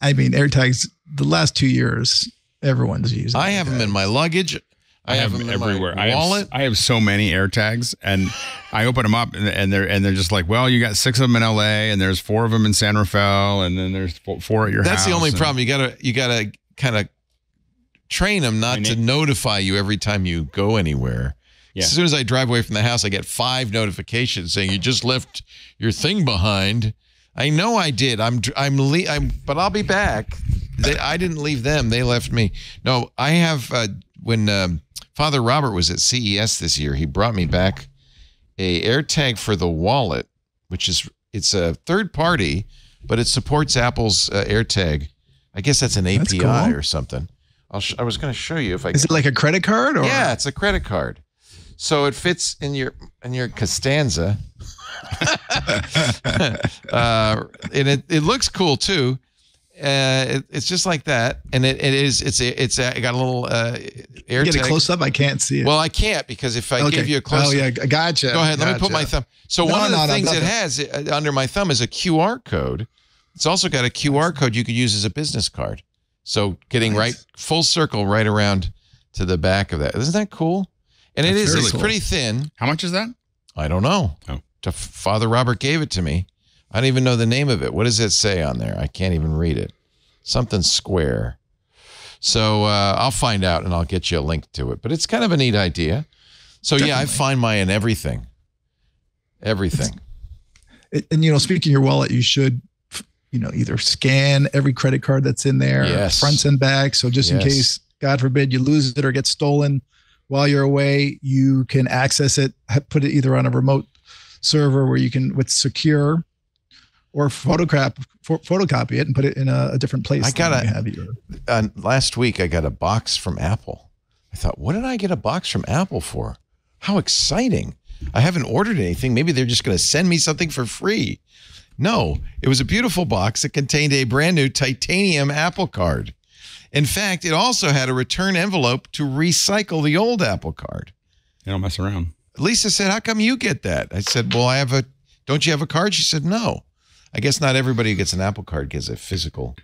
I mean, AirTags, the last 2 years, everyone's using I have them in my luggage. I have them everywhere. In my wallet. I have so many AirTags, and I open them up, and they're just like, well, you got 6 of them in LA, and there's 4 of them in San Rafael, and then there's 4 at your house. That's the only problem. You gotta kind of train them not to notify you every time you go anywhere. Yeah. As soon as I drive away from the house, I get 5 notifications saying you just left your thing behind. I know I did. But I'll be back. I didn't leave them. They left me. No, I have. When Father Robert was at CES this year, he brought me back a AirTag for the wallet, it's a third party, but it supports Apple's AirTag. I guess that's an API or something. I was going to show you if I. Is it like a credit card? Or? Yeah, it's a credit card. So it fits in your Costanza, and it looks cool too. It's just like that, and it got a little AirTag. Get it close up. I can't see it. Well, I can't because if I give you a close. Oh yeah, gotcha. Go ahead. Let me put my thumb. So one of the things it has under my thumb is a QR code. It's also got a QR code you could use as a business card. So getting right full circle right around to the back of that. Isn't that cool? And it's pretty thin. How much is that? I don't know. Oh. Father Robert gave it to me. I don't even know the name of it. What does it say on there? I can't even read it. Something square. So I'll find out and I'll get you a link to it. But it's kind of a neat idea. So definitely. I find mine in everything. Everything. And speaking of your wallet, you should either scan every credit card that's in there, fronts and backs. So just in case, God forbid, you lose it or get stolen while you're away, you can access it, put it either on a remote server where you can, with secure, or photocopy it and put it in a different place. Last week I got a box from Apple. I thought, what did I get a box from Apple for? How exciting. I haven't ordered anything. Maybe they're just going to send me something for free. No, it was a beautiful box that contained a brand new titanium Apple Card. In fact, it also had a return envelope to recycle the old Apple Card. They don't mess around. Lisa said, how come you get that? I said, well, don't you have a card? She said, no. I guess not everybody who gets an Apple Card gets a physical.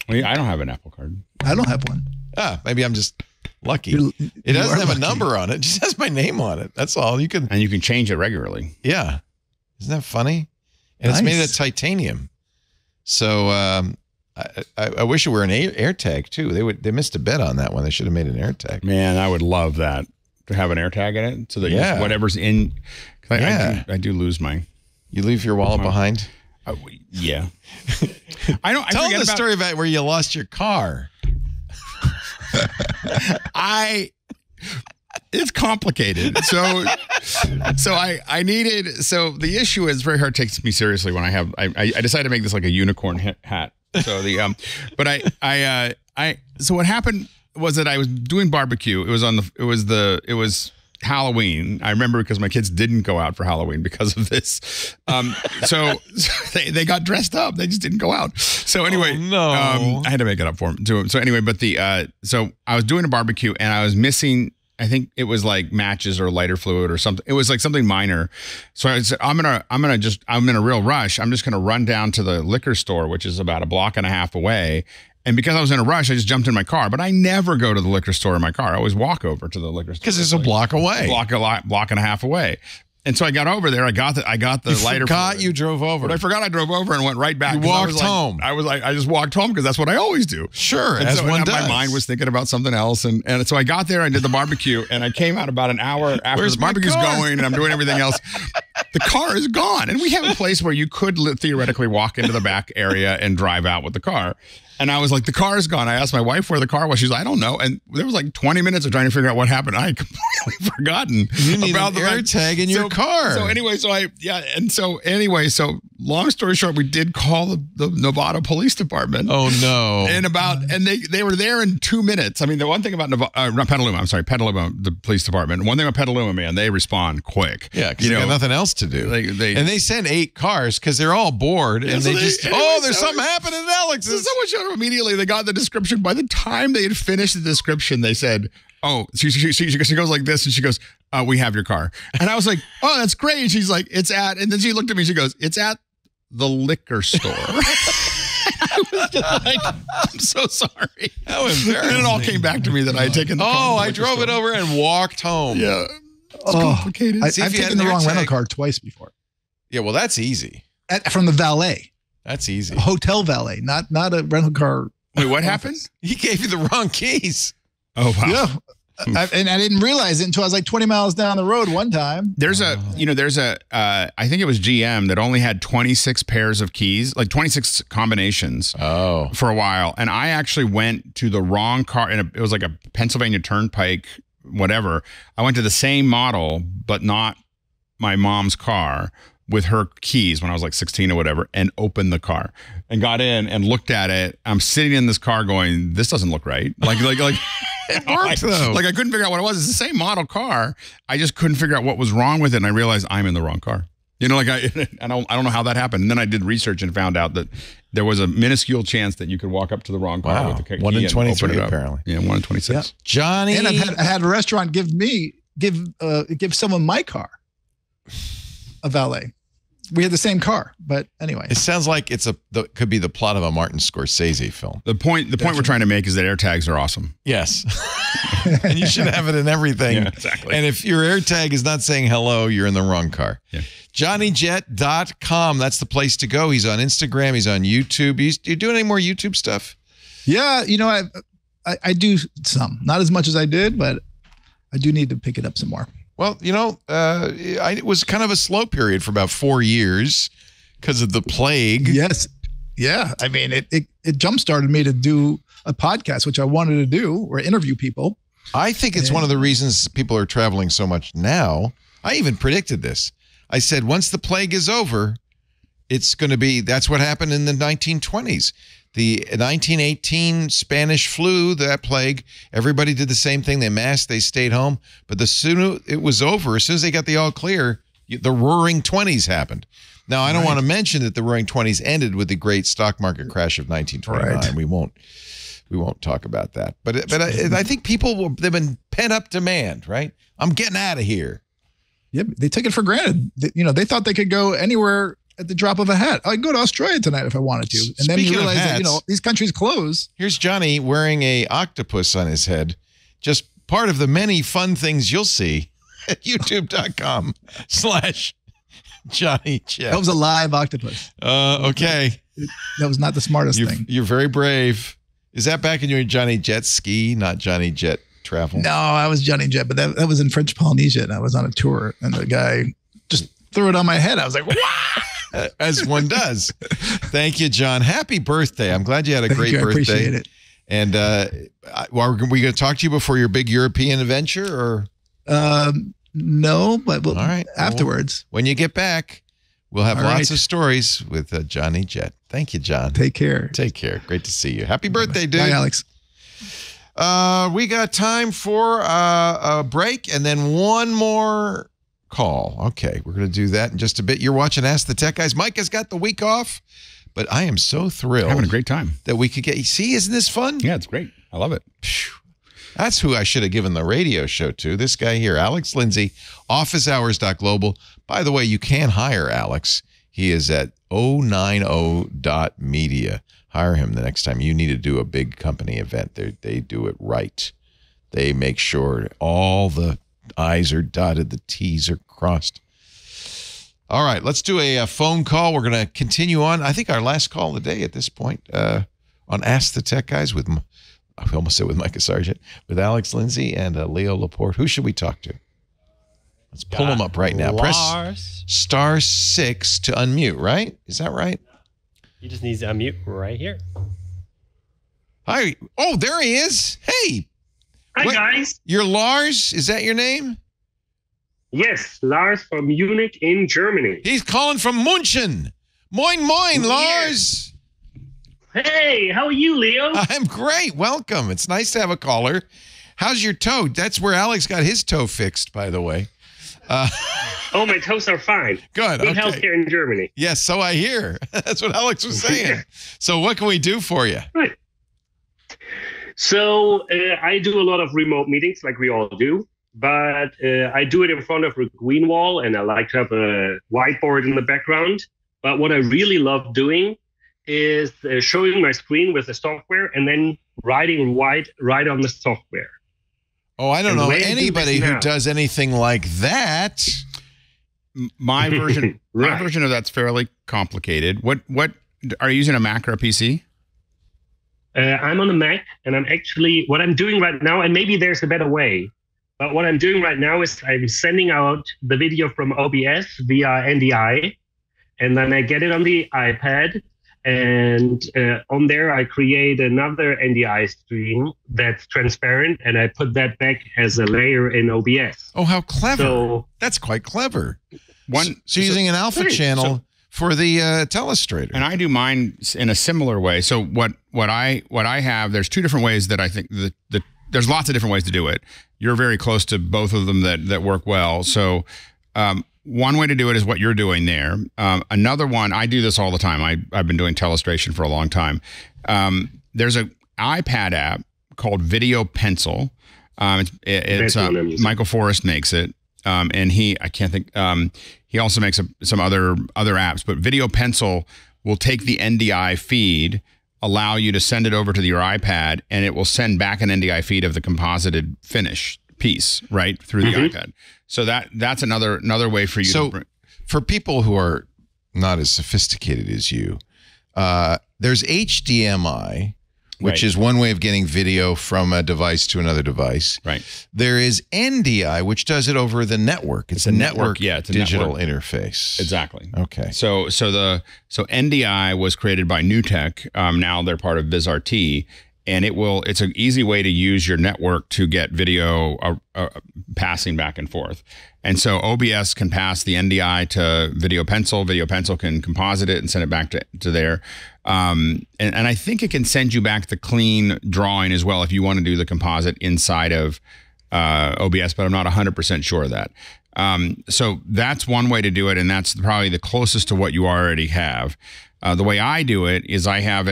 Well, I don't have an Apple Card. I don't have one. Maybe I'm just lucky. It doesn't have a number on it. It just has my name on it. That's all. And you can change it regularly. Yeah. Isn't that funny? And it's made of titanium. So I wish it were an AirTag too. They missed a bet on that one. They should have made an AirTag. Man, I would love that, to have an AirTag in it so that whatever's in. I do lose my. You leave your wallet behind? Yeah. Tell the story about where you lost your car. It's complicated. So I needed. So the issue is very hard to take me seriously when I decided to make this like a unicorn hat. So so what happened was that I was doing barbecue. It was Halloween. I remember because my kids didn't go out for Halloween because of this. So they got dressed up. They just didn't go out. So anyway, I had to make it up for them. So anyway, but so I was doing a barbecue and I was missing, I think it was like matches or lighter fluid or something. It was like something minor. So I said, I'm in a real rush. I'm just going to run down to the liquor store, which is about a block and a half away. And because I was in a rush, I just jumped in my car. But I never go to the liquor store in my car. I always walk over to the liquor store. Because it's a block away. Block and a half away. And so I got over there. I got the lighter fluid. You drove over. But I forgot I drove over and went right back. You walked home. I just walked home because that's what I always do. Sure, and as so one does. My mind was thinking about something else. And so I got there, I did the barbecue, and I came out about an hour after the barbecue's going, and I'm doing everything else. The car is gone. And we have a place where you could theoretically walk into the back area and drive out with the car. And I was like, the car is gone. I asked my wife where the car was. She's like, I don't know. And there was like 20 minutes of trying to figure out what happened. I had completely forgotten about the AirTag in your car. So anyway, so long story short, we did call the Nevada Police Department. Oh no! And they were there in 2 minutes. I mean, the one thing about Petaluma, the police department. One thing about Petaluma, man, they respond quick. Yeah, because they got nothing else to do. And they send 8 cars because they're all bored, and they just there's something happening in Alex's. Someone showed up immediately. They got the description. By the time they had finished the description, they said, "Oh," she goes like this, and she goes, "We have your car." And I was like, "Oh, that's great." And she's like, "It's at," and then she looked at me. She goes, "It's at the liquor store." I was just like, I'm so sorry. How embarrassing. And it all came back to me that I had taken the car. I drove it over and walked home. Yeah. It's complicated. I've taken the wrong rental car twice before. Yeah, well, that's easy. From the valet. That's easy. A hotel valet, not a rental car. Wait, what happened? He gave you the wrong keys. Oh, wow. Yeah. And I didn't realize it until I was like 20 miles down the road one time. There's I think it was GM that only had 26 pairs of keys, like 26 combinations for a while. And I actually went to the wrong car, and it was like a Pennsylvania Turnpike, whatever. I went to the same model, but not my mom's car, with her keys when I was like 16 or whatever, and opened the car and got in and looked at it. I'm sitting in this car going, this doesn't look right. Like it worked though. Like I couldn't figure out what it was. It's the same model car. I just couldn't figure out what was wrong with it. And I realized I'm in the wrong car. You know, like I don't know how that happened. And then I did research and found out that there was a minuscule chance that you could walk up to the wrong car with the key. 1 in 23 apparently. Yeah, 1 in 26. Yeah. Johnny. And I had a restaurant give someone my car, a valet. We had the same car, but anyway. It sounds like could be the plot of a Martin Scorsese film. The point we're trying to make is that AirTags are awesome. Yes. And you should have it in everything. Yeah, exactly. And if your AirTag is not saying hello, you're in the wrong car. Yeah. JohnnyJet.com. That's the place to go. He's on Instagram. He's on YouTube. You doing any more YouTube stuff? Yeah. You know, I do some. Not as much as I did, but I do need to pick it up some more. Well, you know, it was kind of a slow period for about 4 years because of the plague. Yes. Yeah. I mean, it jump-started me to do a podcast, which I wanted to do, or interview people. I think it's one of the reasons people are traveling so much now. I even predicted this. I said, once the plague is over, it's going to be, that's what happened in the 1920s. The 1918 Spanish flu, that plague, everybody did the same thing. They masked, they stayed home. But the sooner it was over, as soon as they got the all clear, the Roaring 20s happened. Now, I don't want to mention that the Roaring 20s ended with the great stock market crash of 1929. Right. We won't talk about that. But I think they've been pent up demand, right? I'm getting out of here. Yep, they took it for granted. They thought they could go anywhere at the drop of a hat. I can go to Australia tonight if I wanted to. And then you realize that, these countries close. Here's Johnny wearing a octopus on his head. Just part of the many fun things you'll see at youtube.com/JohnnyJet. That was a live octopus. Okay. That was not the smartest thing. You're very brave. Is that back in your Johnny Jet ski, not Johnny Jet travel? No, I was Johnny Jet, but that was in French Polynesia, and I was on a tour, and the guy just threw it on my head. I was like, "Wow!" As one does. Thank you, John. Happy birthday. I'm glad you had a great birthday. I appreciate it. And are we going to talk to you before your big European adventure? Or no, but all right. Afterwards. When you get back, we'll have lots of stories with Johnny Jet. Thank you, John. Take care. Take care. Great to see you. Happy birthday, dude. Bye, Alex. We got time for a break and then one more call. Okay, we're going to do that in just a bit. You're watching Ask the Tech Guys. Mike has got the week off, but I am so thrilled. Having a great time. That we could get, see, isn't this fun? Yeah, it's great. I love it. That's who I should have given the radio show to. This guy here, Alex Lindsay, officehours.global. By the way, you can hire Alex. He is at 090.media. Hire him the next time you need to do a big company event. They do it right. They make sure all the I's are dotted, the T's are crossed. All right, let's do a phone call. We're going to continue on. I think our last call of the day at this point on Ask the Tech Guys with, I almost said with Micah Sargent, with Alex Lindsay and Leo Laporte. Who should we talk to? Let's pull them up right now. Press *6 to unmute, right? Is that right? He just needs to unmute right here. Hi. Oh, there he is. Hey. Hi, guys. You're Lars? Is that your name? Yes, Lars from Munich in Germany. He's calling from München. Moin, moin, Lars. Hey, how are you, Leo? I'm great. Welcome. It's nice to have a caller. How's your toe? That's where Alex got his toe fixed, by the way. Oh, my toes are fine. Good healthcare in Germany. Yes, so I hear. That's what Alex was saying. So what can we do for you? Right. So I do a lot of remote meetings like we all do, but I do it in front of a green wall, and I like to have a whiteboard in the background. But what I really love doing is showing my screen with the software and then writing right on the software. Oh, I don't know anybody who does anything like that. My version, my version of that's fairly complicated. What are you using, a Mac or a PC? I'm on a Mac, and what I'm doing right now, and maybe there's a better way, but what I'm doing right now is I'm sending out the video from OBS via NDI, and then I get it on the iPad, and on there I create another NDI stream that's transparent, and I put that back as a layer in OBS. Oh, how clever. So, that's quite clever. So you're using an alpha channel for the telestrator. And I do mine in a similar way. So what I have, there's two different ways that I think there's lots of different ways to do it. You're very close to both of them that work well. So one way to do it is what you're doing there. Another one, I do this all the time. I've been doing telestration for a long time. There's an iPad app called Video Pencil. It's Michael Forrest makes it. And he also makes some other apps, but Video Pencil will take the NDI feed, allow you to send it over to your iPad, and it will send back an NDI feed of the composited finish piece right through the iPad. So that's another way for you. So for people who are not as sophisticated as you, there's HDMI, which is one way of getting video from a device to another device. Right. There is NDI, which does it over the network. It's a network digital interface. Exactly. Okay. So NDI was created by NewTek. Now they're part of BizRT, and it's an easy way to use your network to get video passing back and forth. And so OBS can pass the NDI to Video Pencil. Video Pencil can composite it and send it back to there. And I think it can send you back the clean drawing as well if you want to do the composite inside of OBS, but I'm not 100% sure of that. So that's one way to do it, and that's probably the closest to what you already have. The way I do it is I have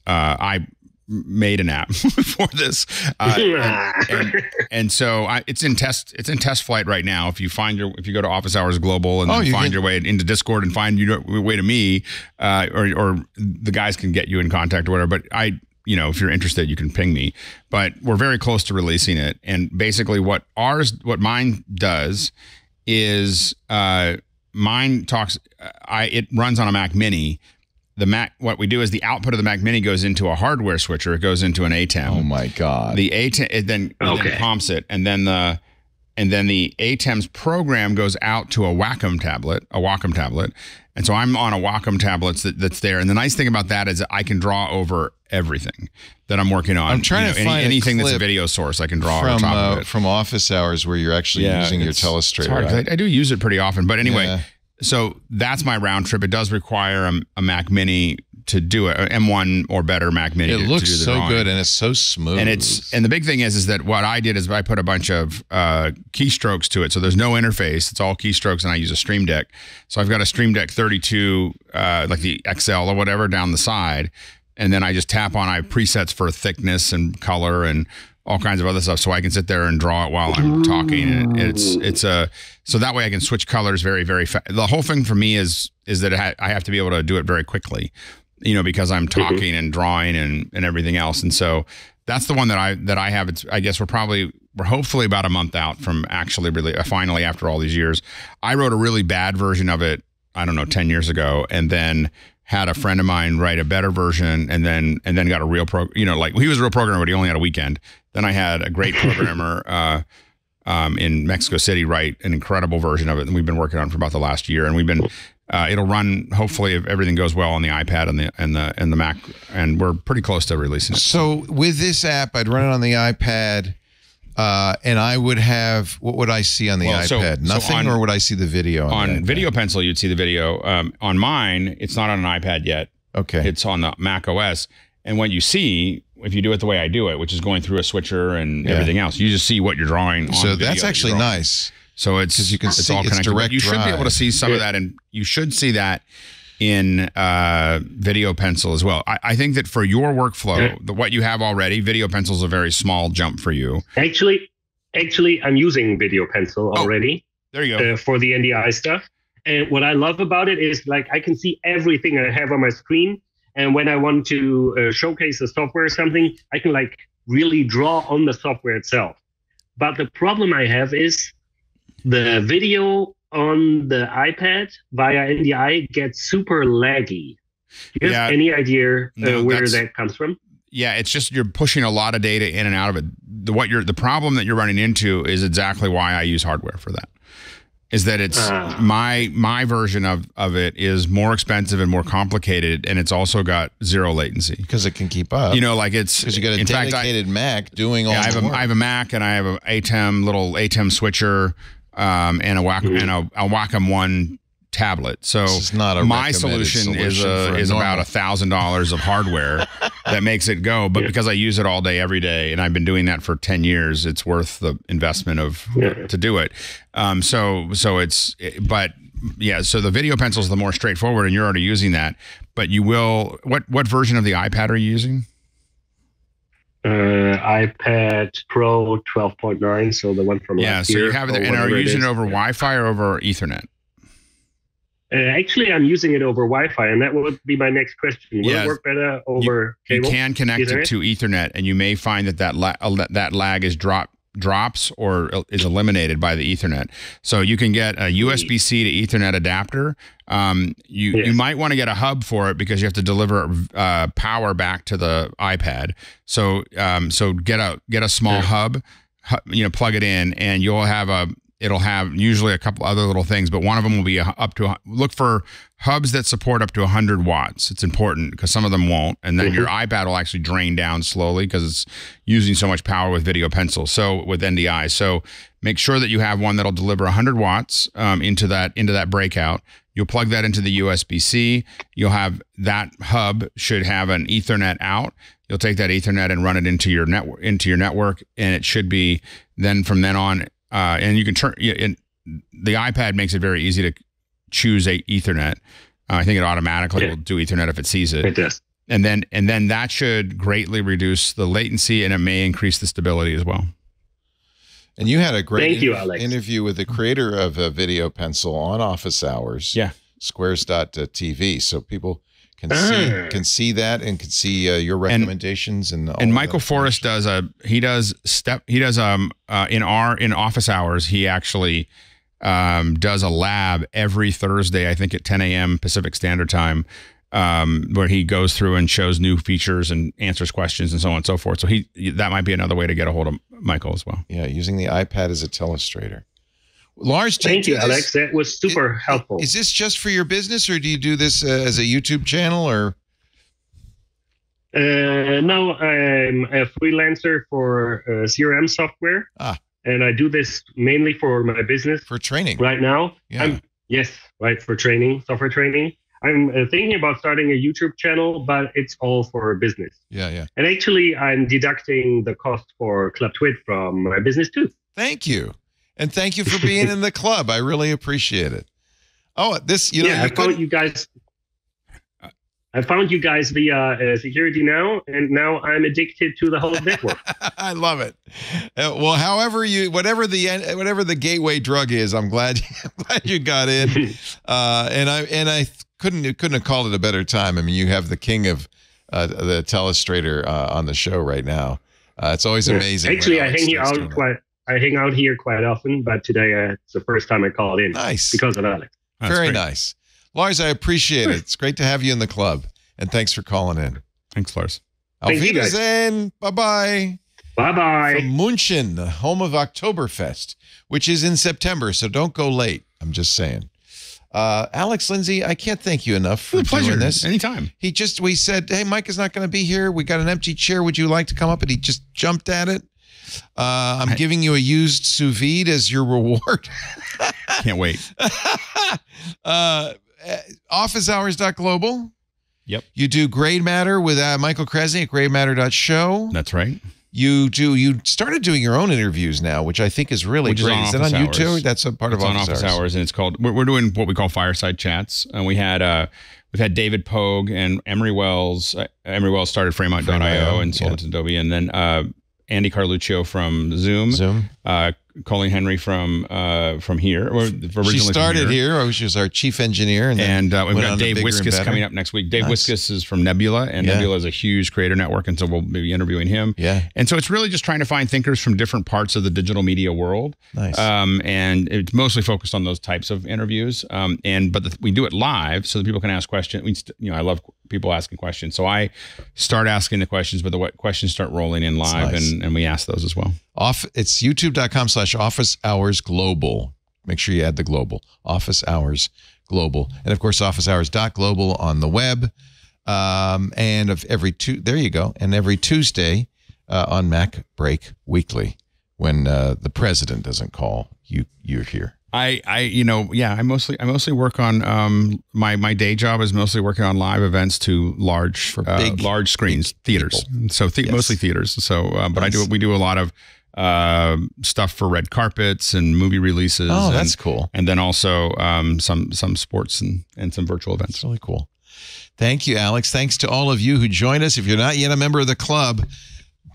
I made an app for this, and so it's in test flight right now. If you go to Office Hours Global and then find your way into Discord and find your way to me, or the guys can get you in contact or whatever. But if you're interested, you can ping me. But we're very close to releasing it, and basically what mine does is it runs on a Mac Mini. The Mac, what we do is the output of the Mac Mini goes into a hardware switcher. It goes into an ATEM. Oh my God! The ATEM it then prompts it, and then the ATEM's program goes out to a Wacom tablet. And so I'm on a Wacom tablet that's there. And the nice thing about that is I can draw over everything that I'm working on. I'm trying to find anything that's a video source. I can draw on top of it from Office Hours where you're actually using your telestrator. I do use it pretty often, but anyway. Yeah. So that's my round trip. It does require a Mac Mini do it. M1 or better Mac Mini. It looks to do the so drawing. good, and it's so smooth. And the big thing is that what I did is I put a bunch of keystrokes to it. So there's no interface. It's all keystrokes, and I use a Stream Deck. So I've got a Stream Deck 32, like the XL or whatever, down the side, and then I just tap on. I have presets for thickness and color and all kinds of other stuff, so I can sit there and draw it while I'm talking. And so that way I can switch colors very, very fast. The whole thing for me is that I have to be able to do it very quickly, because I'm talking and drawing and everything else. And so that's the one that I have. I guess we're hopefully about a month out from actually really finally, after all these years. I wrote a really bad version of it, I don't know, 10 years ago, and then had a friend of mine write a better version, and then got a real he was a real programmer, but he only had a weekend. Then I had a great programmer in Mexico City write an incredible version of it, and we've been working on it for about the last year. And we've been it'll run, hopefully, if everything goes well, on the iPad and the Mac, and we're pretty close to releasing it. So with this app, I'd run it on the iPad. And I would have, what would I see on the iPad? Nothing, or would I see the video on Video Pencil? You'd see the video. On mine, it's not on an iPad yet. Okay. It's on the Mac OS. And what you see, if you do it the way I do it, which is going through a switcher and everything else, you just see what you're drawing. So on the that's actually nice. So it's you can see all connected. direct. You should be able to see some of that, and you should see that in Video Pencil as well. I think that for your workflow, what you have already, Video Pencil is a very small jump for you. Actually, I'm using Video Pencil already. There you go. For the NDI stuff. And what I love about it is, like, I can see everything I have on my screen. And when I want to showcase the software or something, I can really draw on the software itself. But the problem I have is the video on the iPad via NDI gets super laggy. Do you have any idea where that comes from? Yeah, it's just you're pushing a lot of data in and out of it. The problem that you're running into is exactly why I use hardware for that. Is that it's my version of it is more expensive and more complicated, and it's also got zero latency because it can keep up. It's because you got a dedicated Mac doing all the work. I have a Mac, and I have a little ATEM switcher, and a Wacom One tablet. So it's not my solution is about $1,000 of hardware that makes it go. But because I use it all day, every day, and I've been doing that for 10 years, it's worth the investment to do it. So the Video Pencil is the more straightforward, and you're already using that. But you will. What version of the iPad are you using? iPad Pro 12.9, so the one from last year. So you have it, and are you using it over Wi-Fi or over Ethernet? Actually, I'm using it over Wi-Fi, and that would be my next question. Will it work better over cable? You can connect it to Ethernet, and you may find that lag is drops or is eliminated by the Ethernet. So you can get a USB-C to Ethernet adapter. You might want to get a hub for it because you have to deliver power back to the iPad. So get a small hub, plug it in, and it'll have usually a couple other little things, but one of them will be look for hubs that support up to 100 watts. It's important because some of them won't. And then your iPad will actually drain down slowly because it's using so much power with Video Pencil. So with NDI. So make sure that you have one that'll deliver 100 watts into that breakout. You'll plug that into the USB-C. You'll have that hub should have an Ethernet out. You'll take that Ethernet and run it into your network, and it should be then from then on. And you can turn. The iPad makes it very easy to choose a Ethernet. I think it automatically will do Ethernet if it sees it. It does. And then that should greatly reduce the latency, and it may increase the stability as well. And you had a great Alex. interview with the creator of Video Pencil on Office Hours. Yeah. Squares.tv. So people can see that and can see your recommendations and Michael Forrest does in Office Hours. He actually does a lab every Thursday, I think at 10 a.m. Pacific Standard Time, where he goes through and shows new features and answers questions and so on and so forth. So that might be another way to get a hold of Michael as well. Yeah, using the iPad as a telestrator. Lars, thank you, Alex. That was super helpful. Is this just for your business, or do you do this as a YouTube channel, or? No, I'm a freelancer for CRM software, and I do this mainly for my business. For training. Right now, yeah. For training, software training. I'm thinking about starting a YouTube channel, but it's all for business. Yeah. And actually, I'm deducting the cost for Club TWiT from my business too. Thank you. And thank you for being in the club. I really appreciate it. Oh, this, I found you guys. I found you guys via Security Now, and now I'm addicted to the whole network. I love it. Well, whatever the gateway drug is, I'm glad you got in. And I couldn't have called it a better time. I mean, you have the king of the telestrator on the show right now. It's always amazing. Actually, I hang out here quite often, but today it's the first time I called in. Nice. Because of Alex. Very nice. Lars, I appreciate it. It's great to have you in the club. And thanks for calling in. Thanks, Lars. Auf Wiedersehen. Bye-bye. Bye-bye. From München, the home of Oktoberfest, which is in September, so don't go late. I'm just saying. Alex, Lindsay, I can't thank you enough for doing this. Anytime. We said, hey, Mike is not going to be here. We got an empty chair. Would you like to come up? And he just jumped at it. I'm giving you a used sous vide as your reward. Can't wait. Officehours.global. Yep. You do Grade Matter with Michael Kresny at gradematter.show. That's right. You started doing your own interviews now, which I think is really great. Is that on YouTube? That's a part of Office Hours, and it's called. We're doing what we call fireside chats, and we've had David Pogue and Emery Wells. Emery Wells started Frameout.io and sold it to Adobe, and then Andy Carluccio from Zoom. Colleen Henry from here. She started here. She was our chief engineer. And we've got Dave Wiskus coming up next week. Dave Wiskus is from Nebula, and Nebula is a huge creator network, and so we'll be interviewing him. Yeah. And so it's really just trying to find thinkers from different parts of the digital media world. Nice. And it's mostly focused on those types of interviews. But we do it live so that people can ask questions. I love people asking questions. So I start asking the questions, but the questions start rolling in live, and we ask those as well. It's youtube.com/Office Hours Global. Make sure you add the global. Office Hours Global. And of course, officehours.global on the web. And there you go. And every Tuesday on Mac Break Weekly, when the president doesn't call, you're here. I mostly work on my day job is mostly working on live events to large screens, theaters. So mostly theaters. So, but nice. We do a lot of stuff for red carpets and movie releases. Oh, that's cool. And then also some sports and some virtual events. That's really cool. Thank you, Alex. Thanks to all of you who joined us. If you're not yet a member of the club,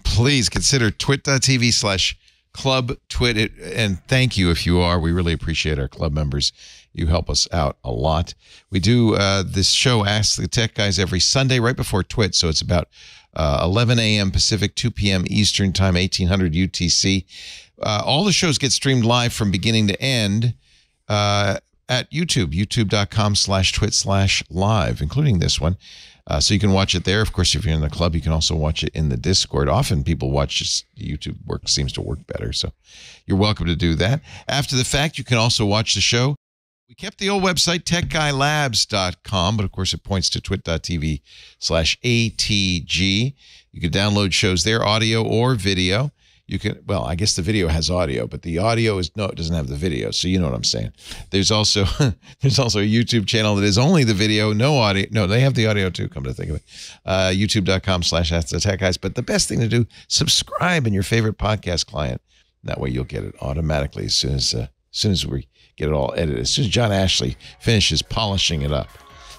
please consider twit.tv/Club TWiT, and thank you if you are. We really appreciate our club members. You help us out a lot. We do this show, Ask the Tech Guys, every Sunday right before TWiT, so it's about 11 a.m. Pacific, 2 p.m. Eastern Time, 1800 UTC. All the shows get streamed live from beginning to end at YouTube, youtube.com/twit/live, including this one. So you can watch it there. Of course, if you're in the club, you can also watch it in the Discord. Often people watch just YouTube seems to work better. So you're welcome to do that. After the fact, you can also watch the show. We kept the old website, techguylabs.com, but of course it points to twit.tv/ATG. You can download shows there, audio or video. You can, well, I guess the video has audio, but the audio it doesn't have the video. So you know what I'm saying. There's also a YouTube channel that is only the video, no audio. No, they have the audio too, come to think of it. youtube.com/AskTheTechGuys. But the best thing to do, subscribe in your favorite podcast client. That way you'll get it automatically as soon as we get it all edited. As soon as John Ashley finishes polishing it up.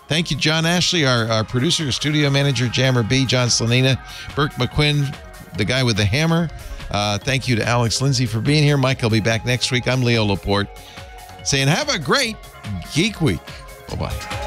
Thank you, John Ashley, our producer, studio manager, Jammer B, John Slanina, Burke McQuinn, the guy with the hammer. Thank you to Alex Lindsay for being here. Mike will be back next week. I'm Leo Laporte saying have a great Geek Week. Bye-bye.